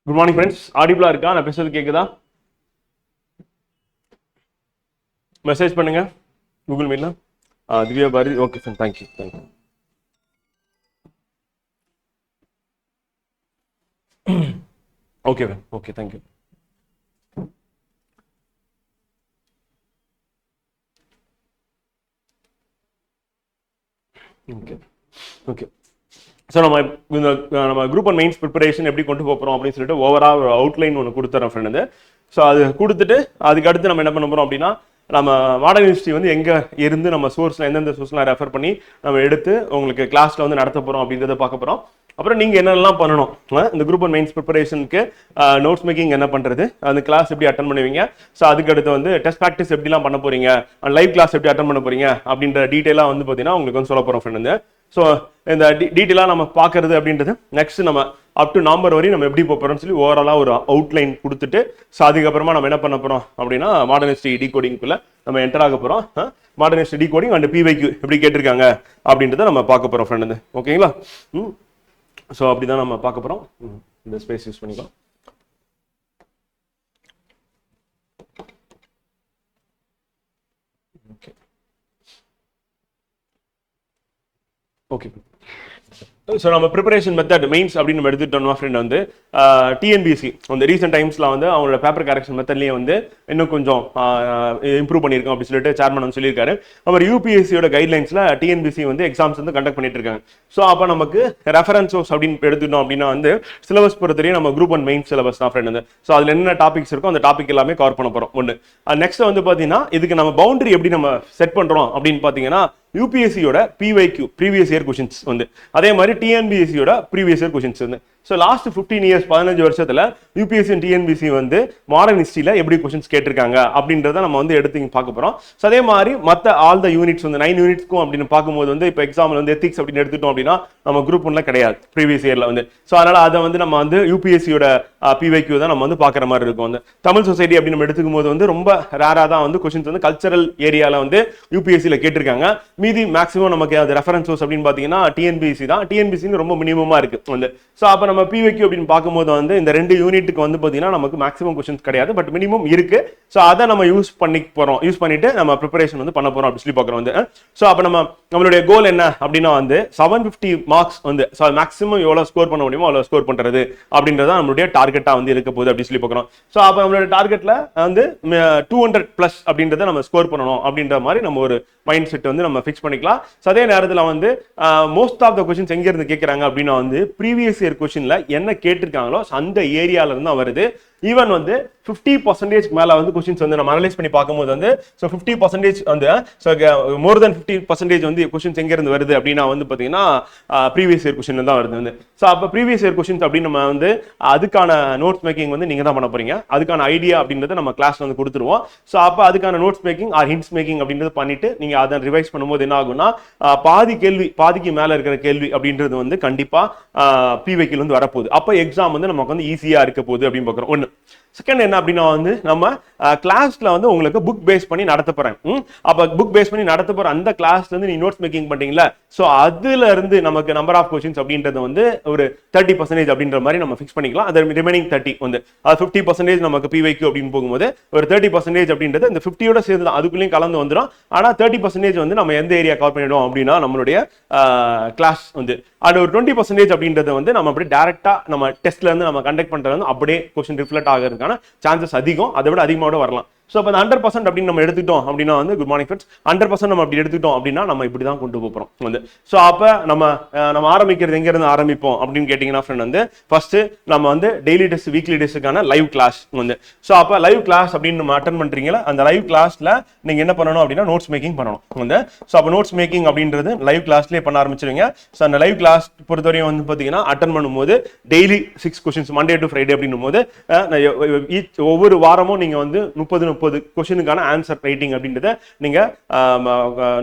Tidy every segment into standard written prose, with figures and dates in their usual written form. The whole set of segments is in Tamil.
Good morning friends. ஆடிபிளா இருக்கா? நான் பேசுறது கேக்குதா? மெசேஜ் பண்ணுங்க கூகுள் மீட்ல. Divya Bharathi. Okay sir, thank you. Okay ma'am, okay, thank you. Okay okay so நம்ம குரூப் அண்ட் மெயின்ஸ் ப்ரிப்பரேஷன் எப்படி கொண்டு போகிறோம் அப்படின்னு சொல்லிட்டு ஓவரால் ஒரு அவுட்லைன் ஒன்று கொடுத்துறேன் ஃப்ரெண்டு. ஸோ அது கொடுத்துட்டு அதுக்கு அடுத்து நம்ம என்ன பண்ண போகிறோம் அப்படின்னா, நம்ம மாடர்ன் யூனிவர்சிட்டி வந்து எங்கே இருந்து நம்ம சோர்ஸில் எந்தெந்த சோர்ஸ்லாம் ரெஃபர் பண்ணி நம்ம எடுத்து உங்களுக்கு கிளாஸில் வந்து நடத்த போகிறோம் அப்படின்றத பார்க்க போகிறோம். அப்புறம் நீங்கள் என்னெல்லாம் பண்ணணும், இந்த குரூப் அண்ட் மெயின்ஸ் ப்ரிப்பரேஷனுக்கு நோட்ஸ் மேக்கிங் என்ன பண்ணுறது, அந்த கிளாஸ் எப்படி அட்டன் பண்ணுவீங்க, ஸோ அதுக்கு அடுத்து வந்து டெஸ்ட் ப்ராக்டிஸ் எப்படிலாம் பண்ண போகிறீங்க, லைவ் கிளாஸ் எப்படி அட்டன் பண்ண போகிறீங்க அப்படின்ற டீட்டெயிலாக வந்து பார்த்தீங்கன்னா உங்களுக்கு வந்து சொல்ல போகிறோம் ஃப்ரெண்டு. ஸோ இந்த டீட்டெயிலாக நம்ம பார்க்கறது அப்படின்றது நெக்ஸ்ட் நம்ம அப் டு நவம்பர் வரையும் நம்ம எப்படி போகிறோம்னு சொல்லி ஓவராலாக ஒரு அவுட்லைன் கொடுத்துட்டு, ஸோ அதுக்கப்புறமா நம்ம என்ன பண்ண போகிறோம் அப்படின்னா மாடர்ன் ஹிஸ்டரி டிகோடிங்குள்ள நம்ம என்டர் ஆக போகிறோம். Modern history decoding and PYQ எப்படி கேட்டிருக்காங்க அப்படின்றத நம்ம பார்க்க போகிறோம் ஃப்ரெண்டு. ஓகேங்களா? ஸோ அப்படி தான் நம்ம பார்க்க போகிறோம். இந்த ஸ்பேஸ் யூஸ் பண்ணிக்கலாம். ஓகே ஓகே ஸோ நம்ம ப்ரிப்பரேஷன் மெத்தட் மெயின்ஸ் அப்படின்னு நம்ம எடுத்துட்டோம்னா ஃப்ரெண்ட் வந்து டிஎன்பிஎஸ்சி அந்த ரீசெண்ட் டைம்ஸில் வந்து அவங்களோட பேப்பர் கரெக்ஷன் மெத்தட்லேயே வந்து இன்னும் கொஞ்சம் இம்ப்ரூவ் பண்ணியிருக்கோம் அப்படின்னு சொல்லிட்டு சேர்மன் வந்து சொல்லியிருக்காரு. அப்புறம் யூபிஎஸ்சியோட கைட்லைன்ஸில் டிஎன்பிஎஸ்சி வந்து எக்ஸாம்ஸ் வந்து கண்டக்ட் பண்ணிட்டு இருக்காங்க. ஸோ அப்போ நமக்கு ரெஃபரன்ஸஸ் அப்படின்னு எடுத்துட்டோம் அப்படின்னா வந்து சிலபஸ் பொறுத்தவரையும் நம்ம குரூப் அண்ட் மெயின் சிலபஸ் தான் ஃப்ரெண்ட் வந்து. ஸோ அதில் என்ன டாபிக்ஸ் இருக்கோ அந்த டாபிக் எல்லாமே கவர் பண்ண போகிறோம். ஒன்று நெக்ஸ்ட் வந்து பார்த்தீங்கன்னா இதுக்கு நம்ம பவுண்டரி எப்படி நம்ம செட் பண்ணுறோம் அப்படின்னு பார்த்தீங்கன்னா யூபிஎஸ்சியோட பிவைக்யூ ப்ரீவியஸ் இயர் கொஷின்ஸ் வந்து, அதே மாதிரி டிஎன்பிஎஸ்சியோட ப்ரீவியஸ் இயர் கொஷின்ஸ் வந்து. ஸோ லாஸ்ட் 15 இயர்ஸ் 15 வருஷத்துல யூபிஎஸ்சி அண்ட் டிஎன்பிஎஸ்சி வந்து மாடர்ன் ஹிஸ்டரியில் எப்படி கொஷின்ஸ் கேட்டிருக்காங்க அப்படின்றத நம்ம வந்து எடுத்து பார்க்க போகிறோம். ஸோ அதே மாதிரி மற்ற ஆல் த யூனிட்ஸ் வந்து 9 யூனிட்ஸ்க்கும் அப்படின்னு பார்க்கும்போது வந்து இப்போ எக்ஸாம்பிள் வந்து எத்திக்ஸ் அப்படின்னு எடுத்துட்டோம் அப்படின்னா நம்ம குரூப் ஒன்ல கிடையாது ப்ரீவியஸ் இயர்ல வந்து. ஸோ அதனால அதை வந்து நம்ம வந்து யூபிஎஸ்சியோட பிவைக்யூ தான் நம்ம வந்து பார்க்குற மாதிரி இருக்கும். வந்து தமிழ் சொசைட்டி அப்படின்னு நம்ம எடுத்துக்கும் போது வந்து ரொம்ப ரேராக தான் வந்து கொஷின்ஸ் வந்து கல்ச்சரல் ஏரியாவில் வந்து யூபிஎஸ்சியில் கேட்டிருக்காங்க. மீதி மேக்ஸிமம் நமக்கு அது ரெஃபரன்ஸ் சோர்ஸ் அப்படின்னு பார்த்தீங்கன்னா டிஎன்பிஎஸ்சி தான். டிஎன்பிஎஸ்சி ரொம்ப மினிமமாக இருக்கு வந்து. ஸோ அப்போ நம்ம பிவைக்யூ அப்படின்னு பார்க்கும்போது வந்து இந்த 2 யூனிட்டுக்கு வந்து பார்த்தீங்கன்னா நமக்கு மேக்ஸிமம் கொஸ்டின்ஸ் கிடையாது, பட் மினிமம் இருக்கு. ஸோ அதை நம்ம யூஸ் பண்ணிட்டு நம்ம ப்ரிப்பரேஷன் வந்து பண்ண போறோம் அப்படின்னு சொல்லி பார்க்குறோம் வந்து. ஸோ அப்போ நம்மளுடைய கோல் என்ன அப்படின்னா வந்து 750 மார்க்ஸ் வந்து மேக்ஸிமம் எவ்வளோ ஸ்கோர் பண்ண முடியுமோ அவ்வளோ ஸ்கோர் பண்றது அப்படின்றத நம்மளுடைய டார்கெட்டா வந்து இருக்க போகுது அப்படின்னு சொல்லி பார்க்குறோம். ஸோ அப்போ நம்மளோட டார்கெட்ல வந்து 200+ அப்படின்றத நம்ம ஸ்கோர் பண்ணணும் அப்படின்ற மாதிரி நம்ம ஒரு மைண்ட் செட் வந்து நம்ம ஃபிக்ஸ் பண்ணிக்கலாம். ஸோ அதே நேரத்தில் வந்து மோஸ்ட் ஆஃப் த கொஸ்டின்ஸ் எங்க இருந்து கேட்கறாங்க அப்படின்னா வந்து ப்ரீவியஸ் இயர் கொஸ்டின்ல என்ன கேட்டிருக்காங்களோ அந்த ஏரியால இருந்து வருது. ஈவன் வந்து 50% மேல வந்து கொஸ்டின்ஸ் வந்து நம்ம அனலைஸ் பண்ணி பார்க்கும்போது வந்து 50% வந்து மோர் தென் 50% வந்து கொஸ்டின்ஸ் எங்க இருந்து வருது அப்படின்னா வந்து பாத்தீங்கன்னா ப்ரீவியஸ் இயர் கொஸ்டின் தான் வருது வந்து. ஸோ அப்போ ப்ரீவியஸ் இயர் கொஸ்டின்ஸ் அப்படின்னு நம்ம வந்து அதுக்கான நோட்ஸ் மேக்கிங் வந்து நீங்க தான் பண்ண போறீங்க. அதுக்கான ஐடியா அப்படின்றத நம்ம கிளாஸ்ல வந்து கொடுத்துருவோம். ஸோ அப்போ அதுக்கான notes making or hints making அப்படின்றது பண்ணிட்டு நீங்க அதை ரிவைஸ் பண்ணும்போது என்ன ஆகும்னா பாதிக்கு மேல இருக்கிற கேள்வி அப்படின்றது வந்து கண்டிப்பா பிவைக்கில் வந்து வரப்போகுது. அப்போ எக்ஸாம் வந்து நமக்கு வந்து ஈஸியா இருக்க போகுது அப்படின்னு பார்க்குறோம். ஒன்று. செகண்ட் என்ன அப்படின்னா வந்து நம்ம கிளாஸ்ல வந்து உங்களுக்கு புக் பேஸ் பண்ணி நடத்த போறேன். அப்ப புக் பேஸ் பண்ணி நடத்த போற அந்த கிளாஸ்ல இருந்து நீ நோட்ஸ் மேக்கிங் பண்றீங்களா, சோ அதுல இருந்து நமக்கு நம்பர் ஆஃப் கொஸ்டின்ஸ் அப்படின்றது வந்து ஒரு 30% அப்படின்ற மாதிரி நம்ம ஃபிக்ஸ் பண்ணிக்கலாம். அது ரிமைனிங் 30 வந்து 50% நமக்கு பிவைக்யூ அப்படின்னு போகும்போது ஒரு 30% அப்படின்றது இந்த 50யோட சேர்ந்து தான் அதுக்குள்ளேயும் கலந்து வந்துடும். ஆனா 30% வந்து நம்ம எந்த ஏரியா கவர் பண்ணிடுவோம் அப்படின்னா நம்மளுடைய கிளாஸ் வந்து. அது ஒரு 20% அப்படின்றது வந்து நம்ம அப்படியே டைரக்டா நம்ம டெஸ்ட்ல இருந்து நம்ம கண்டக்ட் பண்றது வந்து அப்படியே கொஸ்டின் ரிஃப்ளெக்ட் ஆகிறதுக்கான சான்சஸ் அதிகம். அதை விட அதிகமாக வரலாம். ஸோ அப்போ 100% அப்படின்னு நம்ம எடுத்துட்டோம் அப்படின்னா வந்து குட் மார்னிங் ஃப்ரெண்ட்ஸ் 100% நம்ம அப்படி எடுத்துட்டோம் அப்படின்னா நம்ம இப்படி தான் கொண்டு போகிறோம் வந்து. ஸோ அப்போ நம்ம ஆரம்பிக்கிறது எங்க இருந்து ஆரம்பிப்போம் அப்படின்னு கேட்டிங்கன்னா ஃப்ரெண்ட் வந்து ஃபர்ஸ்ட் நம்ம வந்து டெய்லி டெஸ்ட் வீக்லி டெஸ்ட்டுக்கான லைவ் கிளாஸ் வந்து. ஸோ அப்போ லைவ் கிளாஸ் அப்படின்னு நம்ம அட்டன் பண்றீங்களா, அந்த லைவ் கிளாஸ்ல நீங்க என்ன பண்ணணும் அப்படின்னா நோட்ஸ் மேக்கிங் பண்ணணும் வந்து. ஸோ அப்போ நோட்ஸ் மேக்கிங் அப்படின்றது லைவ் கிளாஸ்லேயே பண்ண ஆரம்பிச்சிருவீங்க. ஸோ அந்த லைவ் கிளாஸ் பொறுத்தவரையும் வந்து பார்த்தீங்கன்னா அட்டன் பண்ணும்போது daily 6 questions Monday to Friday அப்படின்னும் போது ஒவ்வொரு வாரமும் நீங்க வந்து 30 கொஸ்டினுக்கான ஆன்சர் ரைட்டிங் அப்படின்றத நீங்க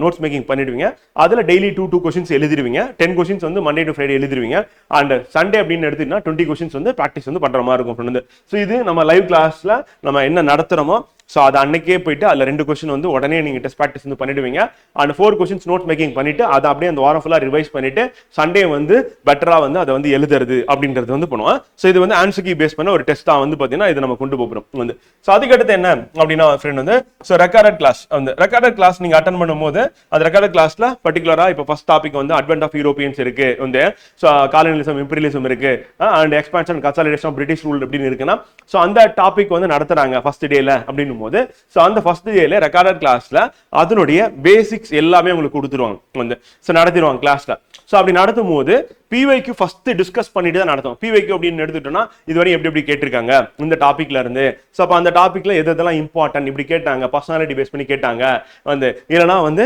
நோட்ஸ் மேக்கிங் பண்ணிடுவீங்க. அதுல டெய்லி 2 கொஸ்டின்ஸ் எழுதிடுவீங்க. 10 கொஸ்டின்ஸ் வந்து மண்டே டு ஃப்ரைடே எழுதிடுவீங்க. அண்ட் சண்டே அப்படின்னு எடுத்துட்டீங்கன்னா 20 கொஸ்டின்ஸ் வந்து ப்ராக்டிஸ் வந்து பண்ற மாதிரி இருக்கும். ஸோ இது நம்ம லைவ் கிளாஸ்ல நம்ம என்ன நடத்துறோமோ ஸோ அது அன்னைக்கே போயிட்டு அதில் 2 கொஸ்டின் வந்து உடனே நீங்கள் டெஸ்ட் ப்ராக்டிஸ் வந்து பண்ணிடுவீங்க. அண்ட் 4 கொஸ்டின்ஸ் நோட் மேக்கிங் பண்ணிட்டு அதை அப்படியே அந்த வாரம் ஃபுல்லாக ரிவைஸ் பண்ணிட்டு சண்டே வந்து பெட்டராக வந்து அதை வந்து எழுதுறது அப்படின்றது வந்து பண்ணுவோம். ஸோ இது வந்து ஆன்சர் கீ பேஸ் பண்ண ஒரு டெஸ்ட்டாக வந்து பார்த்தீங்கன்னா இது நம்ம கொண்டு போகிறோம் வந்து. ஸோ அதுக்கடுத்து என்ன அப்படின்னா ஃப்ரெண்ட் வந்து ஸோ ரெக்கார்டட் கிளாஸ் வந்து ரெக்கார்டட் கிளாஸ் நீங்கள் அட்டன் பண்ணும்போது அந்த ரெக்கார்டட் கிளாஸ்ல பர்டிகுலராக இப்போ ஃபர்ஸ்ட் டாபிக் வந்து அட்வென்ட் ஆஃப் யூரோப்பியன்ஸ் இருக்கு வந்து, ஸோ காலனிசம் இம்பீரியலிசம் இருக்கு and expansion consolidation of British rule அப்படின்னு இருக்குன்னா ஸோ அந்த டாபிக் வந்து நடத்துறாங்க ஃபர்ஸ்ட் டேல அப்படின்னும் போது ஸோ அந்த ஃபர்ஸ்ட் டேல ரெக்கார்டட் கிளாஸ்ல அதனுடைய பேசிக்ஸ் எல்லாமே உங்களுக்கு கொடுத்துருவாங்க வந்து. ஸோ நடத்திடுவாங்க கிளாஸ்ல. ஸோ அப்படி நடத்தும் போது பிவைக்கு ஃபர்ஸ்ட் டிஸ்கஸ் பண்ணிட்டு தான் நடத்தும். பிவைக்கு அப்படின்னு எடுத்துட்டோம்னா இதுவரை எப்படி கேட்டிருக்காங்க இந்த டாபிக்ல இருந்து, ஸோ அப்போ அந்த டாபிக்ல எதெல்லாம் இம்பார்ட்டன்ட் இப்படி கேட்டாங்க, பர்சனாலிட்டி பேஸ் பண்ணி கேட்டாங்க வந்து, இல்லைனா வந்து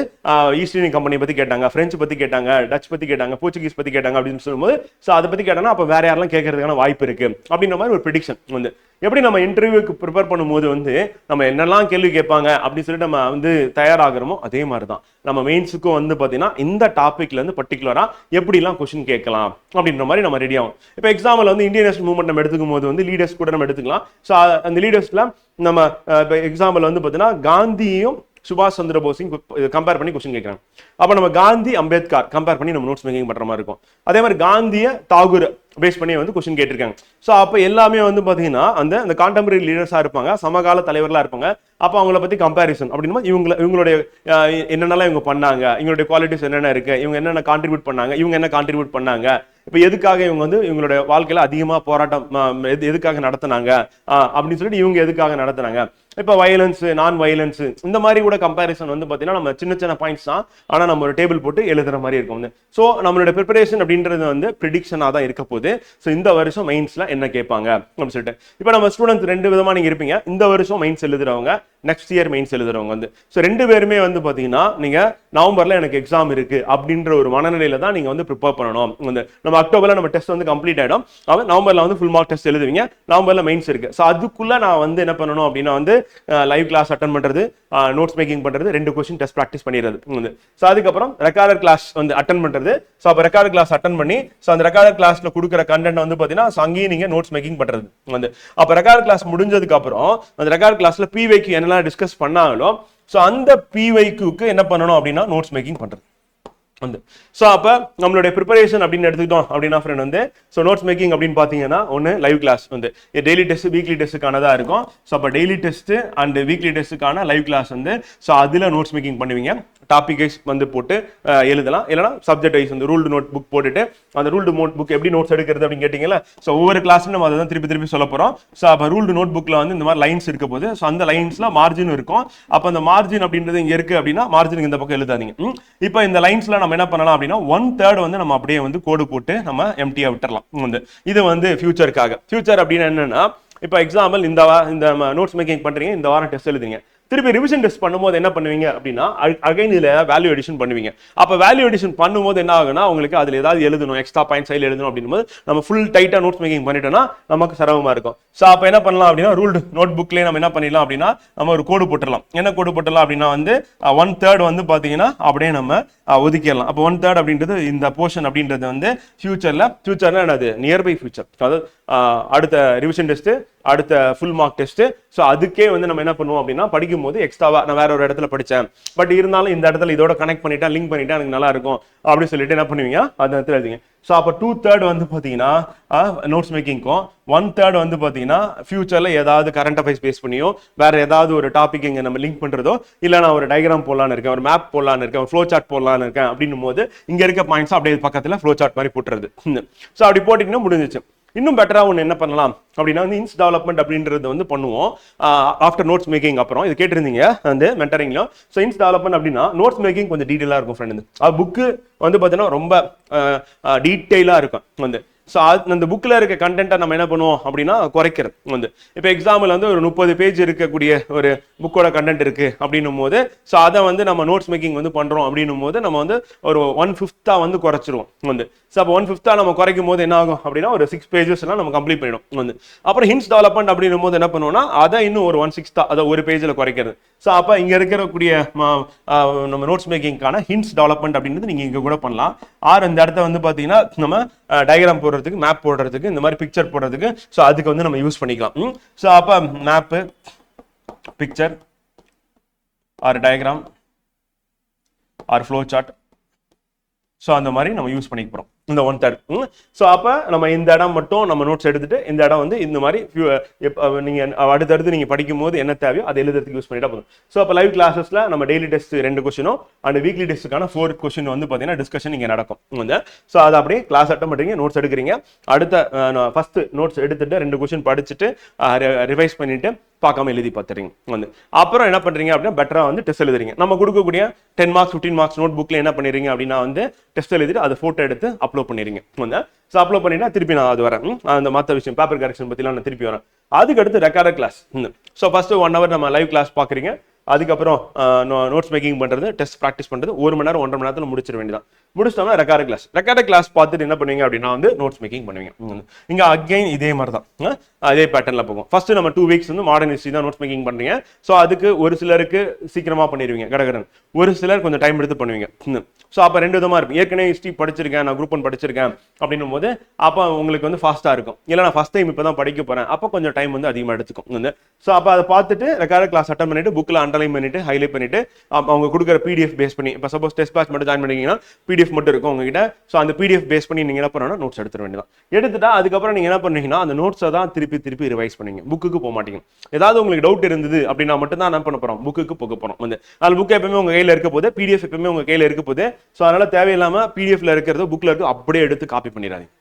ஈஸ்ட் இந்தியன் கம்பெனி பத்தி கேட்டாங்க, பிரெஞ்சு பத்தி கேட்டாங்க, டச் பத்தி கேட்டாங்க, போர்ச்சுகீஸ் பத்தி கேட்டாங்க அப்படின்னு சொல்லும்போது ஸோ அதை பத்தி கேட்டாங்கன்னா அப்போ வேற யாரெல்லாம் கேட்கறதுக்கான வாய்ப்பு இருக்கு அப்படின்ற மாதிரி ஒரு ப்ரெடிக்ஷன் வந்து. எப்படி நம்ம இன்டர்வியூக்கு ப்ரிப்பேர் பண்ணும்போது வந்து நம்ம என்னெல்லாம் கேள்வி கேட்பாங்க அப்படின்னு சொல்லிட்டு நம்ம வந்து தயாராகிறோமோ அதே மாதிரி தான் நம்ம மெயின்ஸுக்கும் வந்து பார்த்தீங்கன்னா இந்த டாபிக்ல இருந்து பர்டிகுலரா எப்படிலாம் கொஸ்டின் கேட்கலாம் அப்படின்ற மாதிரி நம்ம ரெடி ஆகும். இப்போ எக்ஸாம்பிள் வந்து இந்தியன் நேஷனல் மூவ்மெண்ட் நம்ம எடுத்துக்கும் போது வந்து லீடர்ஸ் கூட நம்ம எடுத்துக்கலாம். ஸோ அந்த லீடர்ஸ்ல நம்ம இப்போ எக்ஸாம்பிள் வந்து பார்த்தீங்கன்னா காந்தியும் சுபாஷ் சந்திர போஸையும் கம்பேர் பண்ணி கொஸ்டின் கேட்கறாங்க. அப்போ நம்ம காந்தி அம்பேத்கர் கம்பேர் பண்ணி நம்ம நோட்ஸ் மேக்கிங் பண்ற மாதிரி இருக்கும். அதே மாதிரி காந்திய தாகூர் பேஸ் பண்ணி வந்து கொஸ்டின் கேட்டிருக்காங்க. ஸோ அப்போ எல்லாமே வந்து பார்த்தீங்கன்னா அந்த கான்டெம்பரரி லீடர்ஸாக இருப்பாங்க, சமகால தலைவர்களாக இருப்பாங்க. அப்போ அவங்கள பத்தி கம்பேரிசன் அப்படின்னா இவங்களுடைய என்னென்னலாம் இவங்க பண்ணாங்க, இவங்களுடைய குவாலிட்டிஸ் என்னென்ன இருக்கு, இவங்க என்னென்ன கான்ட்ரிபியூட் பண்ணாங்க, இவங்க என்ன கான்ட்ரிபியூட் பண்ணாங்க, இப்போ எதுக்காக இவங்க வந்து இவங்களுடைய வாழ்க்கையில அதிகமா போராட்டம் எதுக்காக நடத்தினாங்க அப்படின்னு சொல்லிட்டு இவங்க எதுக்காக நடத்தினாங்க, இப்போ வயலன்ஸ் நான் வயலன்ஸ் இந்த மாதிரி கூட கம்பேரிசன் வந்து பார்த்தீங்கன்னா நம்ம சின்ன சின்ன பாயிண்ட்ஸ் தான், ஆனால் நம்ம ஒரு டேபிள் போட்டு எழுதுற மாதிரி இருக்கும் வந்து. ஸோ நம்மளோட ப்ரிப்பரேஷன் அப்படின்றது வந்து ப்ரிடிக்ஷனாக தான் இருக்க போகுது. ஸோ இந்த வருஷம் மெயின்ஸ்ல என்ன கேட்பாங்க அப்படின்னு சொல்லிட்டு இப்போ நம்ம ஸ்டூடெண்ட்ஸ் 2 விதமா நீங்க இருப்பீங்க. இந்த வருஷம் மெயின்ஸ் எழுதுறவங்க, நெக்ஸ்ட் இயர் மெயின்ஸ் எழுதுறவங்க வந்து. ஸோ 2 பேருமே வந்து பார்த்தீங்கன்னா நீங்க நவம்பர்ல எனக்கு எக்ஸாம் இருக்கு அப்படின்ற ஒரு மனநிலையில தான் நீங்க வந்து ப்ரிப்பேர் பண்ணணும் வந்து. நம்ம அக்டோபர்ல நம்ம டெஸ்ட் வந்து கம்ப்ளீட் ஆயிடும், அவன் நவம்பர்ல வந்து ஃபுல் மார்க் டெஸ்ட் எழுதுவீங்க, நவம்பர்ல மெயின்ஸ் இருக்கு. ஸோ அதுக்குள்ள நான் வந்து என்ன பண்ணணும் அப்படின்னா வந்து லைவ் கிளாஸ் அட்டன் பண்றது, நோட்ஸ் மேக்கிங் பண்றது, 2 கொஸ்டின் டெஸ்ட் ப்ராக்டிஸ் பண்ணிடுறது வந்து. ஸோ அதுக்கப்புறம் ரெக்கார்டர் கிளாஸ் வந்து அட்டன் பண்றது. ஸோ அப்போ ரெக்கார்டர் கிளாஸ் அட்டன் பண்ணி ஸோ அந்த ரெக்கார்டர் கிளாஸ்ல கொடுக்குற கண்டென்ட் வந்து பார்த்தீங்கன்னா அங்கேயும் நீங்க நோட்ஸ் மேக்கிங் பண்றது வந்து. அப்போ ரெக்கார்டர் கிளாஸ் முடிஞ்சதுக்கு அப்புறம் அந்த ரெக்கார்டர் கிளாஸ்ல பிவைக்கு என்னெல்லாம் டிஸ்கஸ் பண்ணாங்களோ ஸோ அந்த பிவைக்கு என்ன பண்ணணும் அப்படின்னா நோட்ஸ் மேக்கிங் பண்றது வந்து. ஸோ அப்போ நம்மளுடைய ப்ரிப்பரேஷன் அப்படின்னு எடுத்துக்கிட்டோம் அப்படின்னா ஃப்ரெண்ட் வந்து ஸோ நோட்ஸ் மேக்கிங் அப்படின்னு பார்த்தீங்கன்னா ஒன்று லைவ் கிளாஸ் வந்து டெய்லி டெஸ்ட் வீக்லி டெஸ்ட்டுக்கானதாக இருக்கும். ஸோ அப்போ டெய்லி டெஸ்ட் அண்ட் வீக்லி டெஸ்ட்டுக்கான லைவ் கிளாஸ் வந்து ஸோ அதில் நோட்ஸ் மேக்கிங் பண்ணுவீங்க. டாபிக் வைஸ் வந்து போட்டு எழுதலாம், இல்லைனா சப்ஜெக்ட் வைஸ் வந்து ரூல்டு நோட் புக் போட்டுட்டு அந்த ரூல்டு நோட் புக் எப்படி நோட்ஸ் எடுக்கிறது அப்படின்னு கேட்டிங்களா. ஸோ ஒவ்வொரு கிளாஸும் நம்ம அதை தான் திருப்பி சொல்ல போகிறோம். ஸோ அப்போ ரூல்டு நோட் புக்கில் வந்து இந்த மாதிரி லைன்ஸ் இருக்க போது ஸோ அந்த லைன்ஸ்ல மார்ஜின் இருக்கும். அப்போ அந்த மார்ஜின் அப்படின்றது இங்கே இருக்கு அப்படின்னா மார்ஜின் இந்த பக்கம் எழுதாதீங்க. இப்போ இந்த லைன்ஸ்ல நம்ம என்ன பண்ணலாம் அப்படின்னா 1/3 வந்து நம்ம அப்படியே வந்து கோடு போட்டு நம்ம எம்டியா விட்டுறலாம் வந்து. இது வந்து ஃபியூச்சருக்காக. ஃபியூச்சர் அப்படின்னு என்னன்னா இப்போ எக்ஸாம்பிள் இந்த நோட்ஸ் மேக்கிங் பண்றீங்க, இந்த வாரம் டெஸ்ட் எழுதுறீங்க, திருப்பி ரிவிஷன் டெஸ்ட் பண்ணும்போது என்ன பண்ணுவீங்க அப்படின்னா அகைன் இதுல வேல்யூ எடிஷன் பண்ணுவீங்க. அப்ப வேல்யூ எடிஷன் பண்ணும்போது என்ன ஆகுனா உங்களுக்கு அதுல ஏதாவது எழுதணும், எக்ஸ்ட்ரா பாயிண்ட் சைடுல எழுதணும் அப்படிங்கும்போது நம்ம ஃபுல் டைட்டா நோட்ஸ் மேக்கிங் பண்ணிட்டோம்னா நமக்கு சிரமமா இருக்கும். ஸோ அப்ப என்ன பண்ணலாம் அப்படின்னா ரூல்டு நோட் புக்லேயே நம்ம என்ன பண்ணிடலாம் அப்படின்னா நம்ம ஒரு கோடு போட்டுடலாம். என்ன கோடு போட்டுடலாம் அப்படின்னா வந்து 1/3 வந்து பாத்தீங்கன்னா அப்படியே நம்ம ஒதுக்கிடலாம். அப்போ 1/3 அப்படின்றது இந்த போர்ஷன் அப்படின்றது வந்து ஃபியூச்சர்ல என்னது நியர்பை ஃபியூச்சர், அதாவது அடுத்த ரிவிஷன் டெஸ்ட், அடுத்த ஃபுல் மார்க் டெஸ்ட். ஸோ அதுக்கே வந்து நம்ம என்ன பண்ணுவோம் அப்படின்னா படிக்கும் போது எக்ஸ்ட்ராவா நான் வேற ஒரு இடத்துல படித்தேன் பட் இருந்தாலும் இந்த இடத்துல இதோட கனெக்ட் பண்ணிட்டா லிங்க் பண்ணிட்டா எனக்கு நல்லா இருக்கும் அப்படின்னு சொல்லிட்டு என்ன பண்ணுவீங்க அந்த இடத்துல எழுதிங்க. ஸோ அப்போ 2/3 வந்து பார்த்தீங்கன்னா நோட்ஸ் மேக்கிங்க்கும் 1/3 வந்து பார்த்தீங்கன்னா ஃபியூச்சர்ல ஏதாவது கரண்ட் அஃபேர்ஸ் பேஸ் பண்ணியோ வேற ஏதாவது ஒரு டாபிக் இங்கே நம்ம லிங்க் பண்றதோ இல்லை நான் ஒரு டயக்ராம் போடலான்னு இருக்கேன், ஒரு மேப் போடலான்னு இருக்கேன், ஒரு ஃப்ளோ சார்ட் போடலான்னு இருக்கேன் அப்படின்னும் போது இங்க இருக்க பாயிண்ட்ஸ் அப்படியே பக்கத்துல ஃப்ளோ சார்ட் மாதிரி போட்டுறது. ஸோ அப்படி போட்டிங்கன்னா முடிஞ்சிச்சு. இன்னும் பெட்டரா ஒன்று என்ன பண்ணலாம் அப்படின்னா வந்து இன்ஸ் டெவலப்மெண்ட் அப்படின்றது வந்து பண்ணுவோம் ஆஃப்டர் நோட்ஸ் மேக்கிங். அப்புறம் இது கேட்டிருந்தீங்க அந்த மென்டரிங்ல. ஸோ இன்ஸ் டெவலப்மெண்ட் அப்படின்னா நோட்ஸ் மேக்கிங் கொஞ்சம் டீட்டெயிலாக இருக்கும் ஃப்ரெண்ட். புக்கு வந்து பார்த்தீங்கன்னா ரொம்ப டீட்டெயிலாக இருக்கும் வந்து. ஸோ அந்த புக்கில் இருக்க கண்டென்ட்டை நம்ம என்ன பண்ணுவோம் அப்படின்னா குறைக்கிறது வந்து. இப்போ எக்ஸாம்பிள் வந்து ஒரு 30 பேஜ் இருக்கக்கூடிய ஒரு புக்கோட கண்டென்ட் இருக்கு அப்படின்னும் போது ஸோ அதை வந்து நம்ம நோட்ஸ் மேக்கிங் வந்து பண்றோம் அப்படின்னும் போது நம்ம வந்து ஒரு 1/5 வந்து குறைச்சிருவோம் வந்து. ஸோ அப்போ 1/5 நம்ம குறைக்கும் போது என்ன ஆகும் அப்படின்னா ஒரு 6 பேஜஸ் எல்லாம் நம்ம கம்ப்ளீட் பண்ணிடும் வந்து. அப்புறம் ஹின்ஸ் டெவலப்மெண்ட் அப்படின்னும் போது என்ன பண்ணுவோம்னா அதை இன்னும் ஒரு 1/6 அதை ஒரு பேஜில் குறைக்கிறது. ஸோ அப்போ இங்கே இருக்கக்கூடிய நம்ம நோட்ஸ் மேக்கிங்கான ஹின்ஸ் டெவலப்மெண்ட் அப்படின்றது நீங்கள் இங்கே கூட பண்ணலாம். இந்த இடத்த வந்து பார்த்தீங்கன்னா நம்ம டயக்ராம் போடுறதுக்கு, மேப் போடுறதுக்கு, இந்த மாதிரி பிக்சர் போடுறதுக்கு ஸோ அதுக்கு வந்து நம்ம யூஸ் பண்ணிக்கலாம். ஸோ அப்போ map picture or diagram or flow chart. So அந்த மாதிரி நம்ம யூஸ் பண்ணிக்க போகிறோம் இந்த 1/3. ஸோ அப்போ நம்ம இந்த இடம் மட்டும் நம்ம நோட்ஸ் எடுத்துட்டு இந்த இடம் வந்து இந்த மாதிரி நீங்கள் அடுத்தடுத்து நீங்கள் படிக்கும் போது என்ன தேவையோ அதை எழுதுறதுக்கு யூஸ் பண்ணிட்டா போதும். ஸோ அப்போ லைவ் கிளாஸஸ்ல நம்ம டெய்லி டெஸ்ட் 2 கொஸ்டினும் அண்ட் வீக்லி டெஸ்ட்டுக்கான 4 கொஸ்டின் வந்து பார்த்தீங்கன்னா டிஸ்கஷன் இங்கே நடக்கும் வந்து. ஸோ அதை அப்படியே கிளாஸ் அட்டன் பண்ணுறீங்க, நோட்ஸ் எடுக்கிறீங்க. அடுத்த ஃபர்ஸ்ட் நோட்ஸ் எடுத்துட்டு 2 கொஸ்டின் படிச்சுட்டு ரிவைஸ் பண்ணிட்டு பார்க்காம எழுதி பார்த்துறீங்க வந்து. அப்புறம் என்ன பண்றீங்க அப்படின்னா பெட்டரா வந்து டெஸ்ட் எழுதுறீங்க. நம்ம கொடுக்கக்கூடிய 10 மார்க்ஸ் 15 மார்க்ஸ் நோட் புக்ல என்ன பண்ணிடுறீங்க அப்படின்னா வந்து டெஸ்ட் எழுதிட்டு அதை போட்டோ எடுத்து அப்லோட் பண்ணிடுறீங்க வந்து. ஸோ அப்லோட் பண்ணினா திருப்பி நான் அது வரேன் அந்த மற்ற விஷயம் பேப்பர் கரெக்ஷன் பற்றிலாம் நான் திருப்பி வரேன். அதுக்கு அடுத்து recorded class. So first 1 hour நம்ம லைவ் கிளாஸ் பார்க்குறீங்க. அதுக்கப்புறம் நோட்ஸ் மேக்கிங் பண்றது, டெஸ்ட் ப்ராக்டிஸ் பண்றது 1 மணி நேரம் 1.5 மணி நேரத்தில் முடிச்சிட வேண்டியதான். முடிச்சிட்டோம்னா ரெக்கார்ட் கிளாஸ் பார்த்துட்டு என்ன பண்ணுவீங்க அப்படின்னா வந்து நோட்ஸ் மேக்கிங் பண்ணுவீங்க. இங்க அகைன் இதே மாதிரி தான் அதே பேட்டர்ல போகும். ஃபர்ஸ்ட் நம்ம 2 weeks வந்து மாடர்ன் ஹிஸ்டரி தான் நோட்ஸ் மேக்கிங் பண்றீங்க. ஸோ அதுக்கு ஒரு சிலருக்கு சீக்கிரமா பண்ணிடுவீங்க கடகடன், ஒரு சிலர் கொஞ்சம் டைம் எடுத்து பண்ணுவீங்க. ஸோ அப்போ 2 விதமா இருக்கும். ஏற்கனவே ஹிஸ்ட்ரி படிச்சிருக்கேன், நான் குரூப் 1 படிச்சிருக்கேன் அப்படின்னும் போது அப்போ உங்களுக்கு வந்து ஃபாஸ்ட்டாக இருக்கும். இல்லை நான் ஃபர்ஸ்ட் டைம் இப்போ தான் படிக்க போறேன், அப்போ கொஞ்சம் டைம் வந்து அதிகமாக எடுத்துக்கும் வந்து. ஸோ அப்போ அதை பார்த்துட்டு ரெக்கார்ட் கிளாஸ் அட்டன் பண்ணிட்டு புக்கில் அண்டர்லைன் பண்ணிட்டு ஹைலைட் பண்ணிட்டு அவங்க கொடுக்குற பிடிஎஃப் பேஸ் பண்ணி, இப்போ சப்போஸ் டெஸ்ட் பேட்ச் மட்டும் ஜாயின் பண்ணிங்கன்னா பிடிஎஃப் மட்டும் இருக்கும் உங்ககிட்ட. ஸோ அந்த பிடிஎஃப் பேஸ் பண்ணி நீங்க என்ன பண்ணணும், நோட்ஸ் எடுத்துட வேண்டியதான். எடுத்துட்டா அதுக்கப்புறம் நீங்க என்ன பண்ணீங்கன்னா அந்த நோட்ஸை தான் திருப்பி ரிவைஸ் பண்ணுவீங்க, புக்குக்கு போக மாட்டீங்க. ஏதாவது உங்களுக்கு டவுட் இருந்தது அப்படின்னா மட்டும் தான் என்ன பண்ண போறோம், புக்குக்கு போக போறோம் வந்து. அது புக் எப்பவுமே உங்க கையில இருக்க போது, பிடிஎஃப் எப்பவுமே உங்க கையில இருக்க போது. ஸோ அதனால தேவையில்லாம பிடிஎஃப்ல இருக்கிறது புக்ல இருக்கு அப்படியே எடுத்து காப்பி பண்ணிடாதீங்க.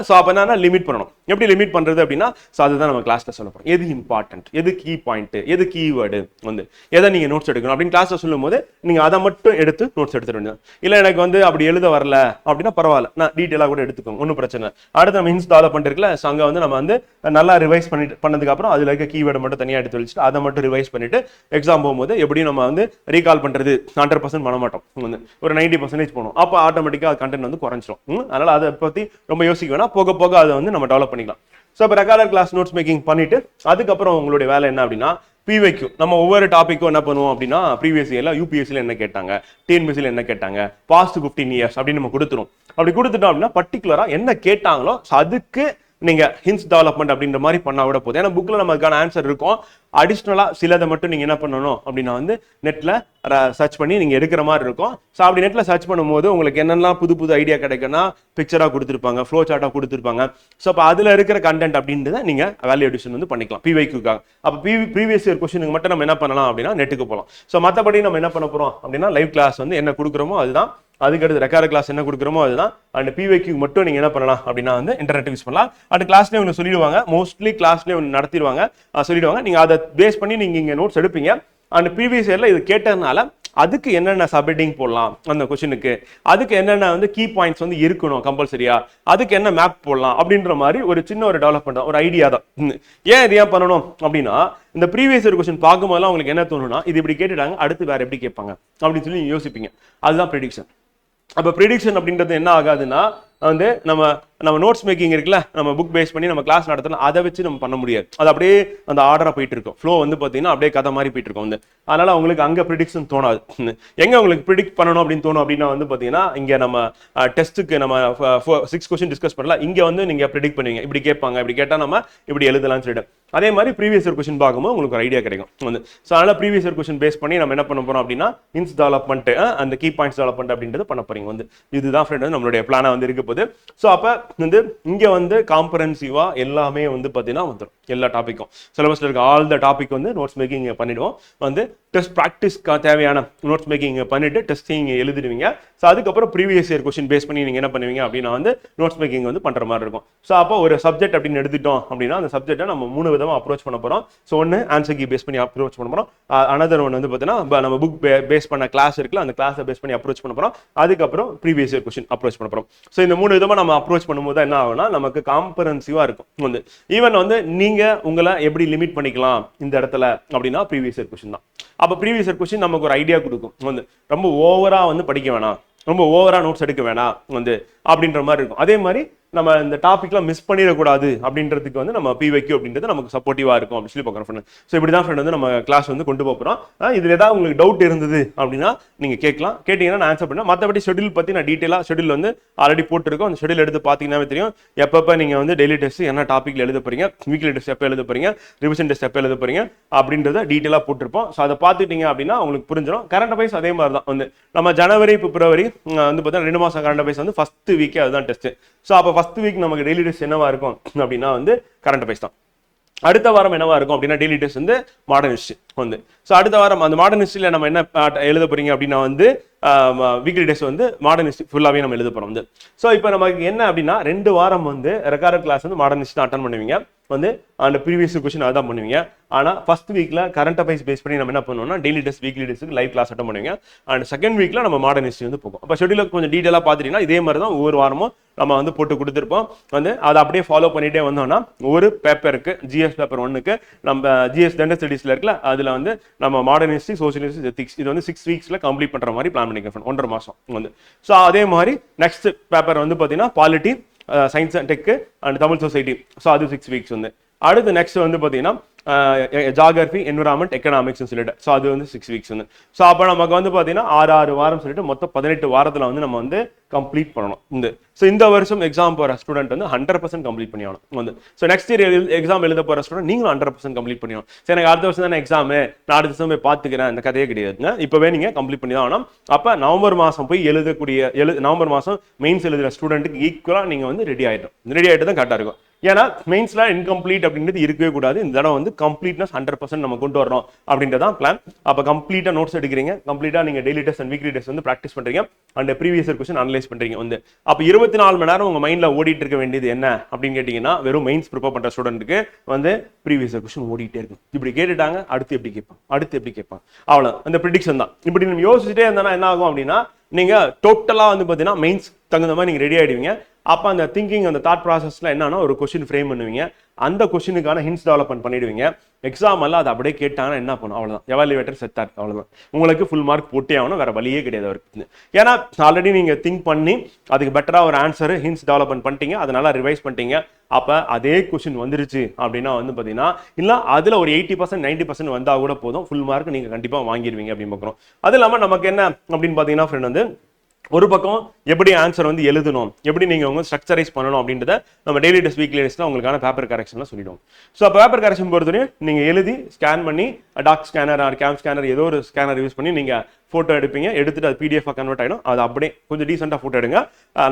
ஸோ அப்போ என்னன்னா லிமிட் பண்ணணும். எப்படி லிமிட் பண்றது அப்படின்னா ஸோ அதுதான் நம்ம கிளாஸ்ல சொல்ல போறோம். எது இம்பார்ட்டன்ட், எது கீ பாயிண்ட், எது கீவேர்டு வந்து எதை நீங்க நோட்ஸ் எடுக்கணும் அப்படின்னு கிளாஸ்ல சொல்லும் போது நீங்க அதை மட்டும் எடுத்து நோட்ஸ் எடுத்துட வேண்டியது. இல்லை எனக்கு வந்து அப்படி எழுத வரல அப்படின்னா பரவாயில்ல, நான் டீட்டெயிலாக கூட எடுத்துக்கோங்க, ஒன்றும் பிரச்சனை. அடுத்து நம்ம ஹின்ஸ் டெவலப்மெண்ட் இருக்குல்ல, ஸோ அங்கே வந்து நம்ம வந்து நல்லா ரிவைஸ் பண்ணதுக்கு அப்புறம் அதுல இருக்க கீவேர்டு மட்டும் தனியாக எடுத்து வச்சுட்டு அதை மட்டும் ரிவைஸ் பண்ணிட்டு எக்ஸாம் போகும்போது எப்படி நம்ம வந்து ரீகால் பண்றது 100% பண்ண மாட்டோம் வந்து, ஒரு 90% போகணும். அப்போ ஆட்டோமேட்டிக்காக கண்டென்ட் வந்து குறைஞ்சிரும். அதனால அதை பத்தி ரொம்ப யோசிக்க வேணாம், போக போக அதை வந்து நம்ம டெவலப் பண்ணிக்கலாம். ஸோ இப்போ ரெக்கார்டட் கிளாஸ் நோட்ஸ் மேக்கிங் பண்ணிட்டு அதுக்கப்புறம் உங்களுடைய வேலை என்ன அப்படின்னா பிவைக்யூ. நம்ம ஒவ்வொரு டாப்பிக்கும் என்ன பண்ணுவோம் அப்படின்னா ப்ரீவியஸ் இயர்ல யூபிஎஸ்சியில் என்ன கேட்டாங்க, டிஎன்பிஎஸ்சியில் என்ன கேட்டாங்க, பாஸ்ட் 15 years அப்படின்னு நம்ம கொடுத்துரும். அப்படி கொடுத்துட்டோம் அப்படின்னா பர்டிகுலரா என்ன கேட்டாங்களோ அதுக்கு நீங்க ஹின்ஸ் டெவலப்மெண்ட் அப்படின்ற மாதிரி பண்ணா கூட போதும். ஏன்னா புக்ல நமக்கான ஆன்சர் இருக்கும். அடிஷ்னலா சிலதை மட்டும் நீங்க என்ன பண்ணணும் அப்படின்னா வந்து நெட்ல சர்ச் பண்ணி நீங்க எடுக்கிற மாதிரி இருக்கும். ஸோ அப்படி நெட்ல சர்ச் பண்ணும்போது உங்களுக்கு என்னெல்லாம் புது ஐடியா கிடைக்குன்னா பிக்சரா கொடுத்துருப்பாங்க, ஃப்ளோ சார்ட்டா கொடுத்துருப்பாங்க. ஸோ அப்போ அதுல இருக்கிற கண்டென்ட் அப்படின்றத நீங்க வேல்யூ அடிஷன் வந்து பண்ணிக்கலாம் பிவைக்குக்காக. அப்போ ப்ரீவியஸ் இயர் கொஸ்டினுக்கு மட்டும் நம்ம என்ன பண்ணலாம் அப்படின்னா நெட்டுக்கு போகலாம். ஸோ மற்றபடி நம்ம என்ன பண்ண போறோம் அப்படின்னா லைவ் கிளாஸ் வந்து என்ன கொடுக்குறோமோ அதுதான், அதுக்கடுத்து ரெக்கார்ட் கிளாஸ் என்ன கொடுக்குறோமோ அதுதான். அண்ட் பிவைக்கு மட்டும் நீங்க என்ன பண்ணலாம் அப்படின்னா வந்து இன்டர்நெட் யூஸ் பண்ணலாம். அண்ட் கிளாஸ்லேயே ஒன்று சொல்லிடுவாங்க, மோஸ்ட்லி கிளாஸ்லேயே ஒன்று நடத்திடுவாங்க, சொல்லிடுவாங்க. நீங்க அதை பேஸ் பண்ணி நீங்க இங்கே நோட்ஸ் எடுப்பீங்க. அண்ட் ப்ரீவியஸ் இயர்ல இது கேட்டதுனால அதுக்கு என்னென்ன சப்ஹெட்டிங் போடலாம் அந்த கொஸ்டினுக்கு, அதுக்கு என்னென்ன வந்து கீ பாயிண்ட்ஸ் வந்து இருக்கணும் கம்பல்சரியா, அதுக்கு என்ன மேப் போடலாம் அப்படின்ற மாதிரி ஒரு சின்ன ஒரு டெவலப்மெண்ட் தான், ஒரு ஐடியா தான். ஏன் இது ஏன் பண்ணணும் அப்படின்னா இந்த ப்ரீவியஸ் இயர் கொஸ்டின் பார்க்கும்போதெல்லாம் உங்களுக்கு என்ன தோணும்னா இது இப்படி கேட்டுட்டாங்க அடுத்து வேற எப்படி கேட்பாங்க அப்படின்னு சொல்லி யோசிப்பீங்க. அதுதான் ப்ரெடிக்ஷன். அப்போ ப்ரெடிக்ஷன் அப்படின்றது என்ன ஆகாதுன்னா வந்து நம்ம நோட்ஸ் மேக்கிங் இருக்குல்ல, நம்ம புக் பேஸ் பண்ணி நம்ம கிளாஸ் நடத்தலாம், அதை வச்சு நம்ம பண்ண முடியாது. அது அப்படியே அந்த ஆர்டரா போயிட்டு இருக்கும், ஃப்ளோ வந்து பார்த்தீங்கன்னா அப்படியே கதை மாதிரி போயிட்டு இருக்கும் வந்து. அதனால உங்களுக்கு அங்கே ப்ரிடிக்ஷன் தோணாது. எங்க உங்களுக்கு ப்ரிடிக்ட் பண்ணணும் அப்படின்னு தோணும் அப்படின்னா வந்து பார்த்தீங்கன்னா இங்கே நம்ம டெஸ்ட்டுக்கு நம்ம 6 கொஸ்டின் டிஸ்கஸ் பண்ணலாம், இங்கே வந்து நீங்க ப்ரிடிக்ட் பண்ணுவீங்க இப்படி கேட்பாங்க, இப்படி கேட்டால் நம்ம இப்படி எழுதலாம்னு சொல்லிட்டு. அதே மாதிரி ப்ரீவியஸ் இயர் கொஸ்டின் பார்க்கும்போது உங்களுக்கு ஒரு ஐடியா கிடைக்கும் வந்து. ஸோ அதனால ப்ரீவியஸ் இயர் கொஸ்டின் பேஸ் பண்ணி நம்ம என்ன பண்ண போறோம் அப்படின்னா ஹின்ஸ் டெவலப்மெண்ட், அந்த கீ பாயிண்ட்ஸ் டெவலப்மெண்ட் அப்படின்றது பண்ண போறீங்க வந்து. இதுதான் ஃப்ரெண்ட் வந்து நம்மளுடைய பிளானா வந்து இருக்க போகுது. ஸோ அப்போ வந்து இங்கே வந்து காம்பரன்சிவா எல்லாமே வந்து பார்த்தீங்கன்னா வந்துடும், எல்லா டாப்பிக்கும் சிலபஸ்ல இருக்க ஆல் த டாபிக் வந்து நோட்ஸ் மேக்கிங் பண்ணிடுவோம் வந்து. டெஸ்ட் ப்ராக்டிஸ்க்கு தேவையான நோட்ஸ் மேக்கிங் பண்ணிட்டு டெஸ்டிங் எழுதிடுவீங்க. ஸோ அதுக்கப்புறம் ப்ரீவியஸ் இயர் கொஸ்டின் பேஸ் பண்ணி நீங்க என்ன பண்ணுவீங்க அப்படின்னா வந்து நோட்ஸ் மேக்கிங் வந்து பண்ற மாதிரி இருக்கும். ஸோ அப்போ ஒரு சப்ஜெக்ட் அப்படின்னு எடுத்துட்டோம் அப்படின்னா அந்த சப்ஜெக்டை நம்ம 3 விதமா அப்ரோச் பண்ண போறோம். ஸோ ஒன்று ஆன்சர் கீ பேஸ் பண்ணி அப்ரோச் பண்ண போறோம். அனதர் ஒன் வந்து பார்த்தீங்கன்னா நம்ம புக் பேஸ் பண்ண கிளாஸ் இருக்குல்ல, அந்த கிளாஸை பேஸ் பண்ணி அப்ரோச் பண்ண போறோம். அதுக்கப்புறம் ப்ரீவியஸ் இயர் கொஸ்டின் அப்ரோச் பண்ண போறோம். ஸோ இந்த 3 விதமா நம்ம அப்ரோச் பண்ணும்போது என்ன ஆகும்னா நமக்கு காம்பரன்சிவா இருக்கும் வந்து. ஈவன் வந்து நீங்க உங்களை எப்படி லிமிட் பண்ணிக்கலாம் இந்த இடத்துல அப்படின்னா ப்ரீவியஸ் இயர் கொஸ்டின் தான். அப்போ ப்ரீவியஸ் இயர் கொஸ்டின் நமக்கு ஒரு ஐடியா கொடுக்கும் வந்து, ரொம்ப ஓவரா வந்து படிக்க வேணாம், ரொம்ப ஓவரா நோட்ஸ் எடுக்க வேணாம் வந்து அப்படின்ற மாதிரி இருக்கும். அதே மாதிரி நம்ம இந்த டாபிக்லாம் மிஸ் பண்ணிடக்கூடாது அப்படின்றதுக்கு வந்து நம்ம பிவைக்யூ அப்படின்றது நமக்கு சப்போர்ட்டிவா இருக்கும் அப்படின்னு சொல்லி பார்க்குறோம் ஃப்ரெண்ட். ஸோ இப்படி தான் ஃப்ரெண்ட் வந்து நம்ம கிளாஸ் வந்து கொண்டு போகிறோம். இதில் ஏதாவது உங்களுக்கு டவுட் இருந்தது அப்படின்னா நீங்க கேட்கலாம், கேட்டீங்கன்னா நான் ஆன்சர் பண்ணேன். மற்றபடி ஷெட்யூல் பற்றி நான் டீட்டெயிலாக ஷெட்யூல் வந்து ஆல்ரெடி போட்டுருக்கோம். அந்த ஷெட்யூல் எடுத்து பார்த்தீங்கன்னா தெரியும் எப்பப்போ நீங்கள் வந்து டெய்லி டெஸ்ட் என்ன டாப்பிக்ல எழுத போறீங்க, வீக்லி டெஸ்ட் எப்போ எழுத போறீங்க, ரிவிஷன் டெஸ்ட் எப்போ எழுத போறீங்க அப்படின்றத டீட்டெயிலாக போட்டிருப்போம். ஸோ அதை பார்த்துட்டீங்க அப்படின்னா உங்களுக்கு புரிஞ்சிடும். கரண்ட் அஃபேர்ஸ் அதே மாதிரி தான் வந்து நம்ம ஜனவரி பிப்ரவரி வந்து பார்த்தீங்கன்னா 2 மாதம் கரண்ட் அஃபேர்ஸ் வந்து ஃபர்ஸ்ட் வீக்கே அதுதான் டெஸ்ட். ஸோ அப்போ ஃபர்ஸ்ட் வீக் நமக்கு டெய்லி டெஸ்ட் என்னவா இருக்கும் அப்படின்னா வந்து கரண்ட் அஃபேர்ஸ் தான். அடுத்த வாரம் என்னவா இருக்கும் அப்படின்னா டெய்லி டெஸ்ட் வந்து மாடர்ன் ஹிஸ்ட்ரி வந்து. ஸோ அடுத்த வாரம் அந்த மாடர்ன் ஹிஸ்ட்ரியில் நம்ம என்ன எழுத போறீங்க அப்படின்னா வந்து வீக்லி டெஸ்ட் வந்து மாடர்ன் ஹிஸ்ட்ரி ஃபுல்லாகவே நம்ம எழுத போகிறோம் வந்து. ஸோ இப்போ நமக்கு என்ன அப்படின்னா 2 வாரம் வந்து ரெக்கார்டட் கிளாஸ் வந்து மாடர்ன் ஹிஸ்ட்ரி தான் அட்டன் பண்ணுவீங்க வந்து அந்த ப்ரீவியஸ் கொஸ்டின் அதான் பண்ணுவீங்க. ஆனால் ஃபர்ஸ்ட் வீக்ல கரண்ட் அஃபேர்ஸ் பேஸ் பண்ணி நம்ம என்ன பண்ணுவோம்னா டெய்லி டெஸ்ட் வீக்லி டெஸ்ட்டுக்கு லைவ் கிளாஸ் அட்டன் பண்ணுவீங்க. அண்ட் செகண்ட் வீக்ல நம்ம மாடர்ன் ஹிஸ்ட்ரி வந்து போகும். அப்போ ஷெட்யூல கொஞ்சம் டீட்டெயிலாக பார்த்துட்டீங்கன்னா இதே மாதிரி தான் ஒவ்வொரு வாரமும் நம்ம வந்து போட்டு கொடுத்துருப்போம் வந்து. அதை அப்படியே ஃபாலோ பண்ணிட்டே வந்தோம்னா ஒரு பேப்பருக்கு ஜிஎஸ் பேப்பர் 1க்கு நம்ம ஜிஎஸ் ஜெண்டர் ஸ்டடீஸ்ல இருக்குல்ல அதில் வந்து நம்ம modern history, social history, ethics இது வந்து 6 வீக்ஸ்ல கம்ப்ளீட் பண்ற மாதிரி பிளான் பண்ணிக்கிறேன் 1.5 மாசம் வந்து. ஸோ அதே மாதிரி நெக்ஸ்ட் பேப்பர் வந்து பார்த்தீங்கன்னா polity, science and tech and Tamil society. So அது 6 வீக்ஸ் வந்து. அடுத்து நெக்ஸ்ட் வந்து பார்த்தீங்கன்னா ஜாகிரபி, என்விரான்மெண்ட், எக்கனாமிக்ஸ் சொல்லிட்டு. ஸோ அது வந்து 6 வீக்ஸ் வந்து. ஸோ அப்போ நமக்கு வந்து பார்த்தீங்கன்னா 6 வாரம் சொல்லிட்டு மொத்தம் 18 வாரத்தில் வந்து நம்ம வந்து கம்ப்ளீட் பண்ணணும் இந்த. ஸோ இந்த வருஷம் எக்ஸாம் போகிற ஸ்டூடெண்ட் வந்து 100% கம்ப்ளீட் பண்ணி ஆகணும் வந்து. ஸோ நெக்ஸ்ட் இயர் எக்ஸாம் எழுத போகிற ஸ்டூடெண்ட் நீங்களும் 100% கம்ப்ளீட் பண்ணி ஆகணும். சரி எனக்கு அடுத்த வருஷம் தானே எக்ஸாமு, நான் அடுத்த வருஷம் போய் பார்த்துக்கிறேன், இந்த கதையே கிடையாதுங்க. இப்போவே நீங்கள் கம்ப்ளீட் பண்ணி தான் ஆகணும். அப்போ நவம்பர் மாதம் போய் நவம்பர் மாதம் மெயின்ஸ் எழுதுகிற ஸ்டூடெண்ட்டுக்கு ஈக்குவலாக நீங்கள் வந்து ரெடி ஆகிட்டு தான் கரெக்டாக இருக்கும். ஏன்னா மெயின்ஸ்ல இன்கம்ப்ளீட் அப்படின்றது இருக்கவே கூடாது. இந்த தடவை வந்து கம்ப்ளீட்னஸ் 100% நம்ம கொண்டு வரணும் அப்படின்றதான் பிளான். அப்போ கம்ப்ளீட்டா நோட்ஸ் எடுக்கிறீங்க, கம்ப்ளீட்டா நீங்க daily test and weekly test வந்து ப்ராக்டிஸ் பண்றீங்க and previous year question analyse பண்றீங்க வந்து. அப்போ 24 மணி நேரம் உங்க மைண்ட்ல ஓடிட்டு இருக்க வேண்டியது என்ன அப்படின்னு கேட்டீங்கன்னா வெறும் மெயின்ஸ் ப்ரிப்பேர் பண்ற ஸ்டூடெண்ட்டுக்கு வந்து ப்ரீவியஸ் இயர் கொஸ்டின் ஓடிட்டே இருக்கும். இப்படி கேட்டுட்டாங்க, அடுத்து எப்படி கேட்பான் அவ்வளோ அந்த ப்ரிடிக்ஷன் தான். இப்படி நம்ம யோசிச்சுட்டே இருந்தா என்ன ஆகும் அப்படின்னா நீங்க டோட்டலா வந்து பாத்தீங்கன்னா மெயின்ஸ் தகுந்த மாதிரி நீங்க ரெடி ஆயிடுவீங்க. அப்போ அந்த திங்கிங் அந்த தாட் ப்ராசஸ்ல என்னன்னா ஒரு கொஸ்டின் ஃப்ரேம் பண்ணுவீங்க, அந்த கொஸ்டினுக்கான ஹிண்ட்ஸ் டெவலப்மெண்ட் பண்ணிடுவீங்க. எக்ஸாம் எல்லாம் அதை அப்படியே கேட்டாங்கன்னா என்ன பண்ணும், அவ்வளோதான் எவாலுவேட்டர் செத்தார், அவ்வளோதான் உங்களுக்கு ஃபுல் மார்க் போட்டே ஆகணும், வேற வழியே கிடையாது அவருக்கு. ஏன்னா ஆல்ரெடி நீங்க திங்க் பண்ணி அதுக்கு பெட்டரா ஒரு ஆன்சர் ஹிண்ட்ஸ் டெவலப்மெண்ட் பண்ணிட்டீங்க, அதை நல்லா ரிவைஸ் பண்ணிட்டீங்க. அப்போ அதே கொஸ்டின் வந்துருச்சு அப்படின்னா வந்து பார்த்தீங்கன்னா இல்லை அதில் ஒரு 80% 90% வந்தால் கூட போதும், ஃபுல் மார்க் நீங்கள் கண்டிப்பாக வாங்கிடுவீங்க அப்படின்னு பார்க்குறோம். அது இல்லாமல் நமக்கு என்ன அப்படின்னு பார்த்தீங்கன்னா ஃப்ரெண்ட் வந்து ஒரு பக்கம் எப்படி ஆன்சர் வந்து எழுதணும், எப்படி நீங்க உங்க ஸ்ட்ரக்சரைஸ் பண்ணணும் அப்படின்றத நம்ம டெய்லி டெஸ்ட் வீக்லி டெஸ்ட்ல உங்களுக்கான பேப்பர் கரெக்ஷன்லாம் சொல்லிடுவோம். ஸோ பேப்பர் கரெக்ஷன் பொறுத்தவரையும் நீங்க எழுதி ஸ்கேன் பண்ணி doc scanner or cam scanner ஏதோ ஒரு ஸ்கேனர் யூஸ் பண்ணி நீங்க போட்டோ எடுப்பீங்க, எடுத்துட்டு அது பிடிஎஃப் கன்வெர்ட் ஆகிடும். அது அப்படியே கொஞ்சம் டீசெண்டாக போட்டோ எடுங்க,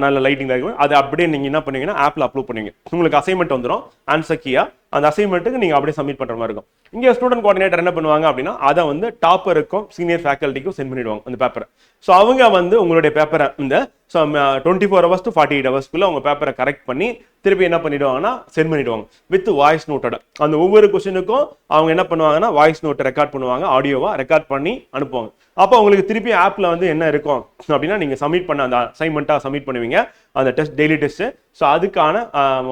நல்ல லைட்டிங் இருக்கும். அது அப்படியே நீங்க என்ன பண்ணுவீங்கன்னா ஆப்ல அப்லோட் பண்ணுவீங்க. உங்களுக்கு அசைன்மெண்ட் வந்துடும் ஆன்சர் கீயா, அந்த அசைன்மெண்ட்டுக்கு நீங்க அப்படியே சப்மிட் பண்ற மாதிரி இருக்கும். இங்கே ஸ்டூடெண்ட் கோஆர்டினேட்டர் என்ன பண்ணுவாங்க அப்படின்னா அதை வந்து டாப்பருக்கும் சீனியர் ஃபேக்கல்ட்டிக்கும் சென்ட் பண்ணிடுவாங்க அந்த பேப்பரை. ஸோ அவங்க வந்து உங்களுடைய பேப்பரை இந்த 24 hours to 48 hours உங்க பேப்பரை கரெக்ட் பண்ணி திருப்பி என்ன பண்ணிடுவாங்கன்னா சென்ட் பண்ணிடுவாங்க வித் வாய்ஸ் நோட்டோட. அந்த ஒவ்வொரு கொஸ்டினுக்கும் அவங்க என்ன பண்ணுவாங்கன்னா வாய்ஸ் நோட்டை ரெக்கார்ட் பண்ணுவாங்க, ஆடியோவா ரெக்கார்ட் பண்ணி அனுப்புவாங்க. அப்போ உங்களுக்கு திருப்பி ஆப்ல வந்து என்ன இருக்கும் அப்படின்னா நீங்க சப்மிட் பண்ண அந்த அசைன்மெண்ட்டா சப்மிட் பண்ணுவீங்க அந்த டெஸ்ட் டெய்லி டெஸ்ட். ஸோ அதுக்கான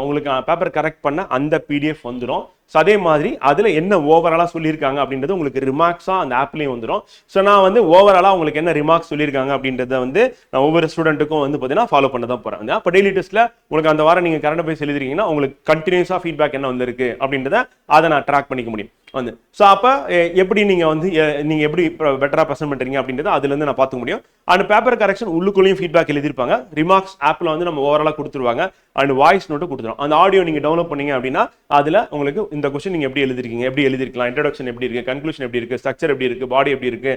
உங்களுக்கு பேப்பர் கரெக்ட் பண்ண அந்த பிடிஎஃப் வந்துடும். ஸோ அதே மாதிரி அதில் என்ன ஓவராலாக சொல்லியிருக்காங்க அப்படின்றது உங்களுக்கு ரிமார்க்ஸாக அந்த ஆப்லேயும் வந்துடும். ஸோ நான் வந்து ஓவராலாக உங்களுக்கு என்ன ரிமார்க்ஸ் சொல்லியிருக்காங்க அப்படின்றத வந்து நான் ஒவ்வொரு ஸ்டூடெண்ட்டுக்கும் வந்து பார்த்தீங்கன்னா ஃபாலோ பண்ண தான் போகிறேன். அப்போ டெய்லி டெஸ்ட்டில் உங்களுக்கு அந்த வாரம் நீங்கள் கரண்ட் அஃபேர்ஸ் எழுதிருக்கீங்கன்னா உங்களுக்கு கண்டினியூஸாக ஃபீட்பேக் என்ன வந்திருக்கு அப்படின்றத அதை நான் ட்ராக் பண்ணிக்க முடியும் வந்து. ஸோ அப்போ எப்படி நீங்கள் வந்து நீங்கள் எப்படி பெட்டராக ப்ரெசென்ட் பண்ணுறீங்க அப்படின்றத அதுலேருந்து நான் பார்த்துக்க முடியும். அண்ட் பேப்பர் கரெக்ஷன் உள்ளுக்குள்ளேயும் ஃபீட்பேக் எழுதிருப்பாங்க. ரிமார்க்ஸ் ஆப்பில் வந்து நம்ம ஓவராலாக கொடுத்துருவாங்க அண்ட் வாய்ஸ் நோட்டு கொடுத்துருவோம். அந்த ஆடியோ நீங்கள் டவுன்லோட் பண்ணீங்க அப்படின்னா அதில் உங்களுக்கு இந்த கொஸ்டின் நீங்கள் எப்படி எழுதிருக்கீங்க, எப்படி எழுதிருக்கலாம், இன்ட்ரோடக்ஷன் எப்படி இருக்கு, கன்க்ளூஷன் எப்படி இருக்கு, ஸ்ட்ரக்சர் எப்படி இருக்கு, பாடி எப்படி இருக்கு,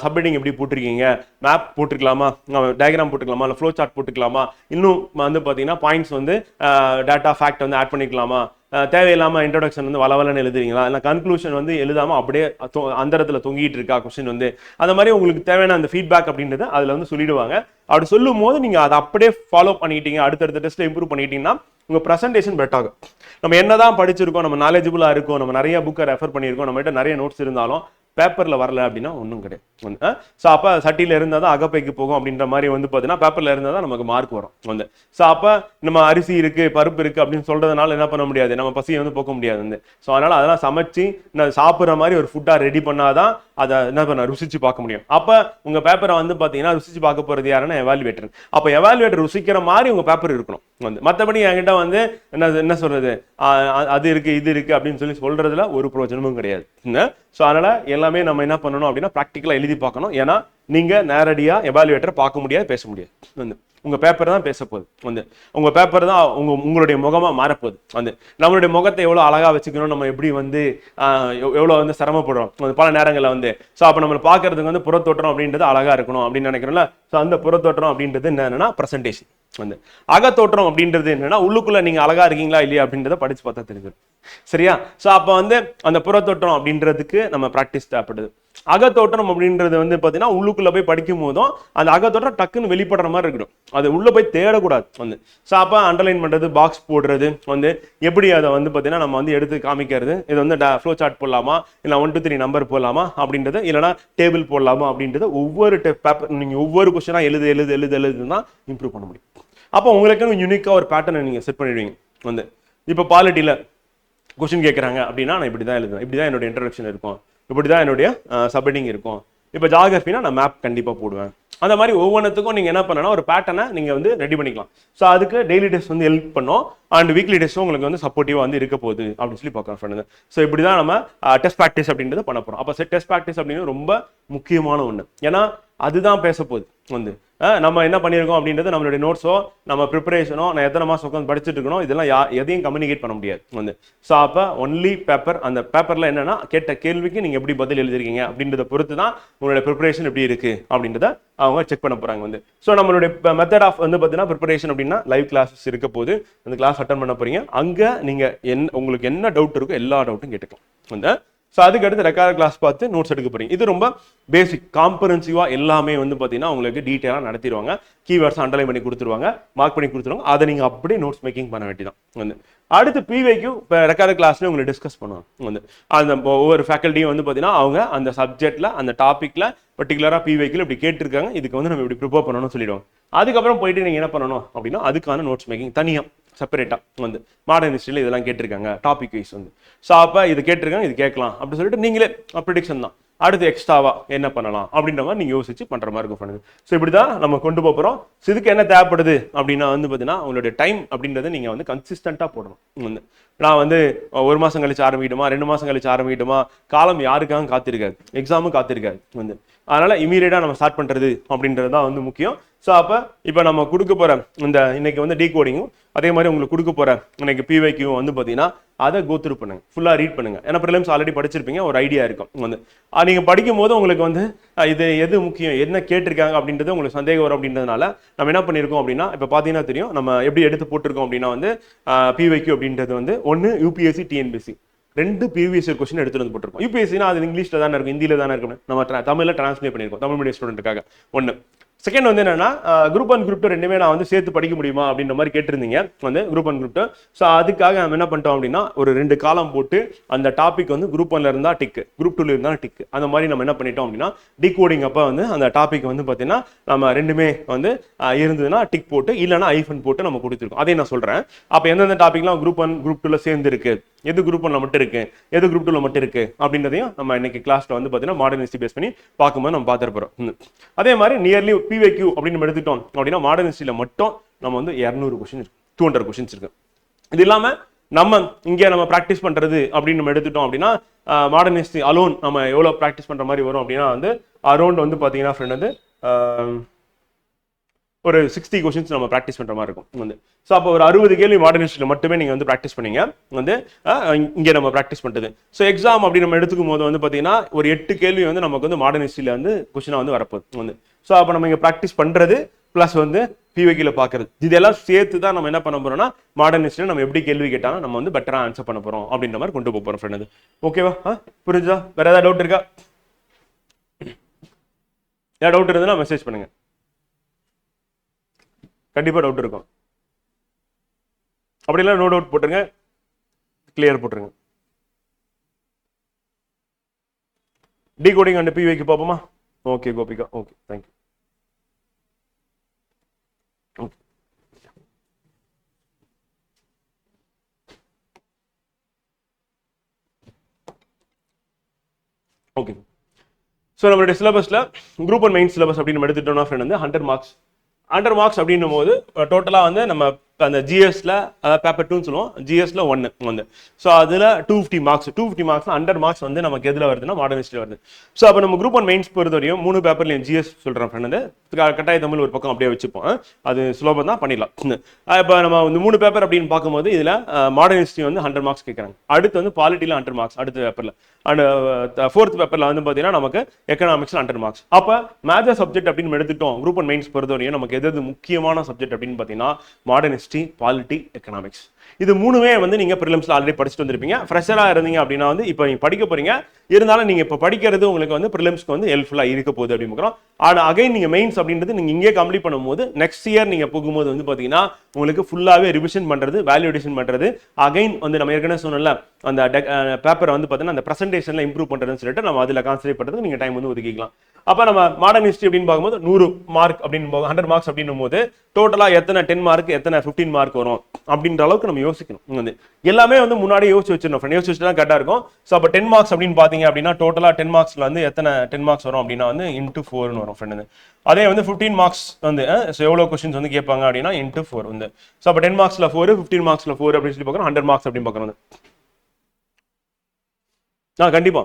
சப்ஹெட்டிங் எப்படி போட்டிருக்கீங்க, மேப் போட்டுக்கலாமா, டயக்ராம் போட்டுக்கலாமா, இல்லை ஃப்ளோ சார்ட் போட்டுக்கலாமா, இன்னும் வந்து பார்த்தீங்கன்னா பாயிண்ட்ஸ் வந்து டேட்டா ஃபேக்ட் வந்து ஆட் பண்ணிக்கலாமா, தேவையில்லாமல் இன்ட்ரோடக்ஷன் வந்து வளவலன்னு எழுதுறீங்களா, இல்லை கன்க்ளூஷன் வந்து எழுதாமல் அப்படியே அந்த இடத்துல தொங்கிட்டு இருக்கா கொஸ்டின் வந்து, அந்த மாதிரி உங்களுக்கு தேவையான அந்த ஃபீட்பேக் அப்படின்றத அதில் வந்து சொல்லிடுவாங்க. அப்படி சொல்லும் போது நீங்கள் அதை அப்படியே ஃபாலோ பண்ணிட்டீங்க, அடுத்தடுத்த டெஸ்ட்டில் இம்ப்ரூவ் பண்ணிட்டீங்கன்னா உங்கள் ப்ரெசன்டேஷன் பெட்டர் ஆகும். நம்ம என்னதான் படிச்சிருக்கோம், நம்ம நாலேஜபிளாக இருக்கும், நம்ம நிறைய புக்கை ரெஃபர் பண்ணியிருக்கோம், நம்மகிட்ட நிறைய நோட்ஸ் இருந்தாலும் பேப்பர்ல வரல அப்படின்னா ஒன்றும் கிடையாது. ஸோ அப்போ சட்டியில இருந்தால் தான் அகப்பைக்கு போகும் அப்படின்ற மாதிரி வந்து பார்த்தீங்கன்னா பேப்பர்ல இருந்தால் தான் நமக்கு மார்க் வரும் வந்து. ஸோ அப்போ நம்ம அரிசி இருக்கு பருப்பு இருக்கு அப்படின்னு சொல்றதுனால என்ன பண்ண முடியாது, நம்ம பசியை வந்து போக்க முடியாது வந்து. ஸோ அதனால அதெல்லாம் சமைச்சு சாப்பிட்ற மாதிரி ஒரு ஃபுட்டா ரெடி பண்ணாதான் அதை என்ன பண்ண ருசிச்சு பார்க்க முடியும். அப்போ உங்க பேப்பரை வந்து பார்த்தீங்கன்னா ருசிச்சு பார்க்க போறது யாருன்னா எவாலுவேட்டர். அப்போ எவாலுவேட்டர் ருசிக்கிற மாதிரி உங்க பேப்பர் இருக்கணும் வந்து. மற்றபடி என்கிட்ட வந்து என்ன சொல்றது அது இருக்கு இது இருக்கு அப்படின்னு சொல்றதுல ஒரு பிரயோஜனமும் கிடையாது. ஸோ அதனால எல்லாமே நம்ம என்ன பண்ணணும் அப்படின்னா ப்ராக்டிக்கலா எழுதி பார்க்கணும். ஏன்னா நீங்க நேரடியா எவாலுவேட்டரை பார்க்க முடியாது, பேச முடியாது வந்து. உங்க பேப்பர் தான் பேச போகுது வந்து. உங்க பேப்பர் தான் உங்களுடைய முகமா மாறப்போகுது வந்து. நம்மளுடைய முகத்தை எவ்வளவு அழகா வச்சுக்கணும், நம்ம எப்படி வந்து எவ்வளவு வந்து சிரமப்படுறோம் பல நேரங்களில் வந்து. ஸோ அப்போ நம்ம பார்க்கறதுக்கு வந்து புறத்தோற்றம் அப்படின்றது அழகா இருக்கணும் அப்படின்னு நினைக்கிறோம்ல. ஸோ அந்த புறத்தோற்றம் அப்படின்றது என்னன்னா பிரசன்டேஷன் வந்து. அகத்தோற்றம் அப்படின்றது என்னன்னா உள்ளுக்குள்ள நீங்க அழகா இருக்கீங்களா இல்லையா அப்படின்றத படிச்சு பார்த்தா தெரிஞ்சிடும். சரியா? ஸோ அப்போ வந்து அந்த புறத்தோற்றம் அப்படின்றதுக்கு நம்ம ப்ராக்டிஸ் தேவைப்படுது. அகத்தோற்றம் அப்படின்றது வந்து பார்த்தீங்கன்னா உள்ளுக்குள்ள போய் படிக்கும் போதும் அந்த அகத்தோற்றம் டக்குன்னு வெளிப்படுற மாதிரி இருக்கணும், அது உள்ள போய் தேடக்கூடாது வந்து. ஸோ அப்போ அண்டர்லைன் பண்றது, பாக்ஸ் போடுறது வந்து எப்படி அதை வந்து பார்த்தீங்கன்னா நம்ம வந்து எடுத்து காமிக்கிறது, இது வந்து ஃப்ளோ சார்ட் போடலாமா இல்லை 1 2 3 நம்பர் போடலாமா அப்படின்றது, இல்லைனா டேபிள் போடலாமா அப்படின்றது ஒவ்வொரு பேப்பர் நீங்க ஒவ்வொரு கொஸ்டினா எழுதுனா இம்ப்ரூவ் பண்ண முடியும். அப்போ உங்களுக்கு யூனிக்கா ஒரு பேட்டர்னை நீங்க செட் பண்ணிடுவீங்க வந்து. இப்போ பாலிட்டியில கொஸ்டின் கேட்குறாங்க அப்படின்னா நான் இப்படி தான் எழுதுவேன், இப்படி தான் என்னோட இன்ட்ரடக்ஷன் இருக்கும், இப்படி தான் என்னுடைய சப்ஹெட்டிங் இருக்கும். இப்போ ஜாகிரபினா நான் மேப் கண்டிப்பாக போடுவேன். அந்த மாதிரி ஒவ்வொன்றுத்துக்கும் நீங்கள் என்ன பண்ணணும், ஒரு பேட்டர்னை நீங்கள் வந்து ரெடி பண்ணிக்கலாம். ஸோ அதுக்கு டெய்லி டெஸ்ட் வந்து ஹெல்ப் பண்ணும், அண்ட் வீக்லி டெஸ்ட்டும் உங்களுக்கு வந்து சப்போர்ட்டிவாக வந்து இருக்க போகுது அப்படின்னு சொல்லி பார்க்கலாம் ஃப்ரெண்டு. ஸோ இப்படி தான் நம்ம டெஸ்ட் ப்ராக்டிஸ் அப்படின்றது பண்ண போகிறோம். அப்போ டெஸ்ட் ப்ராக்டிஸ் அப்படின்னு ரொம்ப முக்கியமான ஒன்று. ஏன்னா அதுதான் பேச போகுது வந்து. நம்ம என்ன பண்ணியிருக்கோம் அப்படின்றது நம்மளுடைய நோட்ஸோ நம்ம ப்ரிப்பரேஷனோ நான் எத்தனை மாதம் உட்காந்து படிச்சுட்டு இருக்கணும் இதெல்லாம் எதையும் கம்யூனிகேட் பண்ண முடியாது வந்து. ஸோ அப்போ ஒன்லி பேப்பர், அந்த பேப்பரில் என்னன்னா கேட்ட கேள்விக்கு நீங்கள் எப்படி பதில் எழுதிருக்கீங்க அப்படின்றத பொறுத்து தான் உங்களுடைய ப்ரிப்பரேஷன் எப்படி இருக்கு அப்படின்றத அவங்க செக் பண்ண போறாங்க வந்து. ஸோ நம்மளுடைய மெத்தட் ஆஃப் வந்து பார்த்தீங்கன்னா ப்ரிப்பரேஷன் அப்படின்னா லைவ் கிளாஸஸ் இருக்க போது அந்த கிளாஸ் அட்டன் பண்ண போறீங்க. அங்கே நீங்கள் உங்களுக்கு என்ன டவுட் இருக்கோ எல்லா டவுட்டும் கேட்டுக்கலாம் வந்து. ஸோ அதுக்கு அடுத்து ரெக்கார்ட் கிளாஸ் பார்த்து நோட்ஸ் எடுக்க போறீங்க. இது ரொம்ப பேசிக் காம்பரன்சிவா எல்லாமே வந்து பார்த்தீங்கன்னா உங்களுக்கு டீட்டெயிலாக நடத்திடுவாங்க. கீவேர்ட்ஸ் அண்டர்லைன் பண்ணி கொடுத்துருவாங்க, மார்க் பண்ணி கொடுத்துருவாங்க. அதை நீங்கள் அப்படியே நோட்ஸ் மேக்கிங் பண்ண வேண்டியதான் வந்து. அடுத்து பிவைக்கு இப்போ ரெக்கார்ட் கிளாஸ்ல உங்களுக்கு டிஸ்கஸ் பண்ணுவாங்க வந்து. அந்த ஒவ்வொரு ஃபேக்கல்ட்டியும் வந்து பார்த்தீங்கன்னா அவங்க அந்த சப்ஜெக்ட்ல அந்த டாப்பிக்ல பர்டிகுலராக பிவைக்கில் இப்படி கேட்டிருக்காங்க, இதுக்கு வந்து நம்ம இப்படி ப்ரிப்பேர் பண்ணணும்னு சொல்லிடுவோம். அதுக்கப்புறம் போயிட்டு நீங்கள் என்ன பண்ணணும் அப்படின்னா அதுக்கான நோட்ஸ் மேக்கிங் தனியாக செப்பரேட்டாக வந்து மாடர்ன் ஹிஸ்ட்ரியில் இதெல்லாம் கேட்டிருக்காங்க டாபிக் வைஸ் வந்து. ஸோ அப்போ இது கேட்டிருக்காங்க, இது கேட்கலாம் அப்படின்னு சொல்லிட்டு நீங்களே ப்ரிடிக்ஷன் தான் அடுத்து எக்ஸ்ட்ராவா என்ன பண்ணலாம் அப்படின்ற மாதிரி நீங்கள் யோசிச்சு பண்ணுற மாதிரி இருக்கும் பண்ணுங்க. ஸோ இப்படி தான் நம்ம கொண்டு போகிறோம். ஸோ இதுக்கு என்ன தேவைப்படுது அப்படின்னா வந்து பார்த்தீங்கன்னா உங்களுடைய டைம் அப்படின்றத நீங்கள் வந்து கன்சிஸ்டண்ட்டாக போடணும் வந்து. நான் வந்து 1 மாதம் கழிச்சு ஆரம்பிக்கிட்டுமா 2 மாதம் கழிச்சு ஆரம்பிக்கிட்டுமா, காலம் யாருக்காக காத்திருக்காது, எக்ஸாமும் காத்திருக்காது வந்து. அதனால இமீடியட்டாக நம்ம ஸ்டார்ட் பண்ணுறது அப்படின்றது தான் வந்து முக்கியம். ஸோ அப்போ இப்போ நம்ம கொடுக்க போகிற இந்த இன்னைக்கு வந்து டீகோடிங்கும் அதே மாதிரி உங்களுக்கு கொடுக்க போகிற இன்னைக்கு பிவைக்கும் வந்து பார்த்தீங்கன்னா அதை கோத்ரூ பண்ணுங்க, ஃபுல்லாக ரீட் பண்ணுங்க. ஏன்னா ப்ரிலிம்ஸ் ஆல்ரெடி படிச்சிருப்பீங்க, ஒரு ஐடியா இருக்கும் வந்து. நீங்கள் படிக்கும் போது உங்களுக்கு வந்து இது எது முக்கியம், என்ன கேட்டிருக்காங்க அப்படின்றது உங்களுக்கு சந்தேகம் வரும். அப்படின்றதுனால நம்ம என்ன பண்ணியிருக்கோம் அப்படின்னா இப்போ பார்த்தீங்கன்னா தெரியும் நம்ம எப்படி எடுத்து போட்டிருக்கோம் அப்படின்னா வந்து பிவைக்கு அப்படின்றது வந்து ஒன்று UPSC TNPSC 2 previous year question எடுத்துட்டு வந்து போட்டிருக்கோம். யூபிஎஸ்சினா அது இங்கிலீஷ்ல தானே இருக்கும், ஹிந்தியில தானே இருக்கும், நம்ம தமிழ்ல டிரான்ஸ்லேட் பண்ணியிருக்கோம் தமிழ் மீடியம் ஸ்டூடெண்ட்டுக்காக. ஒன்று. செகண்ட் வந்து என்னன்னா குரூப் 1 குரூப் 2 ரெண்டுமே நான் வந்து சேர்த்து படிக்க முடியுமா அப்படின்ற மாதிரி கேட்டிருந்தீங்க வந்து குரூப் 1 குரூப் 2. ஸோ அதுக்காக நம்ம என்ன பண்ணிட்டோம் அப்படின்னா ஒரு 2 காலம் போட்டு அந்த டாபிக் வந்து குரூப் 1ல இருந்தா டிக்கு, குரூப் 2ல இருந்தா டிக்கு, அந்த மாதிரி நம்ம என்ன பண்ணிட்டோம் அப்படின்னா டிகோடிங் அப்போ வந்து அந்த டாபிக் வந்து பார்த்தீங்கன்னா நம்ம ரெண்டுமே வந்து இருந்ததுன்னா டிக் போட்டு இல்லைன்னா ஐஃபன் போட்டு நம்ம கொடுத்துருக்கோம். அதே நான் சொல்றேன். அப்போ எந்தெந்த டாபிக்லாம் குரூப் 1 குரூப் 2ல சேர்ந்து இருக்கு, எது குரூப் 1ல மட்டும் இருக்கு, எது குரூப் 2ல மட்டும் இருக்கு அப்படின்றதையும் நம்ம இன்னைக்கு கிளாஸ்ல வந்து பார்த்தீங்கன்னா மாடர்ன் ஹிஸ்ட்ரி பேஸ் பண்ணி பார்க்கும்போது நம்ம பார்த்துட்டு போறோம். அதே மாதிரி நியர்லி பிவைக்யூ அப்படின்னு நம்ம எடுத்துட்டோம் அப்படின்னா மாடர்ன் ஹிஸ்ட்ரியில மட்டும் நம்ம வந்து 200 கொஸ்டின் இருக்கு, 200 கொஸ்டின்ஸ் இருக்கு. இது இல்லாம நம்ம இங்கே நம்ம ப்ராக்டிஸ் பண்றது அப்படின்னு நம்ம எடுத்துட்டோம் அப்படின்னா மாடர்ன் ஹிஸ்ட்ரி அலோன் நம்ம எவ்வளவு ப்ராக்டிஸ் பண்ற மாதிரி வரும் அப்படின்னா வந்து அரௌண்ட் வந்து பாத்தீங்கன்னா ஃப்ரெண்ட் வந்து ஒரு 60 கொஸ்டின்ஸ் நம்ம ப்ராக்டிஸ் பண்ற மாதிரி இருக்கும் வந்து. ஸோ அப்போ ஒரு 60 கேள்வி மாடர்ன் ஹிஸ்ட்ரியில் மட்டுமே நீங்கள் வந்து ப்ராக்டிஸ் பண்ணீங்க வந்து இங்கே நம்ம ப்ராக்டிஸ் பண்ணுறது. ஸோ எக்ஸாம் அப்படி நம்ம எடுத்துக்கும் போது வந்து பார்த்தீங்கன்னா ஒரு 8 கேள்வி வந்து நமக்கு வந்து மாடர்ன் ஹிஸ்ட்ரியில் வந்து கொஸ்டினாக வந்து வரப்போகுது வந்து. ஸோ அப்போ நம்ம இங்கே ப்ராக்டிஸ் பண்ணுறது ப்ளஸ் வந்து பிவைக்கில் பார்க்கறது இதெல்லாம் சேர்த்து தான் நம்ம என்ன பண்ண போறோம்னா மாடர்ன் ஹிஸ்ட்ரியில் நம்ம எப்படி கேள்வி கேட்டாலும் நம்ம வந்து பெட்டராக ஆன்சர் பண்ண போகிறோம் அப்படின்ற மாதிரி கொண்டு போக போகிறோம் ஃப்ரெண்ட். ஓகேவா? புரிஞ்சா? வேற ஏதாவது டவுட் இருக்கா? ஏதாவது டவுட் இருந்ததுன்னா மெசேஜ் பண்ணுங்க, கண்டிப்பா டவுட் இருக்கும். அப்படிலாம் நோ டவுட் போட்டுருங்க, கிளியர் போட்டுருங்க. டிகோடிங் அண்ட் பிவிக்கு பார்ப்போமா? Okay Gopika, okay thank you. Okay, so நம்மளுடைய சிலபஸ்ல குரூப் அண்ட் மெயின் சிலபஸ் அப்படின்னு நம்ம எடுத்துட்டோம்னா ஃப்ரெண்ட் வந்து 100 மார்க்ஸ். 100 மார்க்ஸ் அப்படின்னும் போது டோட்டலாக வந்து நம்ம அந்த ஜிஎஸ்ல பேப்பர் 2ன்னு சொல்லுவோம், ஜிஎஸ்ல 1 வந்து. ஸோ அதில் 250 மார்க்ஸ், 250 மார்க்ஸ் 100 மார்க்ஸ் வந்து நமக்கு எதில் வருதுன்னா மாடர்ன் ஹிஸ்ட்ரி வருது. ஸோ அப்போ நம்ம குரூப் அண்ட் மெயின்ஸ் பொறுத்த வரையும் 3 பேப்பர்லையும் ஜிஎஸ் சொல்கிறேன் ஃப்ரெண்ட் வந்து கட்டாய தமிழ் ஒரு பக்கம் அப்படியே வச்சுப்போம், அது சுலபம் தான் பண்ணிடலாம். இப்போ நம்ம இந்த 3 பேப்பர் அப்படின்னு பார்க்கும்போது இதில் மாடர்ன் ஹிஸ்ட்ரி வந்து 100 மார்க்ஸ் கேட்குறாங்க. அடுத்து வந்து பாலிட்டியில் 100 மார்க்ஸ் அடுத்த பேப்பரில். அண்ட் 4th பேப்பரில் வந்து பார்த்தீங்கன்னா நமக்கு எக்கனாமிக்ஸில் 100 மார்க்ஸ். அப்போ மேஜர் சப்ஜெக்ட் அப்படின்னு எடுத்துட்டோம் குரூப் அண்ட் மெயின்ஸ் பொறுத்த வரையும் நமக்கு எது முக்கியமான சப்ஜெக்ட் அப்படின்னு பார்த்தீங்கன்னா மாடர்ன் ஹிஸ்ட்ரி, பாலிட்டி, எக்கனாமிக்ஸ். இது மூணுமே வந்து நீங்க ப்ரிலிம்ஸ்ல ஆல்ரெடி படிச்சுட்டு வந்திருப்பீங்க. ஃப்ரெஷரா இருந்தீங்க அப்படின்னா வந்து இப்போ நீங்க படிக்க போறீங்க, இருந்தாலும் நீங்க இப்போ படிக்கிறது உங்களுக்கு வந்து ப்ரிலிம்ஸ்க்கு வந்து ஹெல்ப்ஃபுல்லா இருக்க போகுது அப்படின்னு பார்க்குறோம். ஆனால் அகைன் நீங்க மெயின்ஸ் அப்படின்றது நீங்க இங்கே கம்ப்ளீட் பண்ணும்போது நெக்ஸ்ட் இயர் நீங்க போகும்போது வந்து பாத்தீங்கன்னா உங்களுக்கு ஃபுல்லாவே ரிவிஷன் பண்றது, வேல்யூடேஷன் பண்றது, அகைன் வந்து நம்ம ஏற்கனவே சொன்னல அந்த பேப்பரை வந்து பார்த்தீங்கன்னா அந்த ப்ரெசன்டேஷன்ல இம்ப்ரூவ் பண்றதுன்னு சொல்லிட்டு நம்ம அதில் கான்சன்ட்ரேட் பண்றதுக்கு நீங்க டைம் வந்து ஒதுக்கிக்கலாம். அப்ப நம்ம மாடர்ன் ஹிஸ்ட்ரி அப்படின்னு பார்க்கும்போது 100 மார்க் அப்படின்னு 100 மார்க்ஸ் அப்படின்னும் போது டோட்டலா எத்தனை 10 மார்க் எத்தனை 15 மார்க் வரும் அப்படின்ற அளவுக்கு நம்ம யோசிக்கணும். வந்து எல்லாமே வந்து முன்னாடி யோசிச்சு வச்சிருந்தோம், யோசிச்சு வச்சுதான் கரெக்டா இருக்கும். ஸோ அப்போ 10 மார்க்ஸ் அப்படின்னு பாத்தீங்க அப்படின்னா டோட்டலா 10 மார்க்ஸ்ல வந்து எத்தனை 10 மார்க்ஸ் வரும் அப்படின்னா வந்து இன்டூ 4 வரும் ஃப்ரெண்ட். அதே வந்து 15 மார்க்ஸ் வந்து எவ்வளவு கொஸ்டின்ஸ் வந்து கேட்பாங்க அப்படின்னா இன்டூ 4 வந்து. ஸோ அப்போ 10 மார்க்ஸ்ல 4, 15 மார்க்ஸ்ல 4 அப்படின்னு சொல்லி பார்க்குறோம். 100 மார்க்ஸ் அப்படின்னு பார்க்குறோம். கண்டிப்பா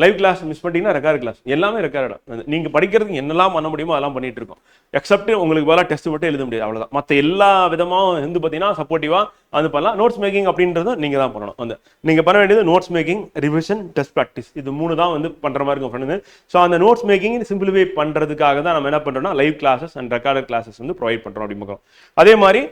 லைவ் கிளாஸ் மிஸ் பண்ணிட்டீங்கன்னா ரெக்கார்ட் கிளாஸ் எல்லாமே ரெக்கார்டு. நீங்க படிக்கிறதுக்கு என்னெல்லாம் பண்ண முடியுமோ அதெல்லாம் பண்ணிட்டு இருக்கோம். எக்ஸப்ட் உங்களுக்கு வேலை டெஸ்ட் மட்டும் எழுத முடியாது, அவ்வளவுதான். மற்ற எல்லா விதமும் வந்து பார்த்தீங்கன்னா சப்போர்ட்டிவா அது பண்ணலாம். நோட்ஸ் மேக்கிங் அப்படின்றது நீங்க தான் பண்ணணும். வந்து நீங்க பண்ண வேண்டியது notes making, revision, test practice, இது 3 தான் வந்து பண்ற மாதிரி இருக்கும் ஃப்ரெண்டு. ஸோ அந்த நோட்ஸ் மேக்கிங் சிம்பிளிஃபை பண்றதுக்காக தான் நம்ம என்ன பண்றோம்னா live classes and recorded classes வந்து ப்ரொவைட் பண்றோம் அப்படின்னு. அதே மாதிரி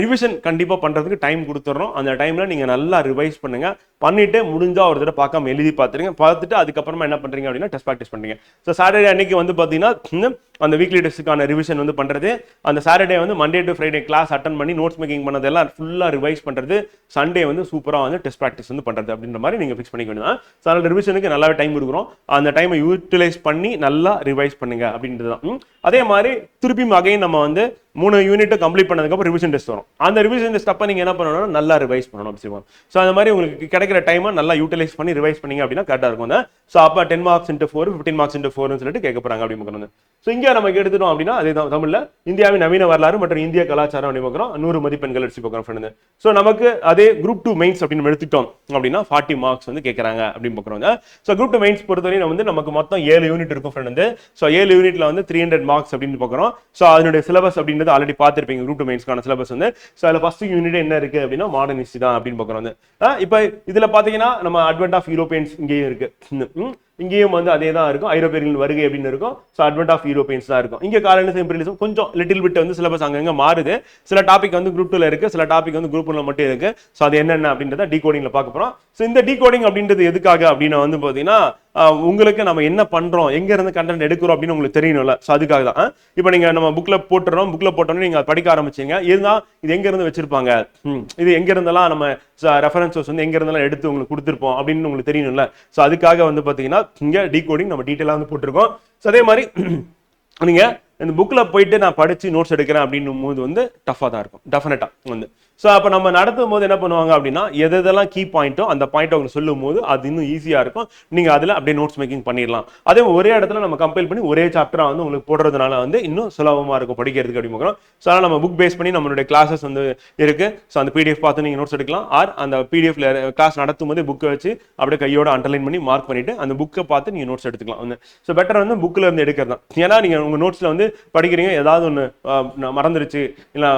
ரிவிஷன் கண்டிப்பா பண்றதுக்கு டைம் கொடுத்துறோம். அந்த டைம்ல நீங்க நல்லா ரிவைஸ் பண்ணுங்க, பண்ணிட்டு முடிஞ்சா ஒரு தடவை பார்க்காம எழுதி பார்த்துருங்க. பார்த்துட்டு அதுக்கப்புறமா என்ன பண்றீங்க அப்படின்னா டெஸ்ட் ப்ராக்டிஸ் பண்றீங்க. ஸோ சாட்டர்டே அன்னைக்கு வந்து பார்த்தீங்கன்னா அந்த வீக்லி டெஸ்ட்டுக்கான ரிவிஷன் வந்து பண்றது, அந்த சாட்டர்டே வந்து Monday to Friday class attend பண்ணி நோட்ஸ் மேக்கிங் பண்ணதெல்லாம் ஃபுல்லா ரிவைஸ் பண்றது, சண்டே வந்து சூப்பரா வந்து டெஸ்ட் ப்ராக்டிஸ் வந்து பண்றது அப்படின்ற மாதிரி நீங்க ஃபிக்ஸ் பண்ணிக்க வேண்டியதான். ஸோ அதனால ரிவிஷனுக்கு நல்லாவே டைம் கொடுக்குறோம், அந்த டைமை யூட்டிலைஸ் பண்ணி நல்லா ரிவைஸ் பண்ணுங்க அப்படின்றது தான். அதே மாதிரி திருப்பியும் அகைன் நம்ம வந்து 3 யூனிட் கம்ப்ளீட் பண்ணதுக்கப்புறம் ரிவிஷன் டெஸ்ட் வரும். அந்த ரிவிஷன் டெஸ்ட் அப்போ நீங்க என்ன பண்ணணும், நல்லா ரிவைஸ் பண்ணணும் அப்படி சொல்லுவாங்க. ஸோ அந்த மாதிரி உங்களுக்கு கிடைக்கிற டைமை நல்லா யூட்டிலைஸ் பண்ணி ரிவைஸ் பண்ணீங்க அப்படின்னா கரெக்டாக இருக்கும். ஸோ அப்போ 10 மார்க்ஸ் இன்ட்டு 4, 15 மார்க்ஸ் இன்ட்டு 4 சொல்லிட்டு கேட்க போறாங்க அப்படின்னு. ஸோ இங்கே நமக்கு எடுத்துட்டோம் அப்படின்னா அதே தான் தமிழ்ல இந்தியாவின் நவீன வரலாறு மற்றும் இந்திய கலாச்சாரம் அப்படின்னு பார்க்குறோம். 100 மதிப்பெண்கள் அடிச்சு பார்க்குறோம் ஃப்ரெண்டு. ஸோ நமக்கு அதே குரூப் 2 மெயின்ஸ் அப்படின்னு எடுத்துட்டோம் அப்படின்னா 40 மார்க்ஸ் வந்து கேட்கறாங்க அப்படின்னு பார்க்குறோங்க. ஸோ குரூப் 2 மெயின்ஸ் பொறுத்தவரை வந்து நமக்கு மொத்தம் 7 யூனிட் இருக்கும் ஃப்ரெண்டு. ஸோ 7 யூனிட்ல வந்து 300 மார்க்ஸ் அப்படின்னு பார்க்குறோம். ஸோ அதனுடைய சிலபஸ் அப்படின்றது ஆல்ரெடி பார்த்துருப்பீங்க. குரூப் 2 மெயின்ஸ்க்கான சிலபஸ் வந்து ஸோ அதில் ஃபர்ஸ்ட் யூனிட் என்ன இருக்கு அப்படின்னா மாடர்ன் ஹிஸ்ட்ரி தான் அப்படின்னு பார்க்குறோம். இப்போ இதுல பாத்தீங்கன்னா நம்ம அட்வென்ட் ஆஃப் யூரோப்பியன்ஸ் இங்கேயும் இருக்கு, இங்கேயும் வந்து அதே தான் இருக்கும், ஐரோப்பியர்களின் வருகை அப்படின்னு இருக்கும். ஸோ அட்வென்ட் ஆஃப் யூரோப்பியன்ஸ் தான் இருக்கும். இங்கே காலனிசம், இம்பீரியலிசம் கொஞ்சம் லிட்டில் பிட் வந்து சிலபஸ் அங்கங்க மாறுது. சில டாபிக் வந்து குரூப் 2ல இருக்கு, சில டாபிக் வந்து குரூப் 1ல மட்டும் இருக்கு. ஸோ அது என்னென்ன அப்படின்றத டீகோடிங்ல பார்க்க போறோம். ஸோ இந்த டீகோடிங் அப்படின்றது எதுக்காக அப்படின்னா வந்து பாத்தீங்கன்னா உங்களுக்கு நம்ம என்ன பண்றோம், எங்க இருந்து கண்டென்ட் எடுக்கிறோம் அப்படின்னு உங்களுக்கு தெரியணும்ல. ஸோ அதுக்காக தான். இப்போ நீங்க நம்ம புக்ல போட்டுறோம், புக்ல போட்டோம்னா நீங்க படிக்க ஆரம்பிச்சீங்க, இருந்தா இது எங்க இருந்து வச்சிருப்பாங்க, இது எங்க இருந்தெல்லாம் நம்ம ரெஃபரன்சஸ் வந்து எங்க இருந்தெல்லாம் எடுத்து உங்களுக்கு கொடுத்துருப்போம் அப்படின்னு உங்களுக்கு தெரியணும்ல. ஸோ அதுக்காக வந்து பாத்தீங்கன்னா இங்க டீகோடிங் நம்ம டீட்டெயிலாக வந்து போட்டிருக்கோம். ஸோ அதே மாதிரி நீங்க இந்த புக்ல போயிட்டு நான் படிச்சு நோட்ஸ் எடுக்கிறேன் அப்படின்னும் போது வந்து டஃபா தான் இருக்கும் டெஃபினட்டா வந்து. ஸோ அப்போ நம்ம நடத்தும் போது என்ன பண்ணுவாங்க அப்படின்னா எதெல்லாம் கீ பாயிண்ட்டோ அந்த பாயிண்ட் அவங்க சொல்லும் போது அது இன்னும் ஈஸியா இருக்கும். நீங்க அதுல அப்படியே நோட்ஸ் மேக்கிங் பண்ணிடலாம். அதே ஒரே இடத்துல நம்ம கம்பைல் பண்ணி ஒரே சாப்டரா வந்து உங்களுக்கு போடுறதுனால வந்து இன்னும் சுலபமா இருக்கும் படிக்கிறதுக்கு அப்படி பார்க்குறோம். ஸோ அதனால நம்ம புக் பேஸ் பண்ணி நம்மளுடைய கிளாஸஸ் வந்து இருக்கு. ஸோ அந்த பிடிஎஃப் பார்த்து நீங்க நோட்ஸ் எடுக்கலாம். ஆர் அந்த பிடிஎஃப்ல கிளாஸ் நடத்தும் போது புக்கை வச்சு அப்படியே கையோட அண்டர்லைன் பண்ணி மார்க் பண்ணிட்டு அந்த புக்கை பார்த்து நீங்க நோட்ஸ் எடுத்துக்கலாம் வந்து. ஸோ பெட்டர் வந்து புக்ல இருந்து எடுக்கிறது தான். ஏன்னா நீங்க உங்க நோட்ஸ்ல வந்து படிக்கிறீங்க, ஏதாவது ஒன்று மறந்துருச்சு இல்லை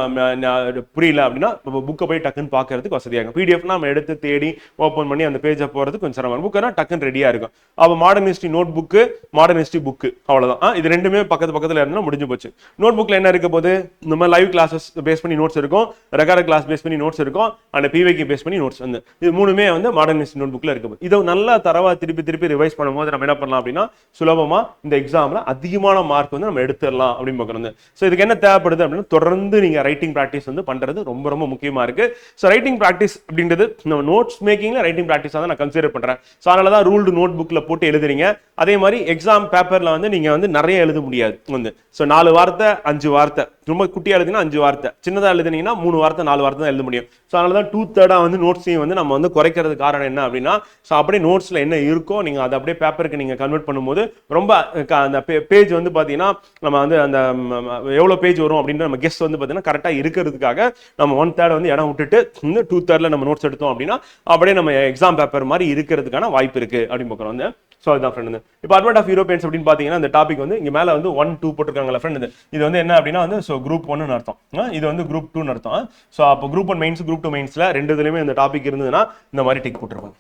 புரியல அப்படின்னா புக்கை போய் டக்குன்னு பார்க்கறதுக்கு வசதியாக இருக்கும். பிடிஎஃப்னா நம்ம எடுத்து தேடி ஓப்பன் பண்ணி அந்த பேஜை போகிறது கொஞ்சம் சிரமம். புக்குனா டக்குன்னு ரெடியாக இருக்கும். அப்போ modern history note book, modern history book, அவ்வளோதான். இது ரெண்டுமே பக்கத்தில் இருந்தால் முடிஞ்சு போச்சு. நோட் புக்கில் என்ன இருக்க போது, இந்த மாதிரி லைவ் கிளாஸஸ் பேஸ் பண்ணி நோட்ஸ் இருக்கும், ரெக்கார்ட் கிளாஸ் பேஸ் பண்ணி நோட்ஸ் இருக்கும், அந்த பிவிக்கு பேஸ் பண்ணி நோட்ஸ் வந்து இது மூணுமே வந்து மாடர்ன் ஹிஸ்ட்ரி நோட் புக்கில் இருக்க போது. இதை நல்லா தரவா திருப்பி ரிவைஸ் பண்ணும்போது நம்ம என்ன பண்ணலாம் அப்படின்னா சுலபமாக இந்த எக்ஸாமில் அதிகமான மார்க் வந்து நம்ம எடுத்துடலாம் முடிச்சிடலாம் அப்படின்னு பார்க்குறது. ஸோ இதுக்கு என்ன தேவைப்படுது அப்படின்னா தொடர்ந்து நீங்கள் ரைட்டிங் ப்ராக்டிஸ் வந்து பண்ணுறது ரொம்ப ரொம்ப முக்கியமாக இருக்குது. ஸோ ரைட்டிங் ப்ராக்டிஸ் அப்படின்றது நம்ம நோட்ஸ் மேக்கிங்கில் ரைட்டிங் ப்ராக்டிஸாக தான் நான் கன்சிடர் பண்ணுறேன். ஸோ அதனால தான் ரூல்டு நோட் புக்கில் போட்டு எழுதுறீங்க. அதே மாதிரி எக்ஸாம் பேப்பரில் வந்து நீங்கள் வந்து நிறைய எழுத முடியாது வந்து. ஸோ 4 வார்த்தை 5 வார்த்தை, ரொம்ப குட்டியாக எழுதினா 5 வார்த்தை, சின்னதாக எழுதுனீங்கன்னா 3 வார்த்தை 4 வார்த்தை தான் எழுத முடியும். ஸோ அதனால தான் 2/3 வந்து நோட்ஸையும் வந்து நம்ம வந்து குறைக்கிறது காரணம் என்ன அப்படின்னா, ஸோ அப்படியே நோட்ஸில் என்ன இருக்கோ நீங்கள் அதை அப்படியே பேப்பருக்கு நீங்கள் கன்வெர்ட் பண்ணும்போது ரொம்ப அந்த பேஜ் வந்து பார்த்தீங்கன்னா நம்ம வந்து அந்த எவ்வளோ பேஜ் வரும் அப்படின்னு நம்ம கெஸ்ட் வந்து பார்த்தீங்கன்னா கரெக்டாக இருக்கிறதுக்காக நம்ம 1/3 வந்து இடம் விட்டுட்டு இன்னும் 2/3 நம்ம நோட்ஸ் எடுத்தோம் அப்படின்னா அப்படியே நம்ம எக்ஸாம் பேப்பர் மாதிரி இருக்கிறதுக்கான வாய்ப்பு இருக்கு அப்படின்னு பார்க்குறோம் வந்து. ஸோ அதுதான் ஃப்ரெண்ட். இப்போ அட்வான்ட் ஆஃப் யூரோப்பியன்ஸ் அப்படின்னு பார்த்தீங்கன்னா இந்த டாபிக் வந்து இங்கே மேலே வந்து 1, 2 போட்டிருக்காங்களா ஃப்ரெண்ட். இது வந்து என்ன அப்படின்னா வந்து ஸோ குரூப் 1 அர்த்தம், இது வந்து குரூப் 2 அர்த்தம். ஸோ அப்போ குரூப் 1 மெயின்ஸ் குரூப் 2 மெயின்ஸ்ல ரெண்டுதுலையுமே இந்த டாபிக் இருந்ததுன்னா இந்த மாதிரி டிக் போட்டிருப்பாங்க.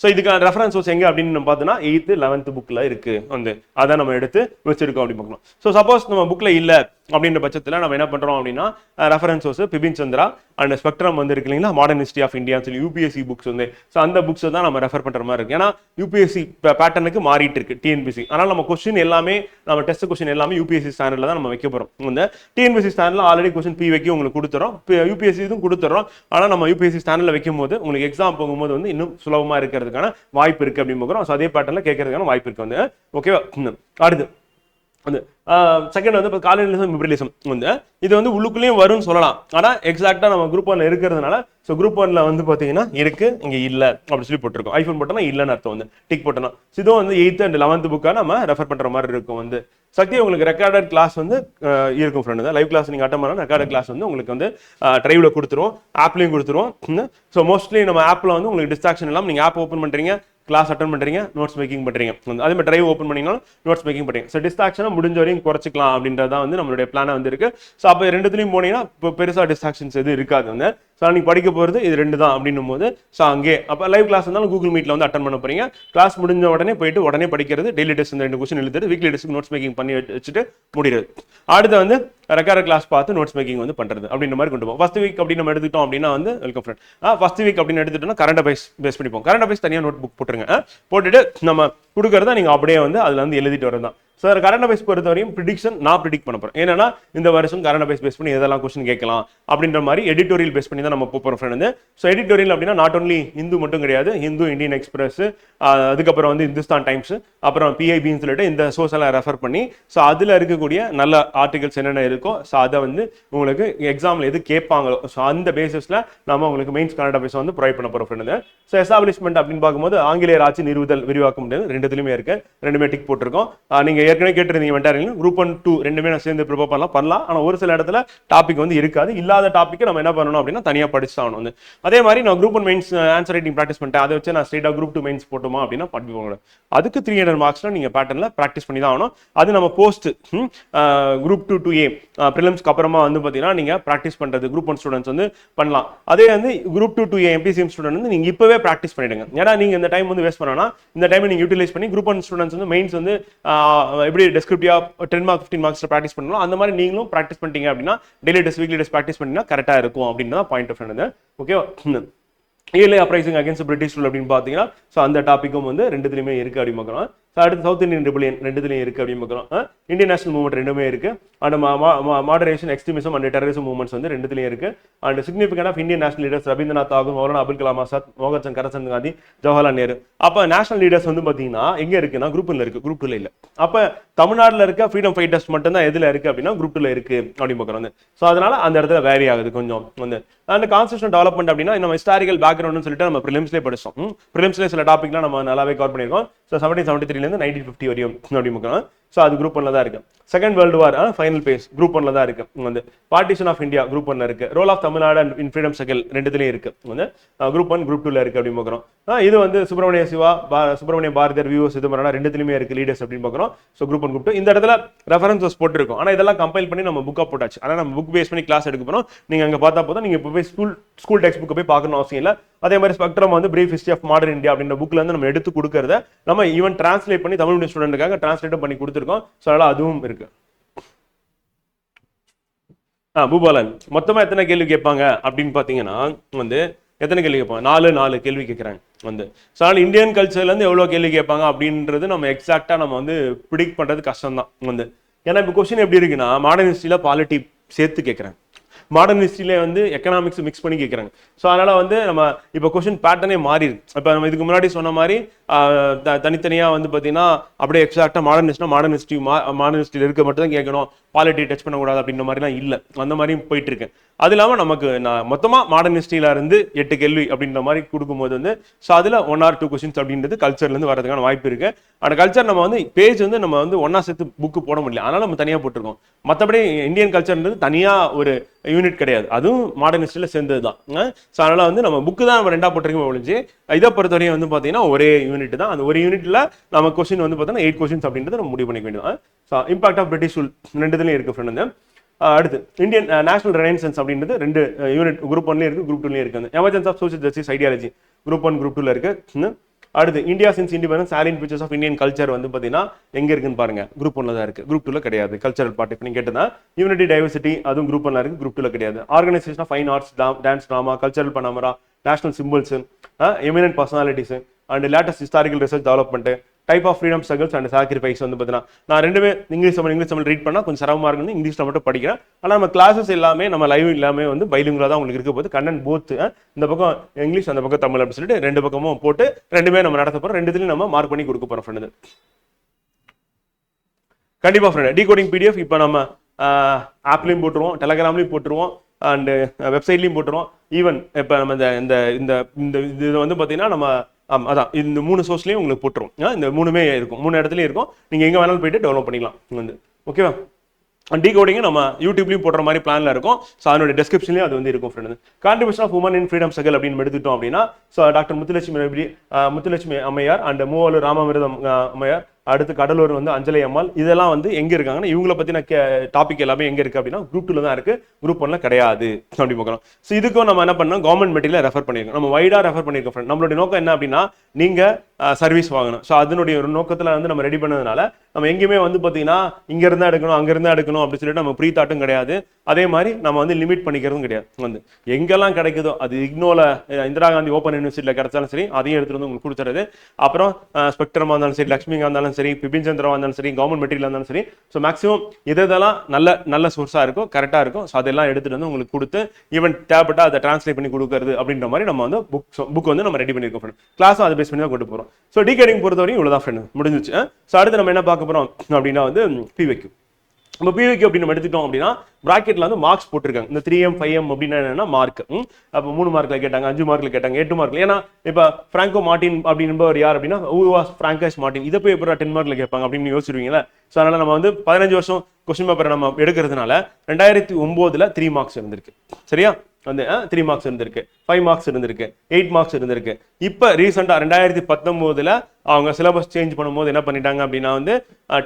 ஸோ இதுக்கான ரெஃபரன்ஸ் சோர்ஸ் எங்க அப்படின்னு நம்ம பார்த்தோம்னா 8th 11th புக்ல இருக்கு வந்து, அதை நம்ம எடுத்து வச்சிருக்கோம் அப்படின்னு பார்க்கணும். ஸோ சப்போஸ் நம்ம புக்ல இல்ல அப்படின்ற பட்சத்தில் நம்ம என்ன பண்றோம் அப்படின்னா reference source Bipin Chandra and spectrum வந்து இருக்கு இல்லைங்களா, மாடர்ன் ஹிஸ்ட்ரி ஆஃப் இந்தியா சொல்லி யூபிஎஸ்சி புக்ஸ் வந்து. ஸோ அந்த புக்ஸ் தான் நம்ம ரெஃபர் பண்ற மாதிரி இருக்கு. ஏன்னா யூபிஎஸ்சி பேட்டர்னுக்கு மாறிட்டு இருக்கு டிஎன்பிசி. அதனால நம்ம கொஸ்டின் எல்லாமே நம்ம டெஸ்ட் கொஸ்டின் எல்லாமே யூபிஎஸ்சி ஸ்டாண்டர்ட்ல தான் நம்ம வைக்க போறோம். இந்த டிஎன்பிசி ஸ்டாண்டர்ட்ல ஆல்ரெடி கொஸ்டின் பி வைக்க உங்களுக்கு கொடுத்துறோம், யூபிஎஸ்சி இதுவும் கொடுத்துறோம். ஆனால் நம்ம யூபிஎஸ்சி ஸ்டாண்டர்ட்ல வைக்கும் போது உங்களுக்கு எக்ஸாம் போகும்போது வந்து இன்னும் சுலபமா இருக்கிறதுக்கான வாய்ப்பு இருக்கு அப்படின்னு பார்க்குறோம். ஸோ அதே பேட்டர்ல கேட்கறதுக்கான வாய்ப்பு இருக்கு வந்து. ஓகேவா. அடுத்து வந்து செகண்ட் வந்து காலனிசம் லிபரலிசம் வந்து இது வந்து உள்ளுக்குள்ளேயும் வரும்னு சொல்லலாம். ஆனால் எக்ஸாக்டா நம்ம குரூப் 1 இருக்கிறதுனால ஸோ குரூப் 1 வந்து பார்த்தீங்கன்னா இருக்கு, இங்கே இல்லை அப்படின்னு சொல்லி போட்டிருக்கோம். ஐஃபோன் போட்டோம்னா இல்லைன்னு அர்த்தம் வந்து, டிக் போட்டோம்னா. இதுவும் வந்து 8th and 11th புக்காக நம்ம ரெஃபர் பண்ற மாதிரி இருக்கும் வந்து. சக்தி உங்களுக்கு ரெக்கார்டட் கிளாஸ் வந்து இருக்கும் ஃப்ரெண்ட். லைவ் கிளாஸ் நீங்கள் அட்டன் பண்ணலாம். ரெக்கார்டட் கிளாஸ் வந்து உங்களுக்கு வந்து ட்ரைவ்ல கொடுத்துருவோம், ஆப்லையும் கொடுத்துருவோம். ஸோ மோஸ்ட்லி நம்ம ஆப்ல வந்து உங்களுக்கு டிஸ்ட்ராக்ஷன் இல்லாமல் நீங்கள் ஆப் ஓப்பன் பண்றீங்க, கிளாஸ் அட்டன் பண்றீங்க, நோட்ஸ் மேக்கிங் பண்றீங்க. அதே மாதிரி டிரைவ் ஓப்பன் பண்ணீங்கன்னா நோட்ஸ் மேக்கிங் பண்றீங்க. ஸோ டிஸ்ட்ராக்ஷனை முடிஞ்ச வரையும் குறைச்சிக்கலாம் அப்படின்றத வந்து நம்மளுடைய பிளானா வந்து இருக்கு. ஸோ அப்போ ரெண்டுத்துலையும் போனீங்கன்னா இப்போ பெருசா டிஸ்ட்ராக்ஷன்ஸ் எதுவும் இருக்காது வந்து. ஸோ நீங்க படிக்க போகிறது இது 2 தான் அப்படின்னும் போது ஸோ அங்கே அப்போ லைவ் கிளாஸ் இருந்தாலும் கூகுள் மீட்ல வந்து அட்டன் பண்ண போறீங்க. கிளாஸ் முடிஞ்ச உடனே போயிட்டு உடனே படிக்கிறது, டெய்லி டெஸ்ட் இந்த 2 கொஸ்டின் எழுதுறது, வீக்லி டெஸ்ட் நோட்ஸ் மேக்கிங் பண்ணி வச்சுட்டு முடிகிறது. அடுத்து வந்து ரெக்கார்ட் கிளாஸ் பார்த்து நோட்ஸ் மேக்கிங் வந்து பண்றது அப்படின்ற மாதிரி கொண்டு போவோம். ஃபர்ஸ்ட் வீக் அப்படி நம்ம எடுத்துட்டோம் அப்படின்னா வந்து வெல்கம் ஃப்ரெண்ட். ஃபர்ஸ்ட் வீக் அப்படின்னு எடுத்துட்டோம்னா கரண்ட் அஃபேர்ஸ் பேஸ் பண்ணிப்போம். கரண்ட் அஃபேர்ஸ் தனியாக நோட் புக் போட்டுருங்க. போட்டுட்டு நம்ம கொடுக்கறத நீங்க அப்படியே வந்து அதுல வந்து எழுதிட்டு வரதான். சார் கரண்ட் அஃபேர்ஸ் பொறுத்த வரையும் ப்ரிடிக்ஷன் நான் ப்ரிடிக்ட் பண்ண போறேன். ஏன்னா இந்த வருஷம் கரண்ட் அஃபேர்ஸ் பேஸ் பண்ணி எதெல்லாம் கொஸ்டின் கேட்கலாம் அப்படின்ற மாதிரி எடிட்டோரியல் பேஸ் பண்ணி தான் நம்ம போறோம் ஃப்ரெண்ட். ஸோ எடிட்டோரியல் அப்படின்னா நாட் ஒன்லி இந்து மட்டும் கிடையாது, இந்து, இந்தியன் எக்ஸ்பிரஸ், அதுக்கப்புறம் வந்து இந்துஸ்தான் டைம்ஸ், அப்புறம் பிஐபின்னு சொல்லிட்டு இந்த சோர்ஸ் எல்லாம் ரெஃபர் பண்ணி ஸோ அதுல இருக்கக்கூடிய நல்ல ஆர்டிகல்ஸ் என்னென்ன இருக்கோ ஸோ அதை வந்து உங்களுக்கு எக்ஸாம்ல எது கேட்பாங்களோ ஸோ அந்த பேசிஸ்ல நம்ம உங்களுக்கு மெயின்ஸ் கரண்ட் அஃபேர்ஸ் வந்து ப்ரொவைட் பண்ண போறோம் ஃப்ரெண்ட். ஸோ எஸ்டாப்ளிஷ்மெண்ட் அப்படின்னு பார்க்கும்போது ஆங்கிலேயர் ஆட்சி நிறுவுதல் விரிவாக்கம் ரெண்டுத்துலையுமே இருக்கு, ரெண்டுமே டிக் போட்டிருக்கோம். நீங்க ஏற்கனவே கேட்டிருந்தீங்க மென்டாரிங் குரூப் 1, 2 ரெண்டுமே நான் சேர்ந்து ப்ரிப்பேர் பண்ணலாம். ஆனால் ஒரு சில இடத்துல டாபிக் வந்து இருக்காது. இல்லாத டாபிக் நம்ம என்ன பண்ணணும் அப்படின்னா தனியாக படிச்சு ஆகணும் வந்து. அதே மாதிரி நான் group 1 mains answer writing practice பண்ணிட்டேன், அதை வச்சு நான் ஸ்ட்ரெயிட்டாக குரூப் 2 மெயின்ஸ் போட்டுமா அப்படின்னா படிப்போங்க. அதுக்கு 300 மார்க்ஸ்ல நீங்க பேட்டர்ல ப்ராக்டிஸ் பண்ணி தான் ஆகணும். அது நம்ம போஸ்ட் குரூப் 2 to A ப்ரிலிம்ஸ்க்கு அப்புறமா வந்து பார்த்தீங்கன்னா நீங்க ப்ராக்டிஸ் பண்றது குரூப் 1 ஸ்டூடெண்ட்ஸ் வந்து பண்ணலாம். அதே வந்து group 2 to A MBCM student வந்து நீங்க இப்பவே ப்ராக்டிஸ் பண்ணிடுங்க. ஏன்னா நீங்க இந்த டைம் வந்து வேஸ்ட் பண்ணனா இந்த டைம் நீங்க யூட்டிலைஸ் பண்ணி குரூப் 1 ஸ்டூடெண்ட்ஸ் வந்து மெயின்ஸ் வந்து எப்படி டெஸ்கிரிப்டிவா 10 மார்க் 15 மார்க்ஸ் ப்ராக்டிஸ் பண்ணலாம். அந்த மாதிரி நீங்களும் ப்ராக்டிஸ் பண்ணிட்டீங்க அப்படின்னா daily test weekly test practice பண்ணீங்கன்னா கரெக்டா இருக்கும் அப்படின்றத பாயிண்ட் ஆஃப் வியூ. ஓகேவா. Early uprising against British rule அப்படின்னு பார்த்தீங்கன்னா ஸோ அந்த டாப்பிக்கும் வந்து ரெண்டுத்துலையுமே இருக்கு அப்படின்னு பார்க்குறோம். ஸோ அடுத்து சவுத் இந்தியன் ரிபலியன் ரெண்டுத்துலையும் இருக்கு அப்படின்னு பார்க்குறோம். இந்தியன் நேஷனல் மூவ்மெண்ட் ரெண்டுமே இருக்கு. And moderation extremism and terrorism movements வந்து ரெண்டுத்துலையும் இருக்கு. And significant of Indian national leaders Rabindranath Tagore, Maulana Abul Kalam Azad, Mohanchand Karamchand Gandhi, Jawaharlal Nehru. அப்போ நேஷனல் லீடர்ஸ் வந்து பார்த்தீங்கன்னா எங்க இருக்குன்னா குரூப் 1 இருக்கு, குரூப் 2 இல்லை. அப்போ தமிழ்நாட்டில் இருக்க ஃப்ரீடம் ஃபைட்டர்ஸ் மட்டும் தான் எதுல இருக்கு அப்படின்னா குரூப் 2 இருக்கு அப்படின்னு பார்க்குறோம். ஸோ அதனால அந்த இடத்துல வேரி ஆகுது கொஞ்சம் வந்து. அண்ட் கான்ஸ்டியூஷன் டெவலப்மெண்ட் அப்படின்னா நம்ம ஹிஸ்டாரிக்கல் பேக்ரவுண்ட்னு சொல்லிட்டு நம்ம ப்ரிலிம்ஸ்லேயே படிச்சோம். ப்ரிலிம்ஸ்லேயே சில டாபிக்லாம் நம்ம நல்லாவே கவர் பண்ணியிருக்கோம். ஸோ 1773 1950 வரையும் அப்படி பார்க்கலாம். ஸோ அது குரூப் 1 தான் இருக்கு. Second world war final phase group 1 தான் இருக்கு வந்து. பார்ட்டிஷன் ஆஃப் இந்தியா குரூப் 1 இருக்கு. Role of Tamil Nadu and in freedom struggle ரெண்டுத்துலையும் இருக்கு வந்து. குரூப் 1 குரூப் 2 இருக்கு அப்படின்னு பார்க்குறோம். இது வந்து சுப்பிரமணிய சிவா, சுப்பிரமணிய பாரதியார், விஓ சிதம்பரம் ரெண்டுத்துலையுமே இருக்கு லீடர்ஸ் அப்படின்னு பார்க்குறோம். ஸோ குரூப் 1 குரூப் 2 இந்த இடத்துல ரெஃபரன்சஸ் போட்டிருக்கும். ஆனால் இதெல்லாம் கம்பைல் பண்ணி நம்ம புக்காக போட்டாச்சு. ஆனால் நம்ம புக் பேஸ் பண்ணி கிளாஸ் எடுக்க போறோம். நீங்க அங்கே பார்த்தா போதும், நீங்க இப்போ போய் ஸ்கூல் டெக்ஸ்ட் புக்கை போய் பார்க்கணும் அவசியம் இல்லை. அதே மாதிரி ஸ்பெக்ட்ரம் வந்து brief history of modern India அப்படின்ற புக்ல இருந்து நம்ம எடுத்து கொடுக்கறத நம்ம ஈவன் டிரான்ஸ்லேட் பண்ணி தமிழ் மீடியம் ஸ்டூடெண்ட்டுக்காக டிரான்ஸ்லேட் பண்ணி கொடுத்துருக்கோம். ஸோ அதனால அதுவும் இருக்கு. பூபாலன் மொத்தமா எத்தனை கேள்வி கேட்பாங்க அப்படின்னு பாத்தீங்கன்னா வந்து எத்தனை கேள்வி கேட்பாங்க? 4 கேள்வி கேட்குறாங்க வந்து. ஸோ அதனால இந்தியன் கல்ச்சர்ல இருந்து எவ்வளவு கேள்வி கேட்பாங்க அப்படின்றது நம்ம எக்ஸாக்டா நம்ம வந்து ப்ரிடிக்ட் பண்றது கஷ்டம் தான் வந்து. ஏன்னா இப்போ கொஸ்டின் எப்படி இருக்குன்னா மாடர்ன் ஹிஸ்ட்ரியில பாலிட்டி சேர்த்து கேட்குறேன், மாடர்ன் ஹிஸ்ட்ரியில வந்து எக்கனாமிக்ஸ் மிக்ஸ் பண்ணி கேட்குறாங்க. ஸோ அதனால வந்து நம்ம இப்போ கொஸ்டின் பேட்டர்னே மாறிடுது. இப்போ நம்ம இதுக்கு முன்னாடி சொன்ன மாதிரி தனித்தனியாக வந்து பார்த்தீங்கன்னா அப்படியே எக்ஸாக்டாக மாடர்ன் ஹிஸ்ட்ரியில் இருக்க மட்டும் தான் கேட்கணும், பாலிட்டி டச் பண்ணக்கூடாது அப்படின்ற மாதிரிலாம் இல்லை, அந்த மாதிரியும் போயிட்டு இருக்கு. அது இல்லாமல் நமக்கு நான் மொத்தமாக மாடர்ன் ஹிஸ்ட்ரியில இருந்து 8 கேள்வி அப்படின்ற மாதிரி கொடுக்கும்போது வந்து ஸோ அதில் 1 or 2 கொஸ்டின்ஸ் அப்படின்றது கல்ச்சர்லேருந்து வரதுக்கான வாய்ப்பு இருக்கு. அந்த கல்ச்சர் நம்ம வந்து பேஜ் வந்து நம்ம வந்து ஒன்னா சேர்த்து புக்கு போட முடியல, அதனால நம்ம தனியாக போட்டிருக்கோம். மற்றபடி இந்தியன் கல்ச்சர்ன்றது தனியாக ஒரு யூனிட் கிடையாது, அதுவும் மாடர்ன் ஹிஸ்ட்ரியில் சேர்ந்தது தான். ஸோ அதனால வந்து நம்ம புக்கு தான் நம்ம 2ஆ போட்டிருக்கோம் ஒழிஞ்சு இதை பொறுத்தவரையும் வந்து பார்த்தீங்கன்னா ஒரே யூனிட் தான். அந்த ஒரு யூனிட்ல நம்ம கொஸ்டின் வந்து பார்த்தீங்கன்னா 8 கொஸ்டின்ஸ் அப்படின்றத நம்ம முடிவு பண்ணிக்க வேண்டியது. So impact of British rule ரெண்டுதுலையும் இருக்கு ஃப்ரெண்ட். வந்து அடுத்து இந்தியன் நேஷனல் ரெனைசன்ஸ் அப்படின்றது 2 யூனிட், குரூப் 1லயும் இருக்கு, குரூப் 2லயும் இருக்கு. Emergence of social justice ideology group 1 group 2ல இருக்கு. அடுத்து India since independence salient features of Indian culture வந்து பார்த்தீங்கன்னா எங்க இருக்குன்னு பாருங்க, குரூப் 1ல தான் இருக்கு, குரூப் 2ல கிடையாது. கல்ச்சரல் பார்ட் இப்போ நீங்க கேட்டதா யூனிட்டி டைவர்சிட்டி அதுவும் குரூப் 1ல இருக்கு, குரூப் 2ல கிடையாது. Organisation of fine arts, dance, drama, cultural panorama, national symbols, eminent personalities and latest historical research development, type of freedom struggles and sacrifice வந்து பார்த்தீங்கன்னா நான் ரெண்டுமே இங்கிலீஷ் தமிழ் ரீட் பண்ணால் கொஞ்சம் சிரமமாக இருக்குன்னு இங்கிலீஷில் மட்டும் படிக்கிறேன். ஆனால் நம்ம கிளாஸஸ் எல்லாமே நம்ம லைவ் எல்லாமே வந்து பைலிங்குலா தான் உங்களுக்கு இருக்க போது. கண்டென்ட் போத் இந்த பக்கம் இங்கிலீஷ் அந்த பக்கம் தமிழ் அப்படின்னு சொல்லிட்டு 2 பக்கமும் போட்டு ரெண்டுமே நம்ம நடத்த போகிறோம். 2த்துலையும் நம்ம மார்க் பண்ணி கொடுக்க போகிறோம் ஃப்ரெண்டு. கண்டிப்பாக ஃப்ரெண்ட் டிகோடிங் பிடிஎஃப் இப்போ நம்ம ஆப்லையும் போட்டுருவோம், டெலகிராம்லையும் போட்டுருவோம் அண்டு வெப்சைட்லையும் போட்டுருவோம். ஈவன் இப்போ நம்ம இந்த இந்த இந்த இது வந்து பார்த்தீங்கன்னா நம்ம அதான் இந்த 3 சோர்ஸ்லையும் உங்களுக்கு போட்டுரும். இந்த 3மே இருக்கும், 3 இடத்துலையும் இருக்கும். நீங்கள் எங்கே வேணாலும் போயிட்டு டெவலப் பண்ணிக்கலாம் வந்து. ஓகேவா? டிகோடிங் நம்ம யூடியூப்லையும் போடுற மாதிரி பிளான்ல இருக்கும். ஸோ அதனுடைய டிஸ்கிரிப்ஷன்லேயும் அது வந்து இருக்கும் friend. Contribution of women in freedom struggle அப்படின்னு எடுத்துட்டோம் அப்படின்னா so doctor Muthulakshmi Ammaiyar and Moovalur Ramamirtham அம்மையார், அடுத்து கடலூர் வந்து அஞ்சலி அம்மாள், இதெல்லாம் வந்து எங்க இருக்காங்கன்னா இவங்களை பத்தின டாபிக் எல்லாமே எங்க இருக்கு அப்படின்னா குரூப் 2ல தான் இருக்கு, குரூப் 1ல கிடையாது அப்படி பார்க்கலாம். ஸோ இதுக்கும் நம்ம என்ன பண்ணோம், கவர்மெண்ட் மெட்டீரியல் ரெஃபர் பண்ணிருக்கோம், நம்ம வைடா ரெஃபர் பண்ணிருக்கோம் ஃப்ரெண்ட். நம்மளுடைய நோக்கம் என்ன அப்படின்னா நீங்க சர்வீஸ் வாங்கணும். ஸோ அதனுடைய ஒரு நோக்கத்துல வந்து நம்ம ரெடி பண்ணதுனால நம்ம எங்கேயுமே வந்து பாத்தீங்கன்னா இங்க இருந்தா எடுக்கணும் அங்க இருந்தா எடுக்கணும் அப்படின்னு சொல்லிட்டு நம்ம ப்ரீ தாட்டும் கிடையாது. அதே மாதிரி நம்ம வந்து லிமிட் பண்ணிக்கிறதும் கிடையாது. வந்து எங்கெல்லாம் கிடைக்குதோ அது இக்னோல இந்திரா காந்தி ஓப்பன் யூனிவர்சிட்டியில கிடைச்சாலும் சரி அதையும் எடுத்துட்டு வந்து உங்களுக்கு கொடுத்துறது. அப்புறம் ஸ்பெக்ட்ரமா இருந்தாலும் சரி, லட்சுமிகா இருந்தாலும் சரி, பிபின் சந்திரா இருந்தாலும் சரி, கவர்மெண்ட் மெட்டீரியல் இருந்தாலும் சரி, ஸோ மேக்ஸிமம் இதெல்லாம் நல்ல சோர்ஸா இருக்கும், கரெக்டா இருக்கும். ஸோ அதெல்லாம் எடுத்துட்டு வந்து உங்களுக்கு கொடுத்து ஈவன் தேவைப்பட்டா அதை டிரான்ஸ்லேட் பண்ணி கொடுக்கறது அப்படின்ற மாதிரி நம்ம வந்து புக் வந்து நம்ம ரெடி பண்ணிருக்கோம் ஃப்ரெண்ட். கிளாஸும் அதை பேஸ் பண்ணி தான் கொண்டு போறோம். ஸோ டிகோடிங் பொறுத்தவரையும் இவ்வளவுதான் ஃப்ரெண்ட், முடிஞ்சிச்சு. ஸோ அடுத்து நம்ம என்ன பார்க்க போறோம் அப்படின்னா வந்து பிவிக்யூ. நம்ம பிவிக்யூ அப்படின்னு நம்ம எடுத்துட்டோம் அப்படின்னா பிராக்கெட்ல வந்து மார்க்ஸ் போட்டிருக்காங்க. இந்த 3M 5M அப்படின்னா என்னன்னா மார்க். அப்போ 3 மார்க்ல கேட்டாங்க, 5 மார்க்ல கேட்டாங்க, 8 மார்க்ல. ஏன்னா இப்ப பிராங்கோ மார்டின் அப்படின்பவர் யார் அப்படின்னா பிராங்கோஸ் மார்டின், இதை போய் எப்போ 10 மார்க்ல கேட்பாங்க அப்படின்னு யோசிச்சிருவீங்களா? ஸோ அதனால நம்ம வந்து 15 வருஷம் கொஸ்டின் பேப்பரை நம்ம எடுக்கிறதுனால 2009ல 3 மார்க்ஸ் இருந்திருக்கு. சரியா? வந்து 3 மார்க்ஸ் இருந்திருக்கு, 5 மார்க்ஸ் இருந்திருக்கு, 8 மார்க்ஸ் இருந்திருக்கு. இப்ப ரீசெண்டா 2019ல அவங்க சிலபஸ் சேஞ்ச் பண்ணும்போது என்ன பண்ணிட்டாங்க அப்படின்னா வந்து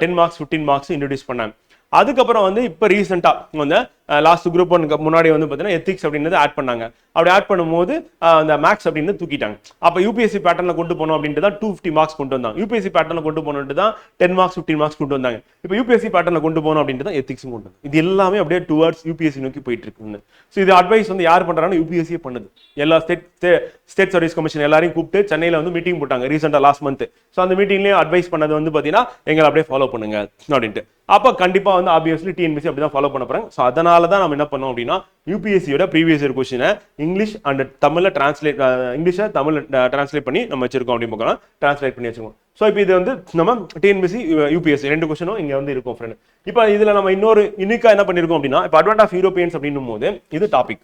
10 மார்க்ஸ் 15 மார்க்ஸ் இன்ட்ரோடியூஸ் பண்ணாங்க. அதுக்கப்புறம் வந்து இப்போ ரீசெண்டா வந்து லாஸ்ட் குரூப் 1க்கு முன்னாடி வந்து பார்த்தீங்கன்னா எத்திக்ஸ் அப்படின்றது ஆட் பண்ணாங்க. அப்படி ஆட் பண்ணும்போது அந்த மேக்ஸ் அப்படின்னு தூக்கிட்டாங்க. அப்போ யூபிஎஸ்சி பேட்டர்ல கொண்டு போனோம் அப்படின்ட்டு தான் 250 மார்க்ஸ் கொண்டு வந்தாங்க. யூபிஎஸ்சி பேட்டர்ல கொண்டு போனோம்ட்டு தான் 10 மார்க்ஸ் 15 மார்க்ஸ் கொண்டு வந்தாங்க. இப்போ யூபிஎஸ்சி பேட்டர்ல கொண்டு போனோம் அப்படின்ட்டு தான் எத்திக்ஸும் கொண்டு வந்தாங்க. இது எல்லாமே அப்படியே டுவர்ட்ஸ் யூபிஎஸ்சி நோக்கி போயிட்டு இருக்கு. ஸோ இது அட்வைஸ் வந்து யார் பண்றாங்கன்னா யூபிஎஸ்சியே பண்ணுது. எல்லா ஸ்டேட் சர்வீஸ் கமிஷன் எல்லாரையும் கூப்பிட்டு சென்னையில வந்து மீட்டிங் போட்டாங்க ரீசெண்டா லாஸ்ட் மந்த். ஸோ அந்த மீட்டிங்லேயே அட்வைஸ் பண்ணது வந்து பார்த்தீங்கன்னா எங்களை அப்படியே ஃபாலோ பண்ணுங்க அப்படின்ட்டு. அப்போ கண்டிப்பா வந்து ஆப்வியஸ்லி டிஎன்பிசி அப்படி தான் ஃபாலோ பண்ண போறாங்க. ஸோ அதனால தான் நம்ம என்ன பண்ணோம் அப்படின்னா யூபிஎஸ்சியோட ப்ரீவியஸ் இயர் கொஸ்டினை இங்கிலீஷ் அண்ட் தமிழ்ல டிரான்ஸ்லேட், இங்கிலீஷை தமிழ் டிரான்ஸ்லேட் பண்ணி நம்ம வச்சிருக்கோம் அப்படின்னு பார்க்கலாம், டிரான்ஸ்லேட் பண்ணி வச்சிருக்கோம். ஸோ இப்போ இது வந்து நம்ம டிஎன்பிசி யூபிஎஸ்சி 2 கொஸ்டினும் இங்க வந்து இருக்கும் ஃப்ரெண்ட். இப்போ இதுல நம்ம இன்னொரு யூனிக்கா என்ன பண்ணிருக்கோம் அப்படின்னா இப்போ அட்வான்ட் ஆஃப் யூரோப்பியன்ஸ் அப்படின்னும் போது இது டாபிக்.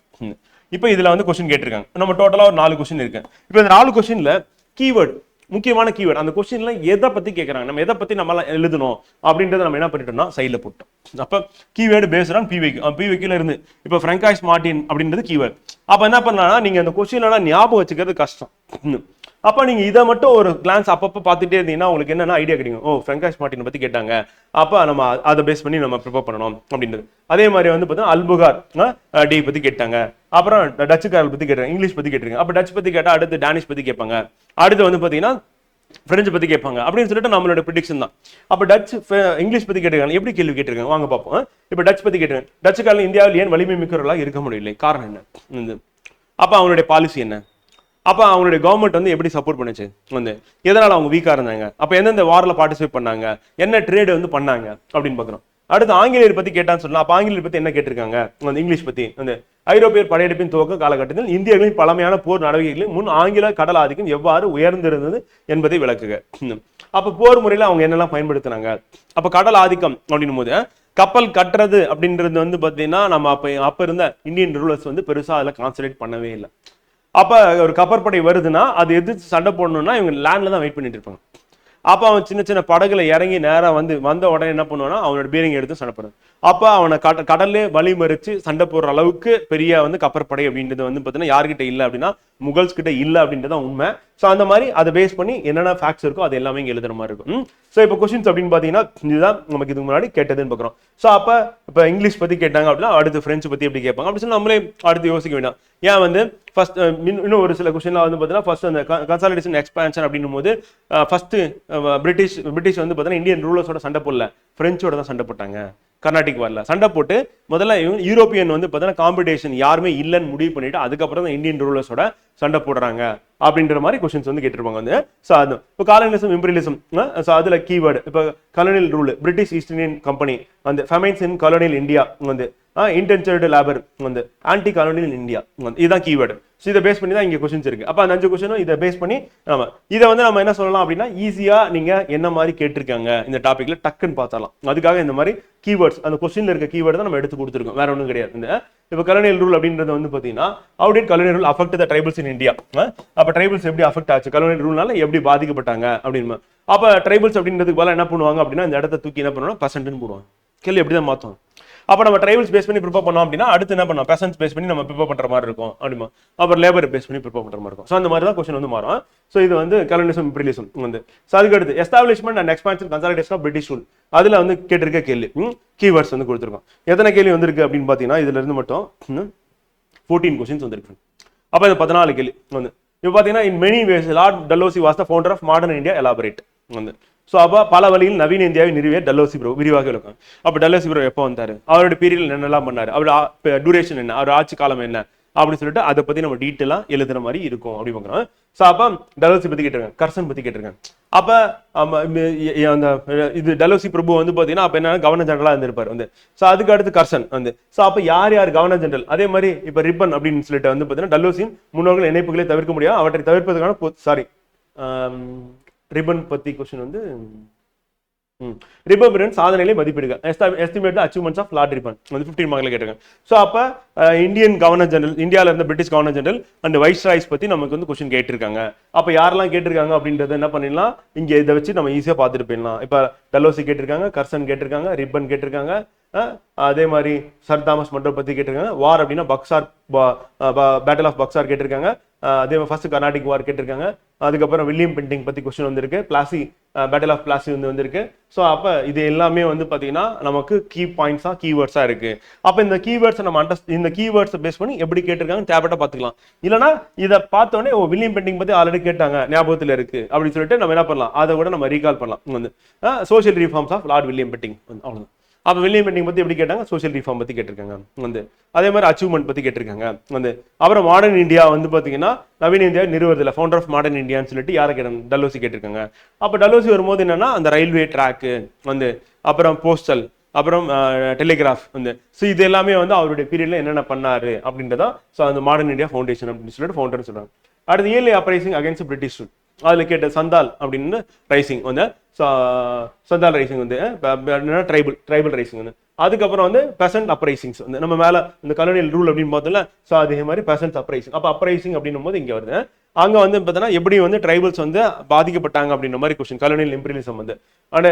இப்போ இதுல வந்து கொஸ்டின் கேட்டிருக்காங்க. நம்ம டோட்டலா ஒரு 4 கொஸ்டின் இருக்கு. இப்போ இந்த 4 கொஸ்டின்ல கீவேர்டு, முக்கியமான கீவேர்டு, அந்த கொஸ்டின்ல எதை பத்தி கேட்கறாங்க, நம்ம எதை பத்தி நம்மளால எழுதணும் அப்படின்றத நம்ம என்ன பண்ணிட்டோம்னா சைட்ல போட்டோம். அப்ப கீவேர்டு பேஸ்ட் ஆன் பிவிக்யூல இருந்து இப்போ பிராங்காய்ஸ் மார்டின் அப்படின்றது கீவேர்டு. அப்ப என்ன பண்ணலாம்னா நீங்க அந்த கொஸ்டின் ஞாபகம் வச்சுக்கிறது கஷ்டம். அப்ப நீங்க இதை மட்டும் ஒரு கிளான்ஸ் அப்பப்போ பார்த்துட்டே இருந்தீங்கன்னா உங்களுக்கு என்னென்ன ஐடியா கிடைக்கும். ஓ, பிராங்காய்ஸ் மார்டின் பத்தி கேட்டாங்க, அப்ப நம்ம அதை பேஸ் பண்ணி நம்ம ப்ரிப்பேர் பண்ணணும் அப்படின்றது. அதே மாதிரி வந்து பார்த்தீங்கன்னா அல்புகார் டி பத்தி கேட்டாங்க, அப்புறம் டச்சுக்காரல் பத்தி கேட்டாங்க, இங்கிலீஷ் பத்தி கேட்டிருக்காங்க. அப்ப டச் பத்தி கேட்டா அடுத்து டானிஷ் பத்தி கேட்பாங்க, அடுத்து வந்து பாத்தீங்கன்னா பிரெஞ்சு பத்தி கேட்பாங்க அப்படின்னு சொல்லிட்டு நம்மளோட ப்ரிடிக்ஷன் தான். அப்ப டச் இங்கிலீஷ் பத்தி கேட்டிருக்காங்க, எப்படி கேள்வி கேட்டிருக்காங்க வாங்க பார்ப்போம். இப்ப டச் பத்தி கேட்டிருக்காங்க, டச்சுக்காரல் இந்தியாவில் ஏன் வலிமை மிக்கவர்களாக இருக்க முடியலை, காரணம் என்ன, அப்ப அவங்களுடைய பாலிசி என்ன, அப்ப அவங்களுடைய கவர்மெண்ட் வந்து எப்படி சப்போர்ட் பண்ணுச்சு, வந்து எதனால அவங்க வீக்கா இருந்தாங்க, அப்ப எந்தெந்த வார்ல பார்ட்டிசிபேட் பண்ணாங்க, என்ன ட்ரேட் வந்து பண்ணாங்க அப்படின்னு பாக்குறோம். அடுத்து ஆங்கிலேயர் பத்தி கேட்டான்னு சொல்லலாம். அப்ப ஆங்கிலேயர் பத்தி என்ன கேட்டிருக்காங்க, அந்த இங்கிலீஷ் பத்தி. அந்த ஐரோப்பியர் படையெடுப்பின் துவக்க காலகட்டத்தில் இந்தியர்களின் பழமையான போர் நடவடிக்கைகளில் முன் ஆங்கில கடல் ஆதிக்கம் எவ்வாறு உயர்ந்திருந்தது என்பதை விளக்குக. அப்ப போர் முறையில அவங்க என்னெல்லாம் பயன்படுத்தினாங்க. அப்ப கடல் ஆதிக்கம் அப்படின்னும் போது கப்பல் கட்டுறது அப்படின்றது வந்து பாத்தீங்கன்னா நம்ம அப்ப இருந்த இந்தியன் ரூலர்ஸ் வந்து பெருசா அதுல கான்சன்ட்ரேட் பண்ணவே இல்லை. அப்ப ஒரு கப்பற்படை வருதுன்னா அது எதிர்த்து சண்டை போடணும்னா இவங்க லேண்ட்ல தான் வெயிட் பண்ணிட்டு இருப்பாங்க. அப்ப அவன் சின்ன சின்ன படகுல இறங்கி நேரா வந்த உடனே என்ன பண்ணுவானா அவனோட பீரிங் எடுத்து சண்டை போடுறான். அப்ப அவனை கடல்லே வழிமறிச்சு சண்டை போடுற அளவுக்கு பெரிய வந்து கப்பற்படை அப்படின்றது வந்து பாத்தீங்கன்னா யார்கிட்ட இல்லை அப்படின்னா முகல்ஸ் கிட்ட இல்லை அப்படின்றது உண்மை. ஸோ அந்த மாதிரி அதை பேஸ் பண்ணி என்னென்ன ஃபேக்ட்ஸ் இருக்கோ அது எல்லாமே இங்க எழுதுற மாதிரி இருக்கும். ஸோ இப்போ கொஸ்டின்ஸ் அப்படின்னு பாத்தீங்கன்னா இதுதான் நமக்கு இதுக்கு முன்னாடி கேட்டதுன்னு பார்க்குறோம். ஸோ இப்போ இங்கிலீஷ் பத்தி கேட்டாங்க அப்படின்னா அடுத்து பிரெஞ்சு பத்தி எப்படி கேட்பாங்க அப்படின்னு சொல்லி நம்மளே அடுத்து யோசிக்க வேண்டாம். ஏன் வந்து ஃபர்ஸ்ட் இன்னும் ஒரு சில கொஸ்டின்லாம் வந்து பார்த்தீங்கன்னா ஃபர்ஸ்ட் அந்த கன்சாலிடேஷன் எக்ஸ்பான்ஷன் அப்படின்னும் போது ஃபர்ஸ்ட் பிரிட்டிஷ் வந்து பார்த்தீங்கன்னா இந்தியன் ரூலர்ஸோட சண்டை போடல, பிரெஞ்சோட தான் சண்டை போட்டாங்க. கர்நாடிக் வரல சண்டை போட்டு முதல்ல யூரோப்பியன் வந்து பார்த்தீங்கன்னா காம்படிஷன் யாருமே இல்லைன்னு முடிவு பண்ணிட்டு அதுக்கப்புறம் தான் இந்தியன் ரூலர்ஸோட சண்டை போடுறாங்க அப்படின்ற மாதிரி கொஸ்டின்ஸ் வந்து கேட்டிருப்பாங்க வந்து. ஸோ அது இப்போ காலனிசம் இம்பீரியலிசம், ஸோ அதுல கீவேர்டு இப்போ colonial rule, British East Indian company வந்து, ஃபெமைன்ஸ் இன் கலோனியல் இந்தியா வந்து, இன்டென்சர்டு லேபர் வந்து, ஆன்டி காலோனியல் இந்தியா வந்து, இதுதான் கீவேர்டு. ஸோ இதை பேஸ் பண்ணி தான் இங்கே கொஸ்டின்ஸ் இருக்கு. அப்போ அந்த 5 கொஸ்டினும் இதை பேஸ் பண்ணி இதை வந்து நம்ம என்ன சொல்லலாம் அப்படின்னா ஈஸியா நீங்க என்ன மாதிரி கேட்டிருக்காங்க இந்த டாபிக்ல டக்குன்னு பார்த்தலாம். அதுக்காக இந்த மாதிரி கீவேர்ட்ஸ் அந்த கொஸ்டின்ல இருக்க கீவேர்டு தான் நம்ம எடுத்து கொடுத்துருக்கோம், வேற ஒன்றும் கிடையாது. இந்த இப்போ கலோனியல் ரூல் அப்படின்றது வந்து பார்த்தீங்கன்னா how did colonial rule affect the tribals in India? அப்போ ட்ரைபல்ஸ் எப்படி அஃபெக்ட் ஆச்சு, கலோனியல் ரூல்னால எப்படி பாதிக்கப்பட்டாங்க அப்படின்னு. அப்போ ட்ரைபல்ஸ் அப்படின்றதுக்கு பதிலாக என்ன பண்ணுவாங்க அப்படின்னா இந்த இடத்த தூக்கி என்ன பண்ணுவாங்க பர்சன்ட்னு போடுவாங்க. கேள்வி எப்படி தான் மாற்றுவாங்க. அப்போ நம்ம ட்ரைபல்ஸ் பேஸ் பண்ணி ப்ரிப்பேர் பண்ணோம் அப்படின்னா அடுத்து என்ன பண்ணோம் பெசன்ஸ் பேஸ் பண்ணி நம்ம ப்ரிப்பேர் பண்ற மாதிரி இருக்கும் அப்படிமா. அப்புறம் லேபர் பேஸ் பண்ணி ப்ரிப்பேர் பண்ற மாதிரி இருக்கும். ஸோ அந்த மாதிரி தான் கொஸ்டின் வந்து மாறும். ஸோ இது வந்து கலோனிசம் இம்பீரியலிசம் வந்து. ஸோ அதுக்கு அடுத்து establishment and expansion consolidation of British rule அதுல வந்து கேட்டிருக்க கேள்வி கீவேர்ட்ஸ் வந்து கொடுத்துருக்கோம். எத்தனை கேள்வி வந்திருக்கு அப்படின்னு பார்த்தீங்கன்னா இதுல இருந்து மட்டும் 14 கொஸ்டின்ஸ் வந்திருக்கு. அப்போ இது 14 கேள்வி வந்து. இப்போ பார்த்தீங்கன்னா in many ways lord Dalhousie was the founder of modern India elaborate வந்து. ஸோ அப்போ பல வழியில் நவீன இந்தியாவை நிறுவிய டல்ஹௌசி ப்ரோ விரிவாக இருக்கும். அப்போ டல்ஹௌசி ப்ரோ எப்போ வந்தாரு, அவரோட பீரியட் என்னெல்லாம் பண்ணாரு, அவரோட டியூரேஷன் என்ன, அவர் ஆட்சி காலம் என்ன அப்படின்னு சொல்லிட்டு அதை பத்தி நம்ம டீட்டெயிலா எழுதுற மாதிரி இருக்கும் அப்படி பார்க்குறோம். ஸோ அப்போ டல்ஹௌசி பத்தி கேட்டிருக்காங்க, கர்சன் பத்தி கேட்டிருக்காங்க. அப்போ அந்த இது டல்ஹௌசி பிரபு வந்து பார்த்தீங்கன்னா அப்போ என்ன கவர்னர் ஜெனரலாக இருந்திருப்பார் வந்து. ஸோ அதுக்கு அடுத்து கர்சன் வந்து. ஸோ அப்போ யார் யார் கவர்னர் ஜெனரல், அதே மாதிரி இப்போ ரிப்பன் அப்படின்னு சொல்லிட்டு வந்து பார்த்தீங்கன்னா டல்ஹௌசியின் முன்னோர்கள் இணைப்புகளை தவிர்க்க முடியாது, அவற்றை தவிர்ப்பதற்கான ரிப்பன் பத்தி கொஸ்டின் வந்து ரிப்பன் சாதனைகளை மதிப்பிடுங்க, estimate achievements of Lord Ripon வந்து 15 மார்க்ல கேட்டிருக்காங்க. ஸோ அப்போ இந்தியன் கவர்னர் ஜெனரல், இந்தியாவில் இருந்த British governor general and vice Royce பத்தி நமக்கு வந்து கொஸ்டின் கேட்டிருக்காங்க. அப்போ யாரெல்லாம் கேட்டிருக்காங்க அப்படின்றத என்ன பண்ணிடலாம் இங்க இதை வச்சு நம்ம ஈஸியா பார்த்துட்டு போயிடலாம். இப்போ டல்ஹௌசி கேட்டிருக்காங்க, கர்சன் கேட்டிருக்காங்க, ரிப்பன் கேட்டிருக்காங்க, அதே மாதிரி சர் தாமஸ் மன்றோ பத்தி கேட்டிருக்காங்க, வார் அப்படின்னா பக்சார் பேட்டில் ஆஃப் பக்சார் கேட்டிருக்காங்க, அதே ஃபர்ஸ்ட் கர்நாடிக் வார் கேட்டிருக்காங்க, அதுக்கப்புறம் வில்லியம் பெண்டிங் பத்தி கொஸ்டின் வந்திருக்கு, பிளாசி பேட்டில் ஆஃப் பிளாசி வந்து வந்திருக்கு. ஸோ அப்போ இது எல்லாமே வந்து பார்த்தீங்கன்னா நமக்கு கீ பாயிண்ட்ஸா கீவேர்ட்ஸா இருக்கு. அப்போ இந்த கீவேர்ட்ஸை நம்ம இந்த கீவேர்ட்ஸை பேஸ் பண்ணி எப்படி கேட்டிருக்காங்க தேவைப்பட்ட பார்த்துக்கலாம். இல்லைனா இதை பார்த்தோன்னே வில்லியம் பெண்டிங் பத்தி ஆல்ரெடி கேட்டாங்க ஞாபகத்தில் இருக்கு அப்படின்னு சொல்லிட்டு நம்ம என்ன பண்ணலாம் அதை கூட நம்ம ரீகால் பண்ணலாம் வந்து. Social reforms of lord William Bentinck அவ்வளோதான். அப்போ வில்லியம் பெண்டிங் பத்தி எப்படி கேட்டாங்க, சோஷியல் ரிஃபார்ம் பத்தி கேட்டிருக்காங்க வந்து. அதே மாதிரி அச்சீவ்மெண்ட் பத்தி கேட்டிருக்காங்க வந்து. அப்புறம் மாடர்ன் இந்தியா வந்து பாத்தீங்கன்னா நவீன இந்தியா நிறுவனத்தில் ஃபவுண்டர் ஆஃப் மாடர்ன் இந்தியான்னு சொல்லிட்டு யாரை கேட்டாங்க, டல்ஹௌசி கேட்டிருக்காங்க. அப்போ டல்ஹௌசி வரும்போது என்னன்னா அந்த ரயில்வே ட்ராக்கு வந்து, அப்புறம் போஸ்டல், அப்புறம் டெலிகிராஃப் வந்து. ஸோ இது எல்லாமே வந்து அவருடைய பீரியட்ல என்னென்ன பண்ணாரு அப்படின்றதா. ஸோ அந்த மாடர்ன் இந்தியா ஃபவுண்டேஷன் அப்படின்னு சொல்லிட்டு ஃபவுண்டர்னு சொல்றாங்க. அடுத்து early uprising against British rule அதுல கேட்ட சந்தால் அப்படின்னு ரைசிங் வந்து, சந்தால் ரைசிங் வந்து ட்ரைபல் ரைசிங் வந்து. அதுக்கப்புறம் வந்து பெசன்ட் அப்ரைசிங்ஸ் வந்து நம்ம மேல இந்த கலோனியல் ரூல் அப்படின்னு பார்த்தோம்ல. ஸோ அதே மாதிரி பெசன்ட் அப்ரைசிங். அப்போ அப்ரைசிங் அப்படின்னும் போது இங்க வருது. அங்க வந்து பார்த்தோன்னா எப்படி வந்து ட்ரைபல்ஸ் வந்து பாதிக்கப்பட்டாங்க அப்படின்ற மாதிரி கொஸ்டின். கலோனியல் இம்பீரியலிசம் வந்து ஆனா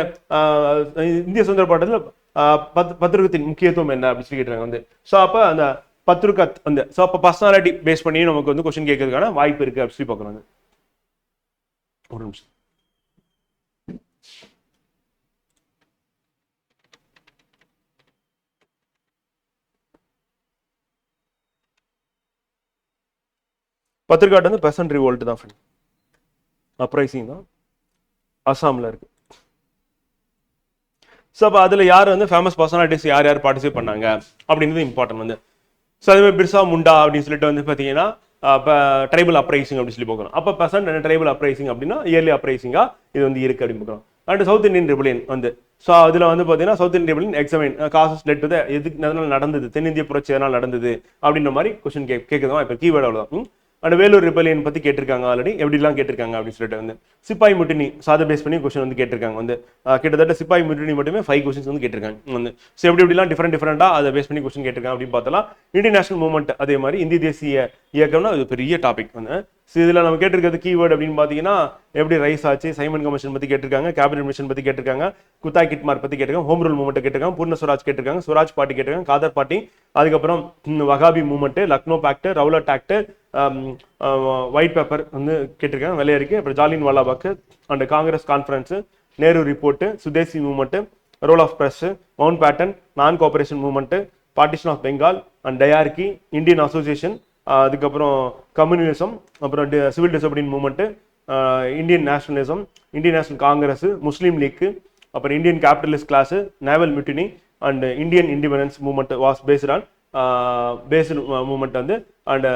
இந்திய சுதந்திர போராட்டத்தில் பத்ருகத்தின் முக்கியத்துவம் என்ன அப்படின்னு சொல்லி கேட்டாங்க வந்து. ஸோ அப்போ அந்த பத்ருகத் வந்து ஸோ அப்போ பர்சனாலிட்டி பேஸ் பண்ணி நமக்கு வந்து கொஸ்டின் கேட்கறதுக்கான வாய்ப்பு இருக்கு அப்படின்னு சொல்லி பார்க்குறாங்க. ஒரு நிமிஷம். பத்திரிகாட் வந்து பெசன்ட் ரிவோல்ட் தான், அப்ரைசிங் தான், அசாம்ல இருக்கு. ஸோ அப்போ அதில் யார் வந்து ஃபேமஸ் பர்சனாலிட்டிஸ் யார் யார் பார்ட்டிசிபேட் பண்ணாங்க அப்படின்றது இம்பார்ட்டன்ட் வந்து. ஸோ அதே மாதிரி பிர்சா முண்டா அப்படின்னு சொல்லிட்டு வந்து பார்த்தீங்கன்னா ட்ரைபல் அப்ரைசிங் அப்படின்னு சொல்லி பார்க்குறோம். அப்போ பெசன்ட் ட்ரைபல் அப்ரைசிங் அப்படின்னா இயர்லி அப்ரைசிங்கா இது வந்து இருக்கு அப்படின்னு பார்க்குறோம். அண்ட் சவுத் இந்தியன் ரிபலியன் வந்து. ஸோ அதில் வந்து பார்த்தீங்கன்னா south Indian rebellion examine causes led to the எதுக்கு எதனால் நடந்தது, தென்னிந்திய புரட்சி எதனால் நடந்தது அப்படின்ற மாதிரி கொஸ்டின் கேட்குதான் இப்போ கீவேர்டு அவ்வளோதான். அண்ட் வேலூர் ரிபலியன் பற்றி கேட்டிருக்காங்க ஆல்ரெடி, எப்படிலாம் கேட்டிருக்காங்க அப்படின்னு சொல்லிட்டு வந்து சிப்பாய் முட்டினி, ஸோ அதை பேஸ் பண்ணி கொஸ்டின் வந்து கேட்டிருக்காங்க வந்து. கிட்டத்தட்ட சிப்பாய் முட்டினி மட்டுமே 5 கொஸ்டின்ஸ் வந்து கேட்டிருக்காங்க வந்து. ஸோ எப்படிலாம் டிஃப்ரெண்டாக அதை பேஸ் பண்ணி கொஸ்டின் கேட்டிருக்காங்க அப்படின்னு பார்த்தலாம். இந்தியன் நேஷனல் மூவ்மெண்ட், அதே மாதிரி இந்திய தேசிய இயக்கம்னா அது பெரிய டாபிக் வந்து. ஸோ இதில் நம்ம கேட்டிருக்கிறது கீவேர்டு அப்படின்னு பார்த்தீங்கன்னா எப்படி ரைஸ் ஆச்சு, சைமன் கமிஷன் பற்றி கேட்டிருக்காங்க, கேபினட் மிஷன் பற்றி கேட்டிருக்காங்க, குத்தாய் கிட்மார் பற்றி கேட்டிருக்காங்க, ஹோம் ரூல் மூவ்மெண்ட் கேட்டிருக்காங்க, பூர்ண ஸ்வராஜ் கேட்டிருக்காங்க, ஸ்வராஜ் பார்ட்டி கேட்டிருக்காங்க, காதர் பார்ட்டி, அதுக்கப்புறம் Wahabi movement, Lucknow pact, Rowlatt act, white paper வந்து கேட்டிருக்காங்க, வெள்ளையறிக்கை, அப்புறம் Jallian Walabagh and Congress conference, Nehru report, Swadeshi movement, role of press, Mountbatten, non cooperation movement, partition of Bengal and dyarchy, Indian association, அதுக்கப்புறம் கம்யூனிசம், அப்புறம் civil disobedience movement, Indian nationalism, Indian National Congress, Muslim League, அப்புறம் Indian capitalist class, naval mutiny and Indian independence movement was based on movement வந்து அண்ட்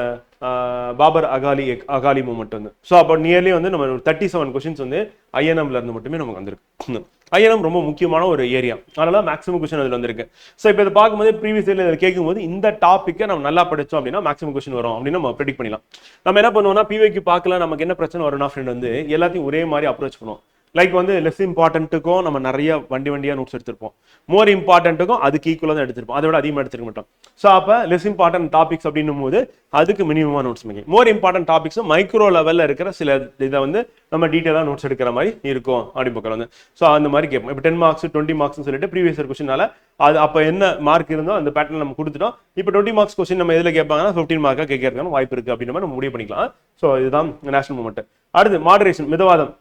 பாபர் அகாலி மூவ்மெண்ட் வந்து. ஸோ அப்போ நியர்லி வந்து நம்ம 37 கொஸ்டின்ஸ் வந்து ஐஎன்எம்ல இருந்து மட்டுமே நமக்கு வந்திருக்கு. ஐஎன்எம் ரொம்ப முக்கியமான ஒரு ஏரியா, அதனால மேக்ஸிமம் கொஸ்டின் அதில் வந்திருக்கு. ஸோ இப்போ இதை பார்க்கும்போது ப்ரீவியஸ் இயர்ல இதில் கேட்கும்போது இந்த டாப்பிக்கை நம்ம நல்லா படிச்சோம் அப்படின்னா மேக்ஸிமம் கொஸ்டின் வரும் அப்படின்னு நம்ம ப்ரெடிக்ட் பண்ணிடலாம். நம்ம என்ன பண்ணுவோம்னா பிவைக்கு பார்க்கல நமக்கு என்ன பிரச்சனை வரும்னா ஃப்ரெண்ட் வந்து எல்லாத்தையும் ஒரே மாதிரி அப்ரோச் பண்ணுவோம். லைக் வந்து லெஸ் இம்பார்ட்டன்ட்டுக்கும் நம்ம நிறைய வண்டியாக நோட்ஸ் எடுத்திருப்போம், மோர் இம்பார்ட்டன்ட்டுக்கும் அதுக்கு ஈக்குவலாக தான் எடுத்திருப்போம், அதை விட அதிகமாக எடுத்துருக்க மாட்டோம். ஸோ அப்போ லெஸ் இம்பார்ட்டன்ட் டாபிக்ஸ் அப்படின்னும் போது அதுக்கு மினிமமாக நோட்ஸ் மேக்கிங், மோர் இம்பார்ட்டன்ட் டாபிக்ஸும் மைக்ரோ லெவலில் இருக்கிற சில இதை வந்து நம்ம டீட்டெயிலாக நோட்ஸ் எடுக்கிற மாதிரி இருக்கும் அப்படி பார்க்கலாம் வந்து. ஸோ அந்த மாதிரி கேட்போம். இப்போ 10 மார்க்ஸ் 20 மார்க்ஸ்னு சொல்லிட்டு ப்ரீவியஸ் இயர் கொஸ்டினால அது அப்போ என்ன மார்க் இருந்தோ அந்த பேட்டர்ன் நம்ம கொடுத்துட்டோம். இப்போ 20 மார்க்ஸ் கொஸ்டின் நம்ம எதில் கேட்பாங்கன்னா 15 மார்க்காக கேட்கறதுக்கான வாய்ப்பு இருக்குது அப்படின்ற மாதிரி நம்ம முடிவு பண்ணிக்கலாம். ஸோ இதுதான் நேஷனல் மூவ்மெண்ட். அடுத்து மாடரேஷன், மிதவாதம்.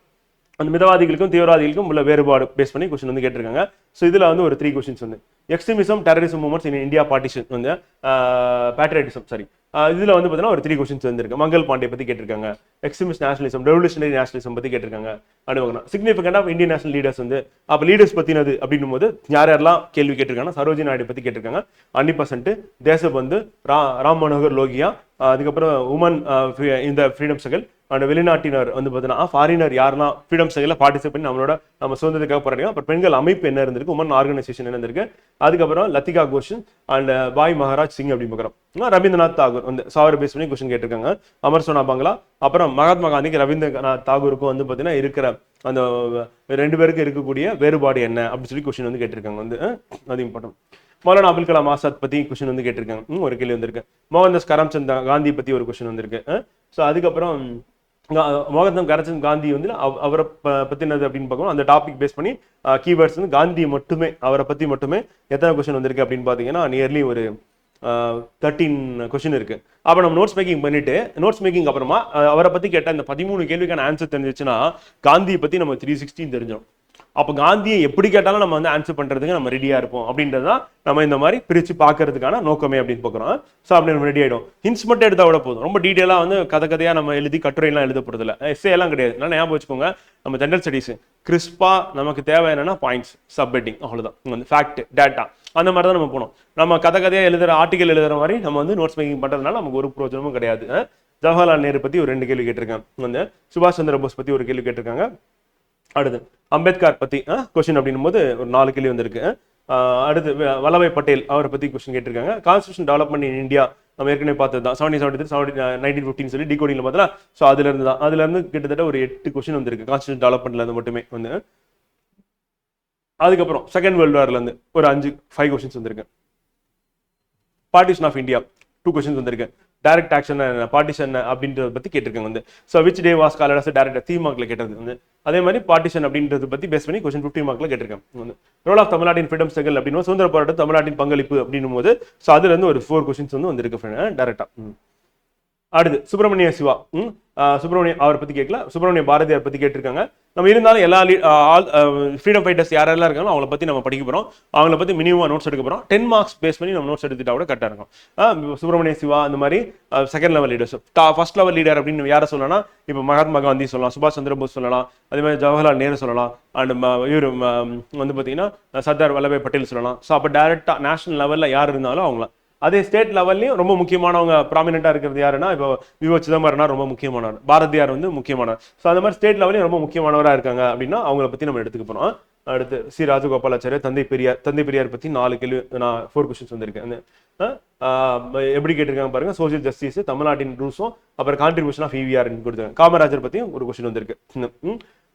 அந்த மிதவாதிகளுக்கும் தீவிரவாதிகளுக்கும் உள்ள வேறுபாடு பேஸ் பண்ணி கொஸ்டின் வந்து கேட்டிருக்காங்க. ஸோ இதில் வந்து ஒரு 3 கொஸ்டின்ஸ் வந்து extremism, terrorism movements in India, partition வந்து பேட்ரியட்டிசம், சாரி இதில் வந்து பார்த்தீங்கன்னா ஒரு 3 கொஸ்டின்ஸ் வந்துருக்கு. மங்கள் பாண்டே பற்றி கேட்டிருக்காங்க, எக்ஸ்ட்ரீமிஸ்ட் நேஷனலிசம், ரெவல்யூஷனரி நேஷனலிசம் பற்றி கேட்டிருக்காங்க. அடுவாங்க significant of Indian national leaders வந்து அப்போ லீடர்ஸ் பற்றினது அப்படின்னும் போது யாரெல்லாம் கேள்வி கேட்டிருக்காங்கன்னா சரோஜினி நாயுடு பற்றி கேட்டிருக்காங்க 100%, தேசபந்து, ராம் மனோகர் லோகியா, அதுக்கப்புறம் உமன் இந்த ஃப்ரீடம் ஸ்ட்ரகல் அண்ட் வெளிநாட்டினர் வந்து பார்த்தீங்கன்னா ஃபாரினர் யாரெல்லாம் ஃப்ரீடம் ஸ்ட்ரகலில் பார்ட்டிசிபேட் பண்ணி நம்ம சுதந்திரத்துக்காக போராடிங்க. அப்புறம் பெண்கள் அமைப்பு என்ன இருந்திருக்கு, உமன் ஆர்கனைசேஷன் என்ன இருந்திருக்கு, அதுக்கப்புறம் லத்திகா கோஷன் அண்ட் பாய் மகாராஜ் சிங் அப்படி பார்க்குறோம். ரவீந்திரநாத் தாகூர் வந்து சாவர பேஸ் பண்ணி கொஸ்டின் கேட்டிருக்காங்க. அமர் சோனா பங்களா, அப்புறம் மகாத்மா காந்திக்கு ரவீந்திரநாத் தாகூருக்கும் வந்து பார்த்தீங்கன்னா இருக்கிற அந்த 2 பேருக்கு இருக்கக்கூடிய வேறுபாடு என்ன அப்படின்னு சொல்லி கொஸ்டின் வந்து கேட்டிருக்காங்க வந்து. அது இம்பார்ட்டன்ட். மௌலானா அபுல் கலாம் ஆசாத் பத்தி கொஸ்டின் வந்து கேட்டிருக்காங்க, ஒரு கேள்வி வந்திருக்கு. மோகன்தாஸ் கரம்சந்த் காந்தி பத்தி ஒரு கொஸ்டின் வந்திருக்கு. ஸோ அதுக்கப்புறம் மோகன்தாஸ் கரம்சந்த் காந்தி வந்து அவரை பத்தினது அப்படின்னு பார்க்கணும். அந்த டாபிக் பேஸ் பண்ணி கீவேர்ட்ஸ் வந்து காந்தி மட்டுமே, அவரை பத்தி மட்டுமே எத்தனை கொஸ்டின் வந்திருக்கு அப்படின்னு பாத்தீங்கன்னா நியர்லி ஒரு 13 கொஸ்டின் இருக்கு. அப்ப நம்ம நோட்ஸ் மேக்கிங் பண்ணிட்டு நோட்ஸ் மேக்கிங் அப்புறமா அவரை பத்தி கேட்ட இந்த 13 கேள்விக்கான ஆன்சர் தெரிஞ்சிச்சுன்னா காந்தியை பத்தி நம்ம 316 தெரிஞ்சிடும். அப்போ காந்தியை எப்படி கேட்டாலும் நம்ம வந்து ஆன்சர் பண்றதுக்கு நம்ம ரெடியா இருப்போம் அப்படின்றதான் நம்ம இந்த மாதிரி பிரிச்சு பார்க்கறதுக்கான நோக்கமே அப்படின்னு பார்க்குறோம். ஸோ அப்படி நம்ம ரெடி ஆயிடும். ஹின்ஸ் மட்டும் எடுத்தா விட போதும், ரொம்ப டீட்டெயிலாக வந்து கதையா நம்ம எழுதி கட்டுரையெல்லாம் எழுத போறது இல்லை, எஸ்ஏ எல்லாம் கிடையாது. நல்லா ஞாபகம் வச்சுக்கோங்க, நம்ம ஜென்ரல் ஸ்டடீஸ் கிறிஸ்பா நமக்கு தேவை என்னன்னா பாயிண்ட்ஸ், சப்ஹெட்டிங், அவ்வளோதான். வந்து ஃபேக்ட், டேட்டா அந்த மாதிரி தான் நம்ம போனோம். நம்ம கதையாக எழுதுற ஆர்டிகல் எழுதுற மாதிரி நம்ம வந்து நோட்ஸ் மேக்கிங் பண்றதுனால நமக்கு ஒரு பிரோஜனமும் கிடையாது. ஜவஹர்லால் நேரு பத்தி ஒரு 2 கேள்வி கேட்டிருக்காங்க, வந்து சுபாஷ் சந்திர போஸ் பத்தி ஒரு கேள்வி கேட்டிருக்காங்க. அடுத்து அம்பேத்கர் பத்தி கொஸ்டின் அப்படின்னும் போது ஒரு 4 கேள்வி வந்திருக்கு. அடுத்து வல்லபாய் பட்டேல் அவரை பத்தி கொஸ்டின் கேட்டிருக்காங்க. கான்ஸ்டியூஷன் டெவலப்மெண்ட் இன் இந்தியா நம்ம ஏற்கனவே பார்த்தது தான், 1773 1915 சொல்லி டிகோடிங்ல பார்த்தா. ஸோ அதுல இருந்து கிட்டத்தட்ட ஒரு 8 கொஸ்டின் வந்திருக்கு கான்ஸ்டியூஷன் டெவலப்மெண்ட்ல இருந்து மட்டுமே வந்து. அதுக்கப்புறம் செகண்ட் வேர்ல்டு வார்ல இருந்து ஒரு 5 கொஸ்டின்ஸ் வந்திருக்கு. பார்ட்டிஷன் ஆஃப் இந்தியா 2 கொஸ்டின்ஸ் வந்திருக்கு. டைரக்ட் ஆக்ஷன் பார்ட்டிஷன் அப்படின்றத பத்தி கேட்டிருக்காங்க வந்து. So which day was called as direct 3 மார்க்ல கேட்டது வந்து. அதே மாதிரி பார்ட்டிஷன் அப்படின்றத பத்தி பேஸ் பண்ணி கொஸ்டின் 50 மார்க்ல கேட்டிருக்காங்க வந்து. ரோல் ஆஃப் தமிழ்நாட்டின் ஃப்ரீடம் ஸ்ட்ரகல் அப்படின்னு சுதந்திர போராட்டம் தமிழ்நாட்டின் பங்களிப்பு அப்படின்னும் போது ஸோ அதுல இருந்து ஒரு 4 கொஸ்டின்ஸ் வந்து வந்திருக்கு டைரக்டா. அடுத்து சுப்பிரமணிய சிவா, சுப்பிரமணியம் அவரை பத்தி கேட்கல, சுப்பிரமணிய பாரதியார் பத்தி கேட்டிருக்காங்க. நம்ம இருந்தாலும் எல்லா ஃப்ரீடம் ஃபைட்டர்ஸ் யாரெல்லாம் இருக்காங்களோ அவங்கள பத்தி நம்ம படிக்க போறோம், அவங்கள பத்தி மினிமம் நோட்ஸ் எடுக்க போறோம். 10 மார்க்ஸ் பேஸ் பண்ணி நம்ம நோட்ஸ் எடுத்துட்டா கூட கரெக்டா இருக்கும். சுப்பிரமணிய சிவா அந்த மாதிரி second level leaders. First level leader அப்படின்னு யாரை சொல்லலாம், இப்போ மகாத்மா காந்தி சொல்லலாம், சுபாஷ் சந்திர போஸ் சொல்லலாம், அதே மாதிரி ஜவஹர்லால் நேரு சொல்லலாம், அண்ட் இவர் வந்து பார்த்தீங்கன்னா சர்தார் வல்லபாய் பட்டேல் சொல்லலாம். ஸோ அப்போ டைரக்டா நேஷனல் லெவலில் யார் இருந்தாலும் அவங்கள அதே ஸ்டேட் லெவல்லையும் ரொம்ப முக்கியமானவங்க ப்ராமினெண்டா இருக்கிறது யாருன்னா இப்போ விவோ சிதம்பரம்னா ரொம்ப முக்கியமானவர், பாரதியார் வந்து முக்கியமானவர். ஸோ அந்த மாதிரி ஸ்டேட் லெவலையும் ரொம்ப முக்கியமானவராக இருக்காங்க அப்படின்னா அவங்கள பத்தி நம்ம எடுத்துக்க போறோம். அடுத்து சி ராஜகோபாலாச்சாரியர், தந்தை பெரியார் பத்தி 4 கேள்வி, நான் 4 கொஸ்டின்ஸ் வந்திருக்கேன். எப்படி கேட்டிருக்காங்க பாருங்க, சோசியல் ஜஸ்டிஸ், தமிழ்நாட்டின் ரூல்ஸும், அப்புறம் கான்ட்ரிபியூஷன் ஆஃப் EVR கொடுத்தாங்க. காமராஜர் பத்தியும் ஒரு கொஸ்டின் வந்திருக்கு.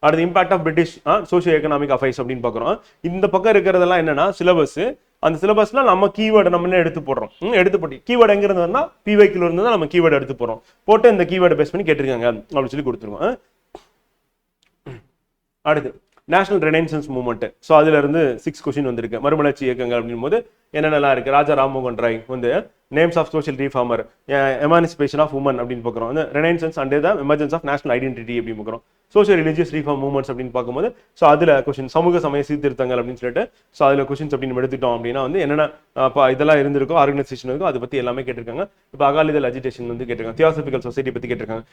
அடுத்து impact of British socio economic affairs அப்படின்னு பார்க்குறோம். இந்த பக்கம் இருக்கிறதெல்லாம் என்னன்னா சிலபஸ். அந்த சிலபஸ்ல நம்ம கீவேர்டு நம்மளே எடுத்து போடுறோம். எடுத்து போட்டு கீவேர்டு எங்க இருந்ததுன்னா PYQ இருந்தால் நம்ம கீவேர்டு எடுத்து போடுறோம். போட்டு இந்த கீவேர்டு பேஸ் பண்ணி கேட்டிருக்காங்க அப்படின்னு சொல்லி கொடுத்துருவோம். அடுத்து நேஷனல் ரெனைசன்ஸ் மூவ்மெண்ட். ஸோ அதுல இருந்து 6 கொஸ்டின் வந்திருக்கு. மறுமலர்ச்சி இயக்கங்கள் அப்படின் போது என்னென்னலாம் இருக்கு, ராஜா ராம்மோகன் ராய் வந்து names of social reformer, emancipation of women அப்படின்னு பார்க்குறோம். வந்து renaissance and the emergence of national identity அப்படின்னு பார்க்குறோம். சோஷியல் ரிலிஜியஸ் ரீஃபார்ம் மூவ்மெண்ட்ஸ் அப்படின்னு பார்க்கும்போது ஸோ அதில் கொஸ்டின் சமூக சமய சீர்திருத்தங்கள் அப்படின்னு சொல்லிட்டு ஸோ அதில் கொஸ்டின்ஸ் அப்படின்னு எடுத்துட்டோம் அப்படின்னா வந்து என்னென்ன இதெல்லாம் இருந்திருக்கோ, ஆர்கனைசேஷன் இருக்கோ, அதை பற்றி எல்லாமே கேட்டிருக்காங்க. இப்போ அகாலிதள் அஜிடேஷன் வந்து கேட்டிருக்காங்க, தியோசபிக்கல் சொசைட்டி பற்றி கேட்டிருக்காங்க.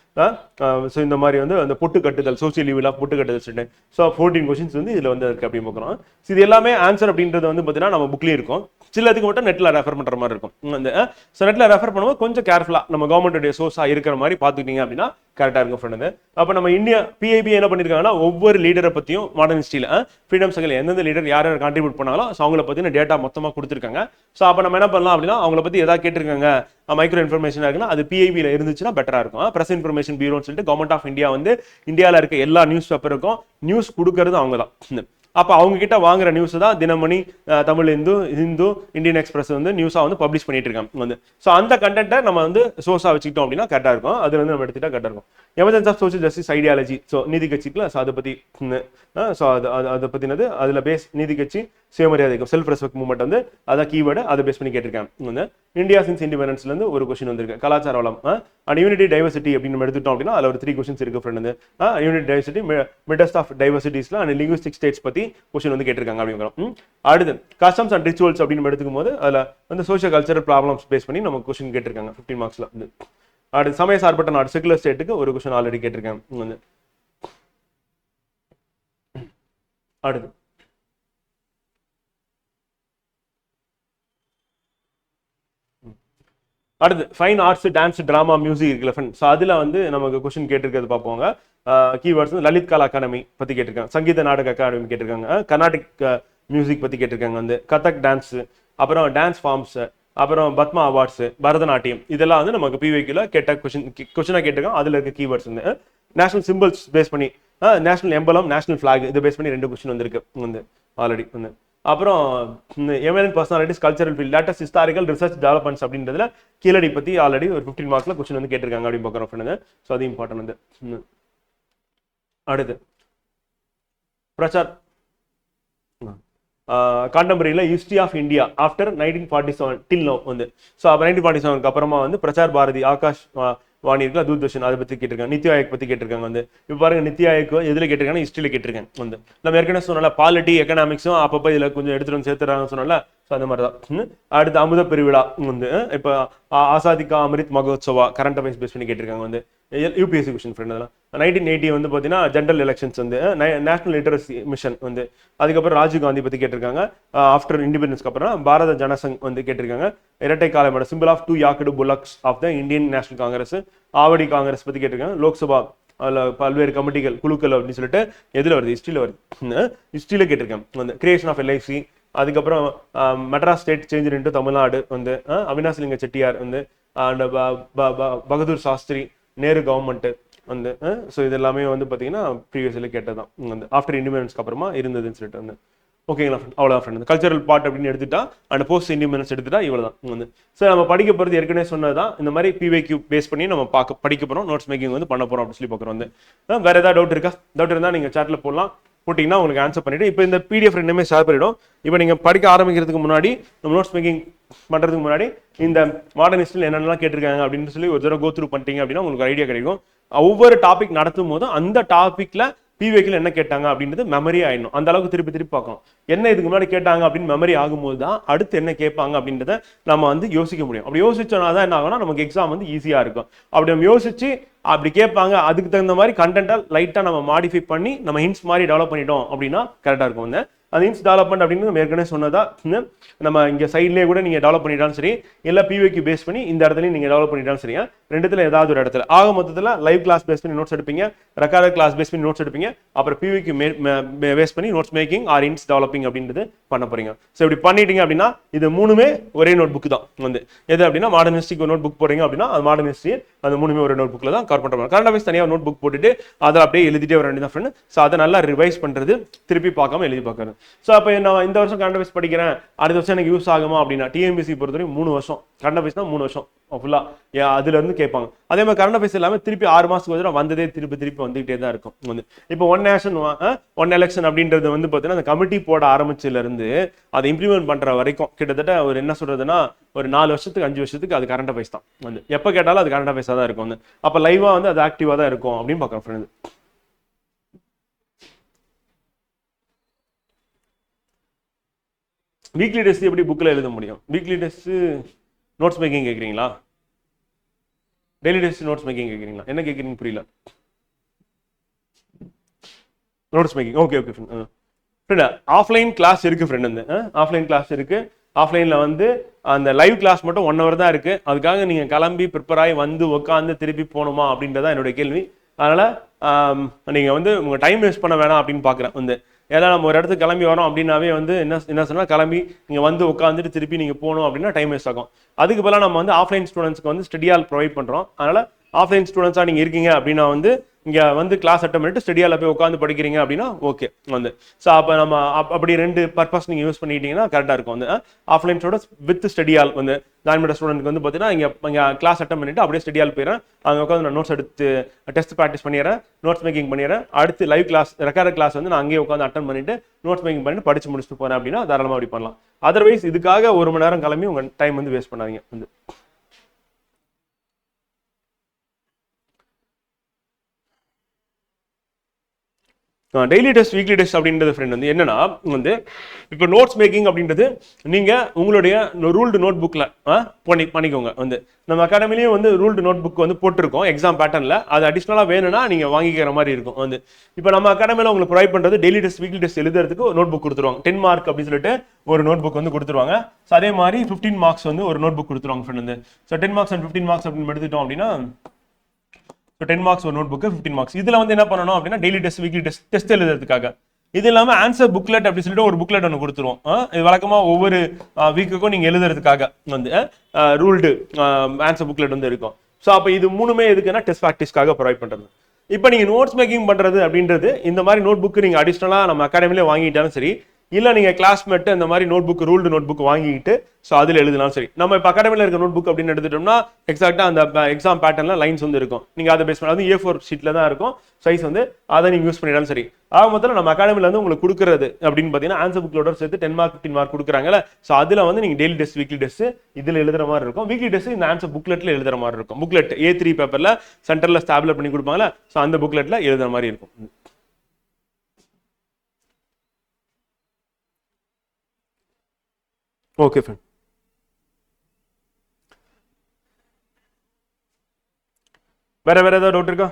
ஸோ இந்த மாதிரி வந்து அந்த பொட்டு கட்டுதல், சோசியல் லீவில் பொட்டு கட்டுதல் சொல்லிட்டு ஸோ 14 கொஸ்டின்ஸ் வந்து இதில் வந்து இருக்கு அப்படின்னு பார்க்குறோம். ஸோ இது எல்லாமே ஆன்சர் அப்படின்றது வந்து பார்த்தீங்கன்னா நம்ம புக்லேயும் இருக்கும், சிலதுக்கு மட்டும் நெட்டில் ரெஃபர் பண்ணுற மாதிரி இருக்கும். அந்த ஸோ நெட்டில் ரெஃபர் பண்ணும்போது கொஞ்சம் கேர்ஃபுல்லாக நம்ம கவர்மெண்ட்டுடைய சோர்ஸாக இருக்கிற மாதிரி பார்த்துக்கிட்டீங்க அப்படின்னா கரெக்டாக இருக்கும் ஃப்ரெண்டு. அப்போ நம்ம இந்தியா PIB என்ன பண்ணியிருக்காங்கன்னா ஒவ்வொரு லீடரை பற்றியும் மாடர்ன் ஹிஸ்ட்ரியில் ஃப்ரீடம் ஸ்ட்ரகிள் எந்தெந்த லீடர் யார் யார் கான்ட்ரிபியூட் பண்ணாங்களோ ஸோ அவங்கள பற்றின டேட்டா மொத்தமாக கொடுத்துருக்காங்க. ஸோ அப்போ நம்ம என்ன பண்ணலாம் அப்படின்னா அவங்கள பற்றி எதாவது கேட்டிருக்காங்க, மைக்ரோ இன்ஃபர்மேஷனாக இருக்குன்னா அது PIBயில் இருந்துச்சுன்னா பெட்டராக இருக்கும். பிரஸ் இன்ஃபர்மேஷன் பியூரோன்னு சொல்லிட்டு கவர்மெண்ட் ஆஃப் இந்தியா வந்து இந்தியாவில் இருக்க எல்லா நியூஸ் பேப்பருக்கும் நியூஸ் கொடுக்கறது அவங்க தான். அப்போ அவங்க கிட்ட வாங்குற நியூஸ் தான் தினமணி, தமிழ் இந்து, இந்தியன் எக்ஸ்பிரஸ் வந்து நியூஸாக வந்து பப்ளிஷ் பண்ணிட்டு இருக்காங்க வந்து. ஸோ அந்த கண்டென்ட்டை நம்ம வந்து சோர்ஸாக வச்சுக்கிட்டோம் அப்படின்னா கரெக்டாக இருக்கும். அதுல இருந்து நம்ம எடுத்துட்டா கரெக்டாக இருக்கும். Emergence of social justice ideology, so நீதி கட்சிக்குள்ள ஸோ அதை பற்றி ஸோ அதை பற்றினது அதில் பேஸ் நீதி கட்சி சுயமரியாதைக்கும் செல்ஃப் ரெஸ்பெக்ட் மூவ்மெண்ட் வந்து அதான் கீவேர்டு, அதை பேஸ் பண்ணி கேட்டிருக்காங்க வந்து. இந்தியா சின்ஸ் இண்டிபெண்டன்ஸ்லேருந்து ஒரு கொஸ்டின் வந்திருக்கு. கலாச்சார வளம் அண்ட் யூனிட்டி டைவர்சிட்டி அப்படின்னு நம்ம எடுத்துட்டோம் அப்படின்னா அதில் ஒரு 3 கொஸ்டின்ஸ் இருக்கு ஃப்ரெண்ட். வந்து யூனிட்டி டைவர்சிட்டி, மிடஸ்ட் ஆஃப் டைவர்சிட்டிஸ்ல அண்ட் லிங்குவிஸ்டிக் ஸ்டேட்ஸ் பற்றி கொஸ்டின் வந்து கேட்டிருக்காங்க அப்படிங்கிறோம். அடுத்து கஸ்டம்ஸ் அண்ட் ரிச்சுவல்ஸ் அப்படின்னு எடுத்துக்கும் போது அதில் வந்து சோஷியல் கல்ச்சரல் ப்ராப்ளம்ஸ் பேஸ் பண்ணி நம்ம கொஸ்டின் கேட்டிருக்காங்க 15 மார்க்ஸ்ல வந்து. அடுத்து சமய சார்பற்ற நாடு செகுலர் ஸ்டேட்டுக்கு ஒரு கொஸ்டின் ஆல்ரெடி கேட்டிருக்காங்க வந்து. அடுத்து fine arts, dance, drama, music இருக்குல்ல ஃப்ரெண்ட். ஸோ அதில் வந்து நமக்கு கொஸ்டின் கேட்டிருக்கிறது பார்ப்போங்க. கீவேர்ட்ஸ் வந்து லலித் கலா அகாடமி பற்றி கேட்டிருக்காங்க, சங்கீத நாடக அகாடமி கேட்டிருக்காங்க, கர்நாடிக் மியூசிக் பற்றி கேட்டிருக்காங்க வந்து, கதக் டான்ஸு, அப்புறம் டான்ஸ் ஃபார்ம்ஸ், அப்புறம் பத்மா அவார்ட்ஸ், பரதநாட்டியம், இதெல்லாம் வந்து நமக்கு PYQல கேட்ட கொஸ்டினாக கேட்டிருக்காங்க. அதில் இருக்க கீவேர்ட்ஸ் வந்து நேஷனல் சிம்பிள்ஸ் பேஸ் பண்ணி, நேஷனல் எம்பலம், நேஷனல் ஃபிளாக், இதை பேஸ் பண்ணி 2 கொஸ்டின் வந்திருக்கு வந்து ஆல்ரெடி வந்து. அப்புறம் emergent personalities, cultural field, latest historical research developments அப்படின்றதுல கீழடி பற்றி ஆல்ரெடி ஒரு 15 மார்க்ல கொஸ்டின் வந்து கேட்டிருக்காங்க அப்படின்னு பார்க்குறோம் ஃப்ரெண்டு. ஸோ அது இம்பார்ட்டன் வந்து. அடுத்து பிரச்சார் கான்டெம்பரரியில history of India after 1947 till now வந்து. ஸோ அப்போ 1947க்கு அப்புறமா வந்து பிரச்சார் பாரதி, ஆகாஷ் வாணி இருக்குல்ல, தூர்தர்ஷன், அதை பற்றி கேட்டிருக்காங்க. நித்தி ஆயோக் பற்றி கேட்டிருக்காங்க வந்து. இப்போ பாருங்க நித்தி ஆயோக் எதில் கேட்டிருக்காங்க, ஹிஸ்ட்ரியில் கேட்டிருக்காங்க வந்து. நம்ம ஏற்கனவே சொன்னால பாலிட்டி, எக்கனாமிக்ஸும் அப்பப்போ இதில் கொஞ்சம் எடுத்துட்டு வந்து சேர்த்துறாங்கன்னு சொன்னால ஸோ அந்த மாதிரி தான். அடுத்து அமுத பெருவிழா வந்து இப்போ ஆசாதி கா Amrit Mahotsava current affairs base பண்ணி கேட்டிருக்காங்க வந்து. UPSC question friend. அதெல்லாம் 1980 வந்து பார்த்தீங்கன்னா ஜென்ரல் எலெக்ஷன்ஸ் வந்து, நேஷனல் லிட்டரசி மிஷன் வந்து, அதுக்கப்புறம் ராஜீவ் காந்தி பற்றி கேட்டிருக்காங்க. ஆஃப்டர் இண்டிபெண்டன்ஸ்க்கு அப்புறம் பாரத ஜனசங் வந்து கேட்டிருக்காங்க. இரட்டை காலமேட symbol of 2 yoked bullocks of the Indian National Congress, Avadi Congress பற்றி கேட்டிருக்காங்க. லோக்சபா அதில் பல்வேறு கமிட்டிகள், குழுக்கள் அப்படின்னு சொல்லிட்டு எதில் வருது, ஹிஸ்ட்ரியில் வருது. ஹிஸ்ட்ரியில் கேட்டிருக்காங்க வந்து. கிரியேஷன் ஆஃப் LIC, அதுக்கப்புறம் Madras state change into Tamil Nadu வந்து, அவினாசிலிங்க செட்டியார் வந்து, அண்ட் பகதூர் சாஸ்திரி, நேரு கவர்மெண்ட் வந்து. ஸோ இது எல்லாமே வந்து பார்த்தீங்கன்னா ப்ரீவியஸ்ல கேட்டதான் வந்து ஆஃப்டர் இண்டிபெண்டன்ஸ்க்கு அப்புறமா இருந்ததுன்னு சொல்லிட்டு வந்து. ஓகேங்களா ஃப்ரெண்ட், அவ்வளோதான் ஃப்ரெண்ட். கல்ச்சரல் பார்ட் அப்படின்னு எடுத்துட்டா அண்ட் போஸ்ட் இண்டிபெண்டன்ஸ் எடுத்துட்டா இவ்வளோ தான் வந்து. ஸோ நம்ம படிக்க போகிறது ஏற்கனவே சொன்னதான், இந்த மாதிரி PYQ பேஸ் பண்ணி நம்ம படிக்க போகிறோம், நோட்ஸ் மேக்கிங் வந்து பண்ண போகிறோம் அப்படின்னு சொல்லி பார்க்குறோம் வந்து. வேற ஏதாவது டவுட் இருக்கா? டவுட் இருந்தால் நீங்கள் சாட்டில் போடலாம், போட்டிங்கன்னா உங்களுக்கு ஆன்சர் பண்ணிவிட்டு இப்போ இந்த PDF ரெண்டுமே ஷேர் பண்ணிவிடும். இப்போ நீங்கள் படிக்க ஆரம்பிக்கிறதுக்கு முன்னாடி, நம்ம நோட்ஸ் மேக்கிங் பண்ணுறதுக்கு முன்னாடி இந்த மாடர்ன் ஹிஸ்ட்ரியில் என்னென்னலாம் கேட்டிருக்காங்க அப்படின்னு சொல்லி ஒரு தடவை கோ த்ரூ பண்ணிட்டீங்க அப்படின்னா உங்களுக்கு ஐடியா கிடைக்கும். ஒவ்வொரு டாபிக் நடத்தும் போதும் அந்த டாப்பிக்ல PYQல என்ன கேட்டாங்க அப்படின்றது மெமரி ஆயிடணும். அந்த அளவுக்கு திருப்பி திருப்பி பார்க்கணும். என்ன இதுக்கு முன்னாடி கேட்டாங்க அப்படின்னு மெமரி ஆகும்போது தான் அடுத்து என்ன கேட்பாங்க அப்படின்றத நம்ம வந்து யோசிக்க முடியும். அப்படி யோசிச்சோன்னா தான் என்ன ஆகும்னா நமக்கு எக்ஸாம் வந்து ஈஸியாக இருக்கும். அப்படி நம்ம யோசிச்சு அப்படி கேட்பாங்க, அதுக்கு தகுந்த மாதிரி கண்டென்ட்டை லைட்டாக நம்ம மாடிஃபை பண்ணி நம்ம ஹிண்ட்ஸ் மாதிரி டெவலப் பண்ணிட்டோம் அப்படின்னா கரெக்டாக இருக்கும் வந்து. அந்த இன்ஸ் டெவலப்மெண்ட் அப்படின்னு நம்ம ஏற்கனவே சொன்னதா நம்ம இங்கே சைட்லேயே கூட நீங்கள் டெவலப் பண்ணிட்டாலும் சரி, இல்லை பிவிக்கு பேஸ் பண்ணி இந்த இடத்துலையும் நீங்கள் டெவலப் பண்ணிட்டாலும் சரியா, ரெண்டுத்துல ஏதாவது ஒரு இடத்துல ஆக மொத்தத்தில் லைவ் கிளாஸ் பேஸ் பண்ணி நோட்ஸ் எடுப்பீங்க, ரெக்கார்டர் கிளாஸ் பேஸ் பண்ணி நோட்ஸ் எடுப்பீங்க, அப்புறம் பிவிக்கு பேஸ் பண்ணி நோட்ஸ் மேக்கிங் ஆர் இன்ஸ் டெவலப்பிங் அப்படின்றது பண்ண போறீங்க. ஸோ இப்படி பண்ணிட்டீங்க அப்படின்னா இது மூணுமே ஒரே நோட் புக் தான். எது அப்படின்னா மாடர்ன் ஹிஸ்ட்ரிக்கு ஒரு நோட் புக் போறீங்க அப்படின்னா அது மாடர்ன் ஹிஸ்ட்ரி அந்த மூணுமே ஒரு நோட் புக்ல தான் கவர் பண்ணுறாங்க. கரண்ட் அஃபேர்ஸ் தனியாக நோட் புக் போட்டுட்டு அதை அப்படியே எழுதிட்டே வர வேண்டியதான் ஃப்ரெண்ட். ஸோ அதை நல்லா ரிவைஸ் பண்றது, திருப்பி பார்க்காம எழுதி பார்க்கறது. ஸோ அப்போ நான் இந்த வருஷம் கரண்ட் அஃபேர்ஸ் படிக்கிறேன், அடுத்த வருஷம் எனக்கு யூஸ் ஆகுமா அப்படின்னா டிஎன்பிஎஸ்சி பொறுத்தவரைக்கும் 3 வருஷம் கரண்ட் அஃபேர்ஸ் தான் 3 வருஷம் ஃபுல்லா அதுல இருந்து கேட்பாங்க. அதே மாதிரி கரண்ட் அஃபேர்ஸ் எல்லாமே திருப்பி 6 மாசத்துக்கு வந்ததே திருப்பி வந்துகிட்டே தான் இருக்கும். இப்போ ஒன் நேஷன் ஒன் எலெக்ஷன் அப்படின்றது பார்த்தீங்கன்னா அந்த கமிட்டி போட ஆரம்பிச்சதுல இருந்து அதை இம்ப்ளிமெண்ட் பண்ற வரைக்கும் கிட்டத்தட்ட ஒரு என்ன சொல்றதுன்னா ஒரு 4 வருஷத்துக்கு 5 வருஷத்துக்கு அது கரண்ட் அஃபேர்ஸ் தான். எப்போ கேட்டாலும் அது கரண்ட் அஃபேர்ஸா தான் இருக்கும். அப்போ லைவா அது ஆக்டிவா தான் இருக்கும் அப்படின்னு பார்க்கறேன் ஃப்ரெண்ட். வீக்லி டெஸ்ட் எப்படி புக்கில் எழுத முடியும்? வீக்லி டெஸ்ட் நோட்ஸ் மேக்கிங் கேட்குறீங்களா? டெய்லி டெஸ்ட் நோட்ஸ் மேக்கிங் கேட்குறீங்களா? என்ன கேட்குறீங்க புரியல. Notes making okay friend. Offline class இருக்கு ஃப்ரெண்ட். ஆஃப்லைன் கிளாஸ் இருக்கு. ஆஃப்லைனில் அந்த லைவ் கிளாஸ் மட்டும் 1 hour தான் இருக்கு. அதுக்காக நீங்கள் கிளம்பி ப்ரிப்பேர் ஆகி உட்காந்து திருப்பி போகணுமா அப்படின்றதான் என்னுடைய கேள்வி. அதனால் நீங்கள் உங்கள் டைம் வேஸ்ட் பண்ண வேணாம் அப்படின்னு பார்க்குறேன். ஏன்னா நம்ம ஒரு இடத்துக்கு கிளம்பி வரோம் அப்படின்னாவே என்ன சொன்னால் கிளம்பி நீங்கள் உட்காந்துட்டு திருப்பி நீங்கள் போகணும் அப்படின்னா டைம் வேஸ்ட் ஆகும். அதுக்கு பதிலாக நம்ம ஆஃப்லைன் ஸ்டூடெண்ட்ஸ்க்கு ஸ்டடி ஹால் ப்ரொவைட் பண்ணுறோம். அதனால் ஆஃப்லைன் ஸ்டூடெண்ட்ஸாக நீங்கள் இருக்கீங்க அப்படின்னா இங்கே கிளாஸ் அட்டன் பண்ணிட்டு ஸ்டடி ஹாலில் போய் உட்காந்து படிக்கிறீங்க அப்படின்னா ஓகே. ஸோ அப்போ நம்ம அப்படி 2 பர்பஸ் நீங்கள் யூஸ் பண்ணிட்டீங்கன்னா கரெக்டாக இருக்கும். Offline students with study hall join பண்ணுற ஸ்டூடெண்ட்க்கு பார்த்தீங்கன்னா இங்கே கிளாஸ் அட்டன் பண்ணிட்டு அப்படியே ஸ்டடி ஹால் போயிடுறேன். அங்கே உட்காந்து நான் நோட்ஸ் எடுத்து டெஸ்ட் ப்ராக்டிஸ் பண்ணிடுறேன், நோட்ஸ் மேக்கிங் பண்ணிடுறேன். அடுத்து லைவ் கிளாஸ் ரெக்கார்டர் கிளாஸ் நான் அங்கேயே உட்காந்து அட்டன் பண்ணிட்டு நோட்ஸ் மேக்கிங் பண்ணிட்டு படிச்சு முடிச்சுட்டு போறேன் அப்படின்னா தாராளமாக அப்படி பண்ணலாம். அதர்வைஸ் இதுக்காக 1 மணி நேரம் கிளம்பி உங்கள் டைம் வேஸ்ட் பண்ணாதீங்க. டெய்லி டெஸ்ட் வீக்லி டெஸ்ட் அப்படின்றது ஃப்ரெண்ட் என்னன்னா இப்போ நோட்ஸ் மேக்கிங் அப்படின்றது நீங்க உங்களுடைய ரூல்டு நோட் புக்ல பண்ணிக்கோங்க. நம்ம அகாடமிலையும் ரூல்டு நோட் புக் போட்டிருக்கோம் எக்ஸாம் பேட்டர்ன்ல. அது அடிஷனலா வேணும்னா நீங்க வாங்கிக்கிற மாதிரி இருக்கும். இப்போ நம்ம அகாடமியில உங்களுக்கு ப்ரொவைட் பண்றது டெய்லி டெஸ்ட் வீக்லி டெஸ்ட் எழுதுறதுக்கு நோட் புக் கொடுத்துருவாங்க. 10 மார்க் அப்படின்னு சொல்லிட்டு ஒரு நோட் புக் கொடுத்துருவாங்க. ஸோ அதே மாதிரி 15 மார்க்ஸ் ஒரு நோட் புக் கொடுத்துருவாங்க friend. So 10 marks and 15 marks அப்படின்னு எடுத்துட்டோம் அப்படின்னா 10 மார்க்ஸ் ஒரு நோட் புக் 15 மார்க்ஸ். இதுல என்ன பண்ணணும் அப்படின்னா டெய்லி டெஸ்ட் வீக்லி டெஸ்ட் எழுதுறதுக்காக. இது இல்லாம ஆன்சர் புக்லெட் அப்படி சொல்லிட்டு ஒரு புக்லெட் ஒன்று கொடுத்துருவோம். இது வழக்கமா ஒவ்வொரு வீக்குக்கும் நீங்க எழுதுறதுக்காக ரூல்டு ஆன்சர் புக்லெட் இருக்கும். ஸோ அப்போ இது மூணுமே எதுக்குன்னா டெஸ்ட் ப்ராக்டிஸ்க்காக ப்ரொவைட் பண்றது. இப்போ நீங்க நோட்ஸ் மேக்கிங் பண்றது அப்படின்றது இந்த மாதிரி நோட் புக் நீங்க அடிஷனலா நம்ம அகாடமிலே வாங்கிட்டாலும் சரி, இல்லை நீங்கள் கிளாஸ்மேட் இந்த மாதிரி note book ruled note book வாங்கிட்டு ஸோ அதில் எழுதினாலும் சரி. நம்ம இப்போ அகாடமியில் இருக்க நோட் புக் அப்படின்னு எடுத்துட்டோம்னா எக்ஸாக்டாக அந்த எக்ஸாம் பேட்டர்னில் லைன்ஸ் இருக்கும். நீங்கள் அதை பேஸ் பண்ணி A4 ஷீட்டில் தான் இருக்கும் சைஸ். அதை நீங்கள் யூஸ் பண்ணிட்டாலும் சரி. ஆக மொத்தம் நம்ம அகாடமியில் உங்களுக்கு கொடுக்குறது அப்படின்னு பார்த்தீங்கன்னா ஆன்சர் புக்லோட சேர்த்து 10 மார்க் 15 மார்க் கொடுக்குறாங்கல்ல. ஸோ அதில் நீங்கள் டெய்லி டெஸ்ட் வீக்லி டெஸ்ட் இதில் எழுதுற மாதிரி இருக்கும். வீக்லி டெஸ்ட் இந்த ஆன்சர் புக்லெட்டில் எழுதுற மாதிரி இருக்கும். புக்லெட் A3 பேப்பரில் சென்டரில் ஸ்டாப்லர் பண்ணி கொடுப்பாங்களா. ஸோ அந்த புக்லெட்டில் எழுதுற மாதிரி இருக்கும். Okay friend. வேற ஏதாவது டவுட் இருக்கா?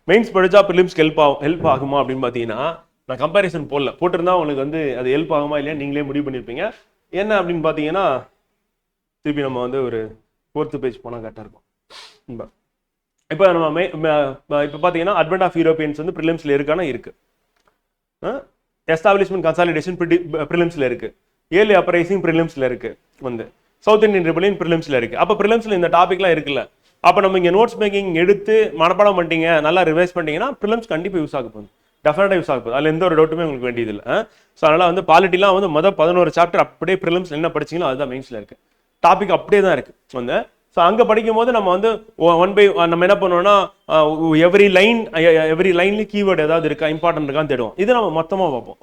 மெயின்ஸ் படிச்சா ப்ரிலிம்ஸ்க்கு ஹெல்ப் ஆகுமா அப்படின்னு பார்த்தீங்கன்னா நான் கம்பேரிசன் போட்டிருந்தா உங்களுக்கு அது ஹெல்ப் ஆகுமா இல்லையா நீங்களே முடிவு பண்ணியிருப்பீங்க. என்ன அப்படின்னு பார்த்தீங்கன்னா திருப்பி நம்ம ஒரு 4th பேஜ் போனால் கரெக்டாக இருக்கும். இப்போ நம்ம இப்போ பார்த்தீங்கன்னா அட்வென்ட் ஆஃப் யூரோப்பியன்ஸ் ப்ரிலிம்ஸ்ல இருக்கானா இருக்கு. எஸ்டாப்ளிஷ்மெண்ட் கன்சாலிடேஷன் ப்ரிலிம்ஸ்ல இருக்கு. ஏர்லி அப்ரைசிங் ப்ரிலிம்ஸ்ல இருக்கு. சவுத் இந்தியன் ரிபல்லியன் ப்ரிலிம்ஸ்ல இருக்கு. அப்போ ப்ரிலிம்ஸ்ல இந்த டாபிக்லாம் இருக்குல்ல. அப்போ நம்ம இங்கே நோட்ஸ் மேக்கிங் எடுத்து மனப்பாடம் பண்ணிட்டீங்க, நல்லா ரிவைஸ் பண்ணிட்டீங்கன்னா ப்ரிலிம்ஸ் கண்டிப்பாக யூஸ் ஆக போகுது. டெஃபினட்டாக யூஸ் ஆக போகுது. அதில் எந்த ஒரு டவுட்டுமே உங்களுக்கு வேண்டியது இல்லை. ஸோ அதனால பாலிட்டிலாம் மொதல் 11 சாப்டர் அப்படியே ப்ரிலிம்ஸ் என்ன படிச்சீங்களோ அதுதான் மெயின்ஸ்ல இருக்கு. டாபிக் அப்படியே தான் இருக்கு. ஸோ அங்கே படிக்கும் போது நம்ம 1 by 1 நம்ம என்ன பண்ணுவோம்னா எவ்ரி லைன்லேயும் கீவேர்டு ஏதாவது இருக்கா இம்பார்ட்டன்ட் இருக்கான்னு தேடுவோம். இது நம்ம மொத்தமாக பார்ப்போம்.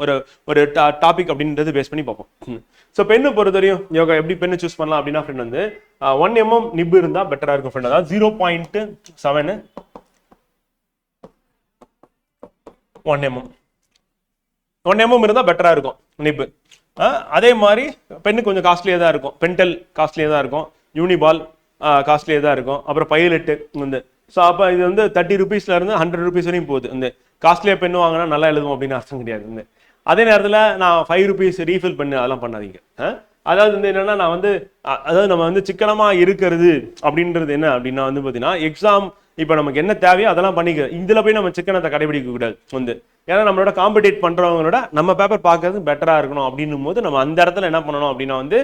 ஒரு டாபிக் அப்படின்றது பேஸ் பண்ணி பார்ப்போம். ஸோ பெண்ணு பொறுத்தவரையும் யோகா எப்படி பெண்ணு சூஸ் பண்ணலாம் அப்படின்னா ஃப்ரெண்ட் 1 mm நிப்பு இருந்தால் பெட்டராக இருக்கும் ஃப்ரெண்ட். அதாவது 0.7 1 mm இருந்தால் பெட்டராக இருக்கும் நிப்பு. அதே மாதிரி பெண்ணு கொஞ்சம் காஸ்ட்லியாக தான் இருக்கும். பென்டெல் காஸ்ட்லியாக தான் இருக்கும். யூனிபால் காஸ்ட்லியாக தான் இருக்கும். அப்புறம் பைலட்டு ஸோ அப்போ இது வந்து 30 rupeesல இருந்து 100 rupees வரையும் போகுது. இந்த காஸ்ட்லியாக பென் வாங்கினா நல்லா எழுதும் அப்படின்னு அர்த்தம் கிடையாது. இந்த அதே நேரத்தில் நான் 5 rupees ரீஃபில் பண்ணு அதெல்லாம் பண்ணாதீங்க. அதாவது வந்து என்னன்னா நான் வந்து அதாவது நம்ம வந்து சிக்கனமா இருக்கிறது அப்படின்றது என்ன அப்படின்னா வந்து பார்த்தீங்கன்னா எக்ஸாம் இப்போ நமக்கு என்ன தேவையோ அதெல்லாம் பண்ணிக்க, இதில் போய் நம்ம சிக்கனத்தை கடைபிடிக்க கூடாது வந்து. ஏன்னா நம்மளோட காம்படிட் பண்றவங்களோட நம்ம பேப்பர் பார்க்கறது பெட்டரா இருக்கணும் அப்படின்னும் போது நம்ம அந்த இடத்துல என்ன பண்ணணும் அப்படின்னா வந்து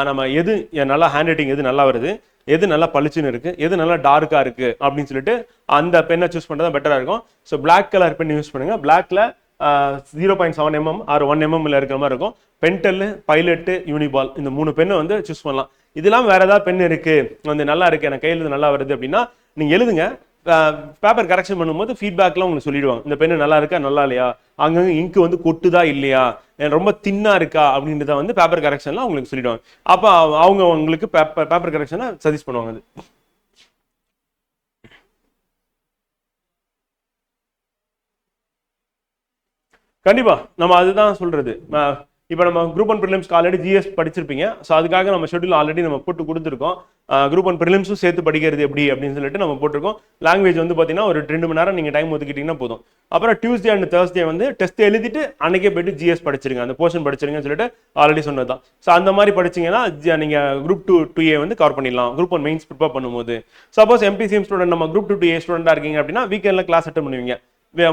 நம்ம எது நல்லா ஹேண்ட் ரைட்டிங் எது நல்லா வருது, எது நல்லா பளிச்சுன்னு இருக்கு, எது நல்லா டார்க்கா இருக்கு அப்படின்னு சொல்லிட்டு அந்த பெண்ணை சூஸ் பண்றது பெட்டரா இருக்கும். So black colour pen use பண்ணுங்க. பிளாக்ல 0.7 mm ஆர் 1 mm இருக்கிற மாதிரி இருக்கும். பென்டெல், பைலட்டு, யூனிபால் இந்த 3 பெண்ணை வந்து சூஸ் பண்ணலாம். இதெல்லாம் வேற ஏதாவது பென் இருக்கு வந்து நல்லா இருக்கு எனக்கு கையில் நல்லா வருது அப்படின்னா நீங்க எழுதுங்க. பேப்பர் கரெக்ஷன் பண்ணும்போது ஃபீட்பேக்லாம் உங்களுக்கு சொல்லிடுவாங்க. இந்த பெண்ணு நல்லா இருக்கா நல்லா இல்லையா, அங்கங்க இங்கு வந்து கொட்டுதா இல்லையா, ரொம்ப தின்னா இருக்கா அப்படின்றத வந்து பேப்பர் கரெக்ஷன்லாம் உங்களுக்கு சொல்லிடுவாங்க. அப்போ அவங்க உங்களுக்கு பேப்பர் கரெக்ஷனை சஜஸ்ட் பண்ணுவாங்க. அது கண்டிப்பா நம்ம அதுதான் சொல்றது. இப்போ நம்ம குரூப் 1 ப்ரிலிம்ஸ்க்கு ஆல்ரெடி ஜிஎஸ் படிச்சிருப்பீங்க. ஸோ அதுக்காக நம்ம ஷெட்யூல் ஆல்ரெடி நம்ம போட்டு கொடுத்துருக்கோம். குரூப் 1 ப்ரிலிம்ஸும் சேர்த்து படிக்கிறது எப்படி அப்படின்னு சொல்லிட்டு நம்ம போட்டிருக்கோம். லாங்குவேஜ் வந்து பார்த்தீங்கன்னா ஒரு 2 மணி நேரம் நீங்கள் டைம் ஒதுக்கிட்டீங்கன்னா போதும். அப்புறம் டியூஸ்டே அண்ட் தேர்ஸ்டே வந்து டெஸ்ட் எழுதிட்டு அன்னைக்கே போயிட்டு ஜிஎஸ் படிச்சிருங்க, அந்த போர்ஷன் படிச்சிருங்கன்னு சொல்லிட்டு ஆல்ரெடி சொன்னது தான். ஸோ அந்த மாதிரி படிச்சிங்கன்னா நீங்கள் குரூப் 2A வந்து கவர் பண்ணிடலாம் குரூப் 1 மெயின்ஸ் ப்ரிப்பேர் பண்ணும்போது. சப்போஸ் எம்பிசிஎம் ஸ்டூடெண்ட் நம்ம குரூப் 2A ஸ்டூடெண்டாக இருக்கீங்க அப்படின்னா வீக்கெண்டில் கிளாஸ் அட்டன் பண்ணுவீங்க,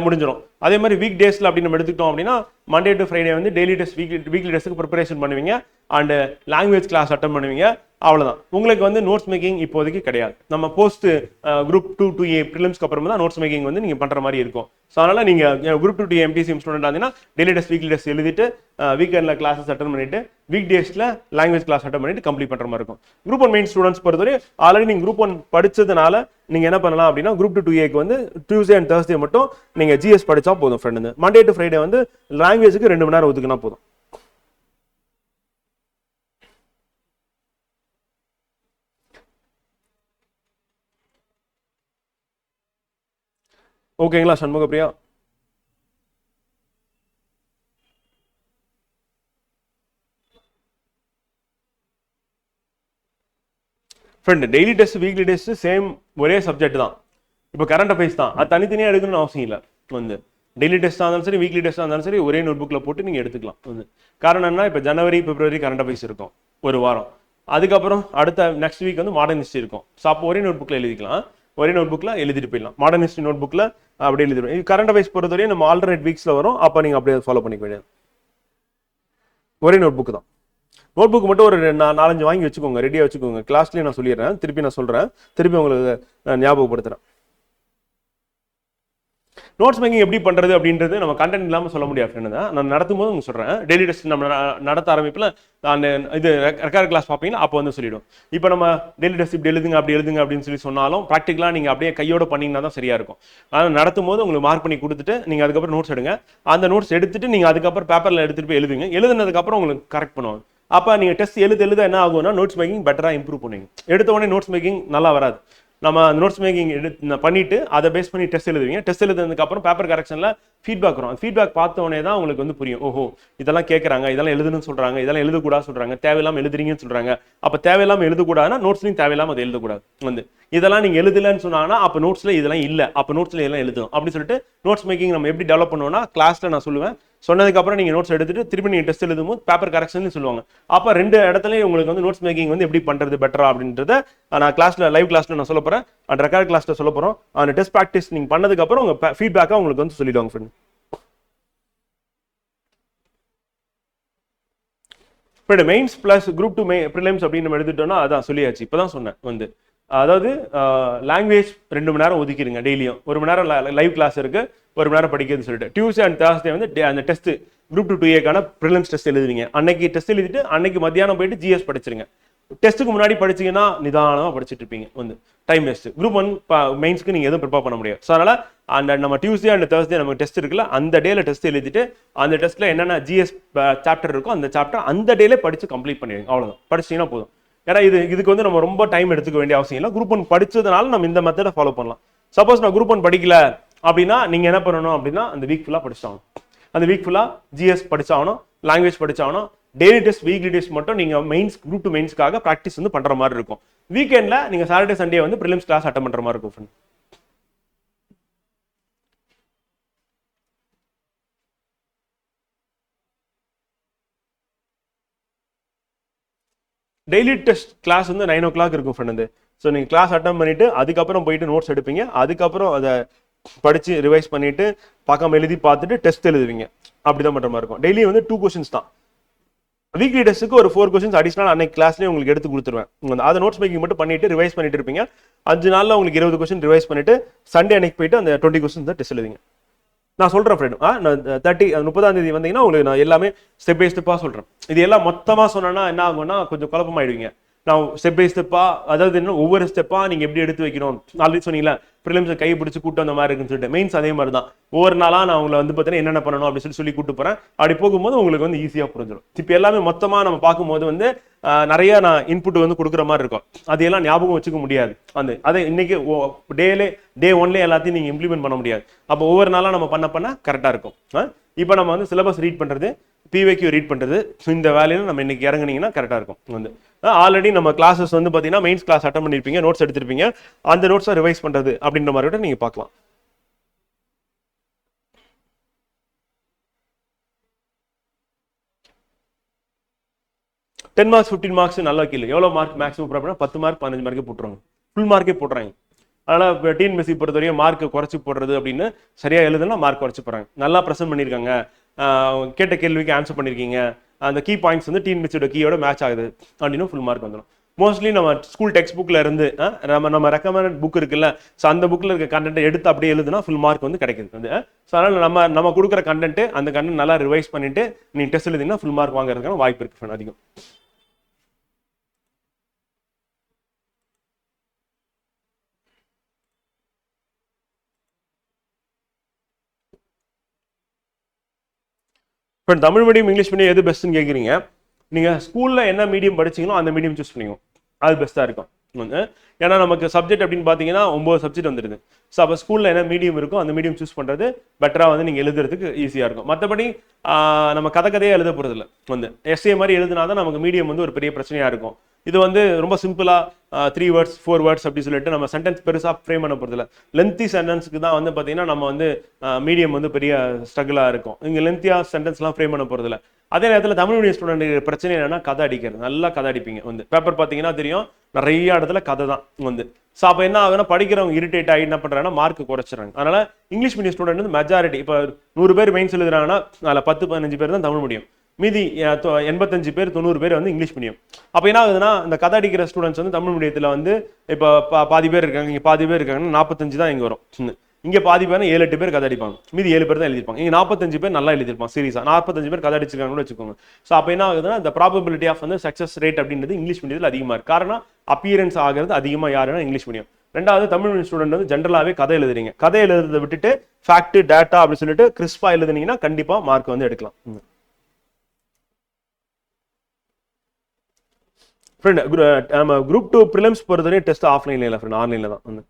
முடிஞ்சிடும். அதே மாதிரி வீக் டேஸ்ல அப்படி நம்ம எடுத்துக்கிட்டோம் அப்படின்னா மண்டே டு ஃப்ரைடே வந்து டெய்லி டெஸ்ட் வீக்லி டெஸ்ட்டுக்கு ப்ரிப்பரேஷன் பண்ணுவீங்க அண்ட் லாங்குவேஜ் கிளாஸ் அட்டன் பண்ணுவீங்க. அவ்வளோதான். உங்களுக்கு வந்து நோட்ஸ் மேக்கிங் இப்போதைக்கு கிடையாது. நம்ம போஸ்ட் குரூப் 2A ப்ரிலிம்ஸ்க்கு அப்புறமா தான் நோட்ஸ் மேக்கிங் வந்து நீங்கள் பண்ணுற மாதிரி இருக்கும். ஸோ அதனால் நீங்கள் குரூப் 2A எம்பிசிஎம் ஸ்டூடெண்ட் ஆகுதுன்னா டெய்லி டெஸ்ட் வீக்லி டெஸ்ட் எழுதிட்டு வீக்கெண்டில் கிளாஸஸ் அட்டன் பண்ணிட்டு வீக் டேஸில் லாங்குவேஜ் கிளாஸ் அட்டன் பண்ணிட்டு கம்ப்ளீட் பண்ணுற மாதிரி இருக்கும். குரூப் 1 மெயின் ஸ்டூடெண்ட்ஸ் பொறுத்தவரை ஆல்ரெடி நீங்கள் குரூப் 1 படிச்சதுனால நீங்கள் என்ன பண்ணலாம் அப்படின்னா குரூப் 2A வந்து டியூஸ்டே அண்ட் தேர்ஸ்டே மட்டும் நீங்கள் ஜிஎஸ் படித்தா போதும் ஃப்ரெண்டு. மண்டே டு ஃப்ரைடே வந்து லாங்குவேஜுக்கு 2 மணி நேரம் ஒதுக்குனா போதும். ஓகேங்களா Shanmugapriya? Friend daily test weekly test same ஒரே சப்ஜெக்ட் தான். இப்போ கரண்ட் அஃபேர்ஸ் தான், அது தனித்தனியாக எடுக்கணும்னு அவசியம் இல்லை. வந்து டெய்லி டெஸ்ட்டாக இருந்தாலும் சரி வீக்லி டெஸ்ட்டாக இருந்தாலும் சரி ஒரே நோட் புக்கில் போட்டு நீங்கள் எடுத்துக்கலாம். வந்து காரணம் என்ன, இப்போ ஜனவரி பிப்ரவரி கரண்ட் அஃபேர்ஸ் இருக்கும் ஒரு வாரம், அதுக்கப்புறம் அடுத்த நெக்ஸ்ட் வீக் வந்து மாடர்ன் ஹிஸ்ட்ரி இருக்கும். ஸோ அப்போ ஒரே நோட் புக்கில் எழுதிக்கலாம், ஒரே நோட் புக்கில் எழுதிட்டு போயிடலாம். மாடர்ன் ஹிஸ்ட்ரி நோட் புக்கில் அப்படியே எழுதிடும். இது கரண்ட் அஃபேர்ஸ் பொறுத்தவரையும் நம்ம ஆல்டர்னேட் வீக்ஸில் வரும், அப்போ நீங்கள் அப்படியே ஃபாலோ பண்ணிக்க வேண்டியது. ஒரே நோட் புக்கு தான். நோட் புக் மட்டும் ஒரு 4-5 வாங்கி வச்சுக்கோங்க, ரெடியாக வச்சுக்கோங்க. கிளாஸ்லேயே நான் சொல்லிடுறேன், திருப்பி நான் சொல்கிறேன், திருப்பி உங்களுக்கு ஞாபகப்படுத்துகிறேன். நோட்ஸ் மேக்கிங் எப்படி பண்றது அப்படின்றது நம்ம கண்டென்ட் இல்லாமல் சொல்ல முடியாது ஃப்ரெண்டு தான். நான் நடத்தும் போது உங்களுக்கு சொல்கிறேன். டெய்லி டெஸ்ட் நம்ம நடத்த ஆரம்பிப்பில் அந்த இது ரெக்கார்ட் கிளாஸ் பார்ப்பீங்கன்னா அப்போ வந்து சொல்லிடும். இப்போ நம்ம டெய்லி டெஸ்ட் இப்படி எழுதுங்க அப்படி எழுதுங்க அப்படின்னு சொல்லி சொன்னாலும் ப்ராக்டிக்கலாக நீங்கள் அப்படியே கையோட பண்ணிங்கன்னா தான் சரியாக இருக்கும். ஆனால் நடத்தும் போது உங்களுக்கு மார்க் பண்ணி கொடுத்துட்டு நீங்கள் அதுக்கப்புறம் நோட்ஸ் எடுங்க. அந்த நோட்ஸ் எடுத்துட்டு நீங்கள் அதுக்கப்புறம் பேப்பரில் எடுத்துகிட்டு போய் எழுதுங்க. எழுதுனதுக்கப்புறம் உங்களுக்கு கரெக்ட் பண்ணுவாங்க. அப்போ நீங்கள் டெஸ்ட் எழுத என்ன ஆகும்னா நோட்ஸ் மேக்கிங் பெட்டராக இம்ப்ரூவ் பண்ணுவீங்க. எடுத்த உடனே நோட்ஸ் மேக்கிங் நல்லா வராது. நம்ம நோட்ஸ் மேக்கிங் பண்ணிட்டு அதை பேஸ் பண்ணி டெஸ்ட் எழுதுவீங்க. டெஸ்ட் எழுதுனதுக்கு அப்புறம் பேப்பர் கரெக்ஷன்ல ஃபீட்பேக் வரும். அந்த ஃபீட்பேக் பார்த்தோன்னே தான் உங்களுக்கு வந்து புரியும், ஓஹோ இதெல்லாம் கேட்குறாங்க, இதெல்லாம் எழுதுன்னு சொல்றாங்க, இதெல்லாம் எழுதக்கூடாது சொல்றாங்க, தேவையில்லாமல் எழுதுறீங்கன்னு சொல்றாங்க. அப்போ தேவையில்லாமல் எழுதக்கூடாதுன்னா நோட்ஸ்லையும் தேவையில்லாமல் அதை எழுதக்கூடாது. வந்து இதெல்லாம் நீங்க எழுதலன்னு சொன்னாங்கன்னா அப்போ நோட்ஸ்ல இதெல்லாம் இல்லை, அப்போ நோட்ஸ்ல இதெல்லாம் எழுதணும் அப்படின்னு சொல்லிட்டு நோட்ஸ் மேக்கிங் நம்ம எப்படி டெவலப் பண்ணுவோம்னா கிளாஸ்ல நான் சொல்லுவேன். சொன்னதுக்கப்புறம் நீங்கள் நோட்ஸ் எடுத்துட்டு திருப்பி நீங்கள் டெஸ்ட் எழுதும்போது பேப்பர் கரெக்ஷன் சொல்லுவாங்க. அப்போ 2 இடத்துலையும் உங்களுக்கு வந்து நோட்ஸ் மேக்கிங் வந்து எப்படி பண்ணுறது பெட்டரா அப்படின்றத நான் கிளாஸ்ல லைவ் கிளாஸ்ல நான் சொல்ல போகிறேன், அந்த ரெக்கார்ட் கிளாஸ்ல சொல்ல போகிறோம். அந்த டெஸ்ட் ப்ராக்டிஸ் நீங்கள் பண்ணதுக்கப்புறம் உங்கள் ஃபீட்பேக்காக உங்களுக்கு வந்து சொல்லிடுவாங்க ஃப்ரெண்ட். இப்போ மெயின்ஸ் ப்ளஸ் குரூப் 2 ப்ரிலிம்ஸ் அப்படின்னு நம்ம எடுத்துட்டோம்னா அதான் சொல்லியாச்சு, இப்போ தான் சொன்னேன். வந்து அதாவது லாங்குவேஜ் 2 மணி நேரம் ஒதுக்கிடுங்க. டெய்லியும் 1 மணி நேரம் லைவ் கிளாஸ் இருக்கு, 1 மணி நேரம் படிக்கிறதுன்னு சொல்லிட்டு டியூஸ்டே அண்ட் தேர்ஸ்டே வந்து அந்த test group 2A prelims test எழுதுவீங்க. அன்னைக்கு டெஸ்ட் எழுதிட்டு அன்னைக்கு மத்தியானம் போயிட்டு ஜிஎஸ் படிச்சிருங்க. டெஸ்ட்டுக்கு முன்னாடி படிச்சீங்கன்னா நிதானமாக படிச்சுட்டு இருப்பீங்க. வந்து டைம் வேஸ்ட். குரூப் 1 மெயின்ஸ்க்கு நீங்கள் எதுவும் ப்ரிப்பேர் பண்ண முடியாது. ஸோ அதனால் அந்த நம்ம டியூஸ்டே அண்ட் தேர்ஸ்டே நமக்கு டெஸ்ட் இருக்குல்ல, அந்த டேல டெஸ்ட் எழுதிட்டு அந்த டெஸ்ட்டில் என்னென்ன ஜிஎஸ் சாப்டர் இருக்கோ அந்த சாப்டர் அந்த டேல படித்து கம்ப்ளீட் பண்ணிடுங்க. அவ்வளோதான், படிச்சிங்கன்னா போதும். ஏன்னா இதுக்கு வந்து நம்ம ரொம்ப டைம் எடுத்துக்க வேண்டிய அவசியம் இல்லை. குரூப் 1 படிச்சதுனால நம்ம இந்த மெத்தடை ஃபாலோ பண்ணலாம். சப்போஸ் நான் குரூப் 1 படிக்கல அப்படின்னா நீங்கள் என்ன பண்ணணும் அப்படின்னா அந்த வீக் ஃபுல்லாக படிச்சாகணும். அந்த வீக் ஃபுல்லாக ஜிஎஸ் படிச்சாகணும், லாங்குவேஜ் படிச்சாகணும். டெய்லி டெஸ்ட் வீக்லி டெஸ்ட் மட்டும் நீங்கள் மெயின்ஸ் குரூப் 2 மெயின்ஸ்க்காக ப்ராக்டிஸ் வந்து பண்ணுற மாதிரி இருக்கும். வீக்கெண்டில் நீங்கள் சாட்டர்டே சண்டே வந்து ப்ரிலிம்ஸ் கிளாஸ் அட்டன் பண்ணுற மாதிரி இருக்கும் ஃப்ரெண்ட். டெய்லி டெஸ்ட் கிளாஸ் வந்து 9 o'clock இருக்கும் ஃப்ரெண்ட் வந்து. ஸோ நீங்கள் கிளாஸ் அட்டன் பண்ணிட்டு அதுக்கப்புறம் போயிட்டு நோட்ஸ் எடுப்பீங்க, அதுக்கப்புறம் அதை படித்து ரிவைஸ் பண்ணிட்டு பார்க்காம எழுதி பார்த்துட்டு டெஸ்ட் எழுதுவீங்க. அப்படிதான் பண்ணுற மாதிரி இருக்கும். டெய்லி வந்து 2 questions தான். வீக்லி டெஸ்ட்டுக்கு ஒரு 4 questions அடிஷனல் அன்னைக்கு கிளாஸ்லேயே உங்களுக்கு எடுத்து கொடுத்துருவேன். அதை நோட்ஸ் மேக்கிங் மட்டும் பண்ணிட்டு ரிவைஸ் பண்ணிட்டு இருப்பீங்க. 5 நாளில் உங்களுக்கு 20 questions ரிவைஸ் பண்ணிட்டு சண்டே அன்னைக்கு போயிட்டு அந்த 20 questions தான் டெஸ்ட் எழுதுங்க. நான் சொல்கிறேன் ஃப்ரெண்ட், நான் 30ஆம் தேதி வந்தீங்கன்னா உங்களுக்கு நான் எல்லாமே ஸ்டெப் பை ஸ்டெப்பாக சொல்கிறேன். இது எல்லாம் மொத்தமாக சொன்னேன்னா என்ன ஆகும்னா கொஞ்சம் குழப்பமாயிடுவீங்க. நான் ஸ்டெப் பை ஸ்டெப்பா, அதாவது என்ன ஒவ்வொரு ஸ்டெப்பா நீங்க எப்படி எடுத்து வைக்கணும். ஆல்ரெடி சொன்னீங்களா ப்ரிலிம்ஸ் கை பிடிச்சி கூட்டம் அந்த மாதிரி இருக்குன்னு சொல்லிட்டு, மெயின்ஸ் அதே மாதிரி தான். ஒவ்வொரு நாளா நான் உங்களை வந்து பார்த்தீங்கன்னா என்னென்ன பண்ணணும் அப்படின்னு சொல்லி கூட்டு போறேன். அப்படி போகும்போது உங்களுக்கு வந்து ஈஸியா புரிஞ்சிடும். இப்போ எல்லாமே மொத்தமா நம்ம பார்க்கும்போது வந்து நிறைய நான் இன்புட் வந்து கொடுக்குற மாதிரி இருக்கும். அதையெல்லாம் ஞாபகம் வச்சுக்க முடியாது. அதை இன்னைக்கு டே ஒன்லேயே எல்லாத்தையும் நீங்க இம்ப்ளிமெண்ட் பண்ண முடியாது. அப்போ ஒவ்வொரு நாளா நம்ம பண்ண கரெக்டா இருக்கும். இப்போ நம்ம வந்து சிலபஸ் ரீட் பண்றது, பிவைக்யூ ரீட் பண்றது, இந்த வேலையில நம்ம இன்னைக்கு இறங்குனீங்கன்னா கரெக்டா இருக்கும். வந்து ஆல்ரெடி நம்ம கிளாஸஸ் வந்து பாத்தீங்கன்னா மெயின்ஸ் கிளாஸ் அட்டன் பண்ணிருப்பீங்க, நோட்ஸ் எடுத்திருப்பீங்க. அந்த நோட்ஸை ரிவைஸ் பண்றது அப்படின்ற மாதிரி கூட நீங்க பார்க்கலாம். டென் மார்க்ஸ் 15 மார்க்ஸ் நல்லா கீழே எவ்வளவு மார்க் மேக்ஸிமம் போடுறாங்க? 10 மார்க் 15 மார்க்கே போட்டுருவாங்க, ஃபுல் மார்க்கே போடுறாங்க. அதனால டிஎன்பிஎஸ்சி பொறுத்த வரையும் மார்க் குறைச்சி போடுறது அப்படின்னு சரியா எழுதுனா மார்க் குறைச்சி போறாங்க. நல்லா ப்ரெசென்ட் பண்ணியிருக்காங்க, கேட்ட கேள்விக்கு ஆன்சர் பண்ணியிருக்கீங்க, அந்த கீ பாயிண்ட்ஸ் வந்து டிஎன்பிஎஸ்சியோட கீயோட மேட்ச் ஆகுது அப்படின்னு ஃபுல் மார்க் வந்துடும். மோஸ்ட்லி நம்ம ஸ்கூல் டெக்ஸ்ட் புக்ல இருந்து நம்ம ரெக்கமெண்டட் புக் இருக்குல்ல, ஸோ அந்த புக்ல இருக்க கண்டென்ட் எடுத்து அப்படியே எழுதுனா ஃபுல் மார்க் வந்து கிடைக்குது வந்து. ஸோ அதனால நம்ம கொடுக்குற கண்டென்ட், அந்த கண்டென்ட் நல்லா ரிவைஸ் பண்ணிட்டு நீங்க டெஸ்ட் எழுதிங்கன்னா ஃபுல் மார்க் வாங்குறதுக்கான வாய்ப்பு இருக்கு அதிகம். இப்போ தமிழ் மீடியம் இங்கிலீஷ் மீடியம் எது பெஸ்ட்னு கேட்குறீங்க. நீங்கள் ஸ்கூலில் என்ன மீடியம் படிச்சீங்களோ அந்த மீடியம் சூஸ் பண்ணிக்கோங்க, அது பெஸ்ட்டாக இருக்கும். ஏன்னா நமக்கு சப்ஜெக்ட் அப்படின்னு பார்த்தீங்கன்னா 9 சப்ஜெக்ட் வந்துடுது. ஸோ அப்போ ஸ்கூலில் என்ன மீடியம் இருக்கோ அந்த மீடியம் சூஸ் பண்ணுறது பெட்டராக வந்து நீங்கள் எழுதுறதுக்கு ஈஸியாக இருக்கும். மற்றபடி நம்ம கதையே எழுத போகிறதில்ல. வந்து எஸ்ஏ மாதிரி எழுதுனா தான் நமக்கு மீடியம் வந்து ஒரு பெரிய பிரச்சனையாக இருக்கும். இது வந்து ரொம்ப சிம்பிளாக 3 words 4 words அப்படி சொல்லிட்டு நம்ம சென்டென்ஸ் பெருசாக ஃப்ரேம் பண்ண போகிறதில்ல. லென்த்தி சென்டென்ஸுக்கு தான் வந்து பார்த்தீங்கன்னா நம்ம வந்து மீடியம் வந்து பெரிய ஸ்ட்ரகிளாக இருக்கும். இங்கே லென்த்தியாக சென்டென்ஸ்லாம் ஃப்ரேம் பண்ண போகிறதில்ல. அதே நேரத்தில் தமிழ் மீடியம் ஸ்டூடெண்ட் பிரச்சனை என்னன்னா கதை அடிக்கிறது. நல்லா கதை அடிப்பீங்க. வந்து பேப்பர் பார்த்தீங்கன்னா தெரியும், நிறைய இடத்துல கதை தான் வந்து. ஸோ அப்போ என்ன ஆகுதுன்னா படிக்கிறவங்க இரிட்டேட் ஆகி என்ன பண்ணுறாங்கன்னா மார்க் குறைச்சிடறாங்க. அதனால இங்கிலீஷ் மீடியம் ஸ்டூடெண்ட் வந்து மெஜாரிட்டி இப்போ 100 பேர் மெயின்ஸ் எழுதுறாங்கன்னா அதில் 10-15 பேர் தான் தமிழ் மீடியம், மீதி 85 பேர் 90 பேர் வந்து இங்கிலீஷ் மீடியம். அப்போ என்ன ஆகுதுன்னா இந்த கதை அடிக்கிற ஸ்டூடெண்ட்ஸ் வந்து தமிழ் மீடியத்தில் வந்து இப்போ பாதி பேர் இருக்காங்க, இங்கே பாதி பேர் இருக்காங்கன்னா 45 தான் இங்கே வரும். இங்கே பாதி பேர் 7-8 பேர் கதை அடிப்பாங்க, மீதி 7 பேர் தான் எழுதிருப்பாங்க. இங்கே 45 பேர் நல்லா எழுதிருப்பாங்க சீரியஸாக, 45 பேர் கதை அடிச்சிருக்காங்கன்னு வச்சுக்கோங்க. ஸோ அப்போ என்ன ஆகுதுன்னா இந்த ப்ராபபிலிட்டி ஆஃப் வந்து சக்ஸஸ் ரேட் அப்படின்றது இங்கிலீஷ் மீடியத்தில் அதிகமாக இருக்கு. காரணம் அப்பியரன்ஸ் ஆகிறது அதிகமாக யாருன்னா இங்கிலீஷ் மீடியம். ரெண்டாவது தமிழ் மீடியம் ஸ்டூடெண்ட் வந்து ஜென்ரலாகவே கதை எழுதுறீங்க, கதை எழுதுறதை விட்டுட்டு ஃபேக்ட் டேட்டா அப்படின்னு சொல்லிட்டு கிறிஸ்பா எழுதுனீங்கன்னா கண்டிப்பாக மார்க் வந்து எடுக்கலாம். ஃப்ரெண்ட் நம்ம குரூப் 2 ப்ரிலிம்ஸ் பொறுத்தவரையும் டெஸ்ட் ஆஃப்லைன்ல இல்லை ஃப்ரெண்ட், ஆன்லைனில் தான் வந்து.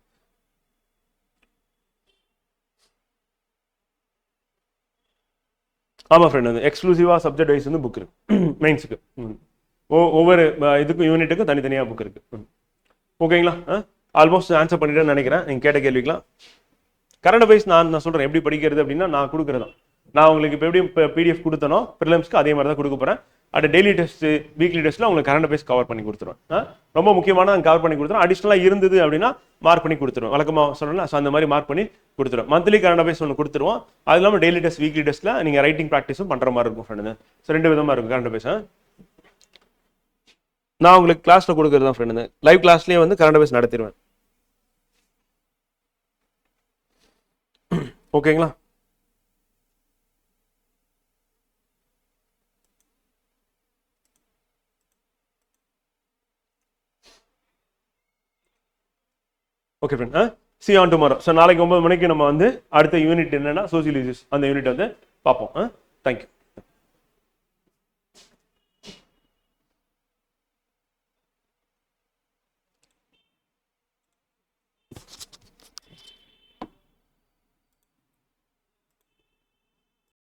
ஆமாம் ஃப்ரெண்ட், வந்து எக்ஸ்க்ளூசிவாக சப்ஜெக்ட் வைஸ் வந்து புக் இருக்கு மெயின்ஸுக்கு. ஒவ்வொரு இதுக்கும் யூனிட்டுக்கும் தனித்தனியாக புக் இருக்கு. ஓகேங்களா? ஆல்மோஸ்ட் ஆன்சர் பண்ணிட்டேன்னு நினைக்கிறேன் நீங்கள் கேட்ட கேள்விக்கலாம். கரண்ட் வைஸ் நான் சொல்கிறேன் எப்படி படிக்கிறது அப்படின்னா நான் கொடுக்குறதான். நான் உங்களுக்கு இப்போ எப்படி இப்போ பிடிஎஃப் கொடுத்தனோ ப்ரிலிம்ஸ்க்கு அதே மாதிரி தான் கொடுக்க போகிறேன். அட் டெய்லி டெஸ்ட் வீக்லி டெஸ்ட்டில் உங்களுக்கு கரண்ட் பேஸ் கவர் பண்ணி கொடுத்துருவேன். ரொம்ப முக்கியமான கவர் பண்ணி கொடுத்துருவேன். அடிஷ்னலாக இருந்தது அப்படின்னா மார்க் பண்ணி கொடுத்துருவோம். வழக்கமாக சொல்லலாம், ஸோ அந்த மாதிரி மார்க் பண்ணி கொடுத்துருவோம். மந்த்லி கரண்ட் பேஸ் ஒன்று கொடுத்துருவோம். அது இல்லாமல் டெய்லி டெஸ்ட் வீக்லி டெஸ்ட்டில் நீங்கள் ரைட்டிங் ப்ராக்டிஸும் பண்ணுற மாதிரி இருக்கும் ஃப்ரெண்டு. ஸோ 2 விதமாக இருக்கும் கரண்ட் பேஸ். நான் உங்களுக்கு கிளாஸில் கொடுக்குறது தான் ஃப்ரெண்டு. லைவ் கிளாஸ்லேயே வந்து கரண்ட் பேஸ் நடத்திடுவேன். ஓகேங்களா? Okay friend, see you on tomorrow. So நாளைக்கு 9 மணிக்கு நம்ம வந்து அடுத்த யூனிட் என்னன்னா சோசியலிசிஸ், அந்த யூனிட் வந்து பார்ப்போம். தேங்க்யூ.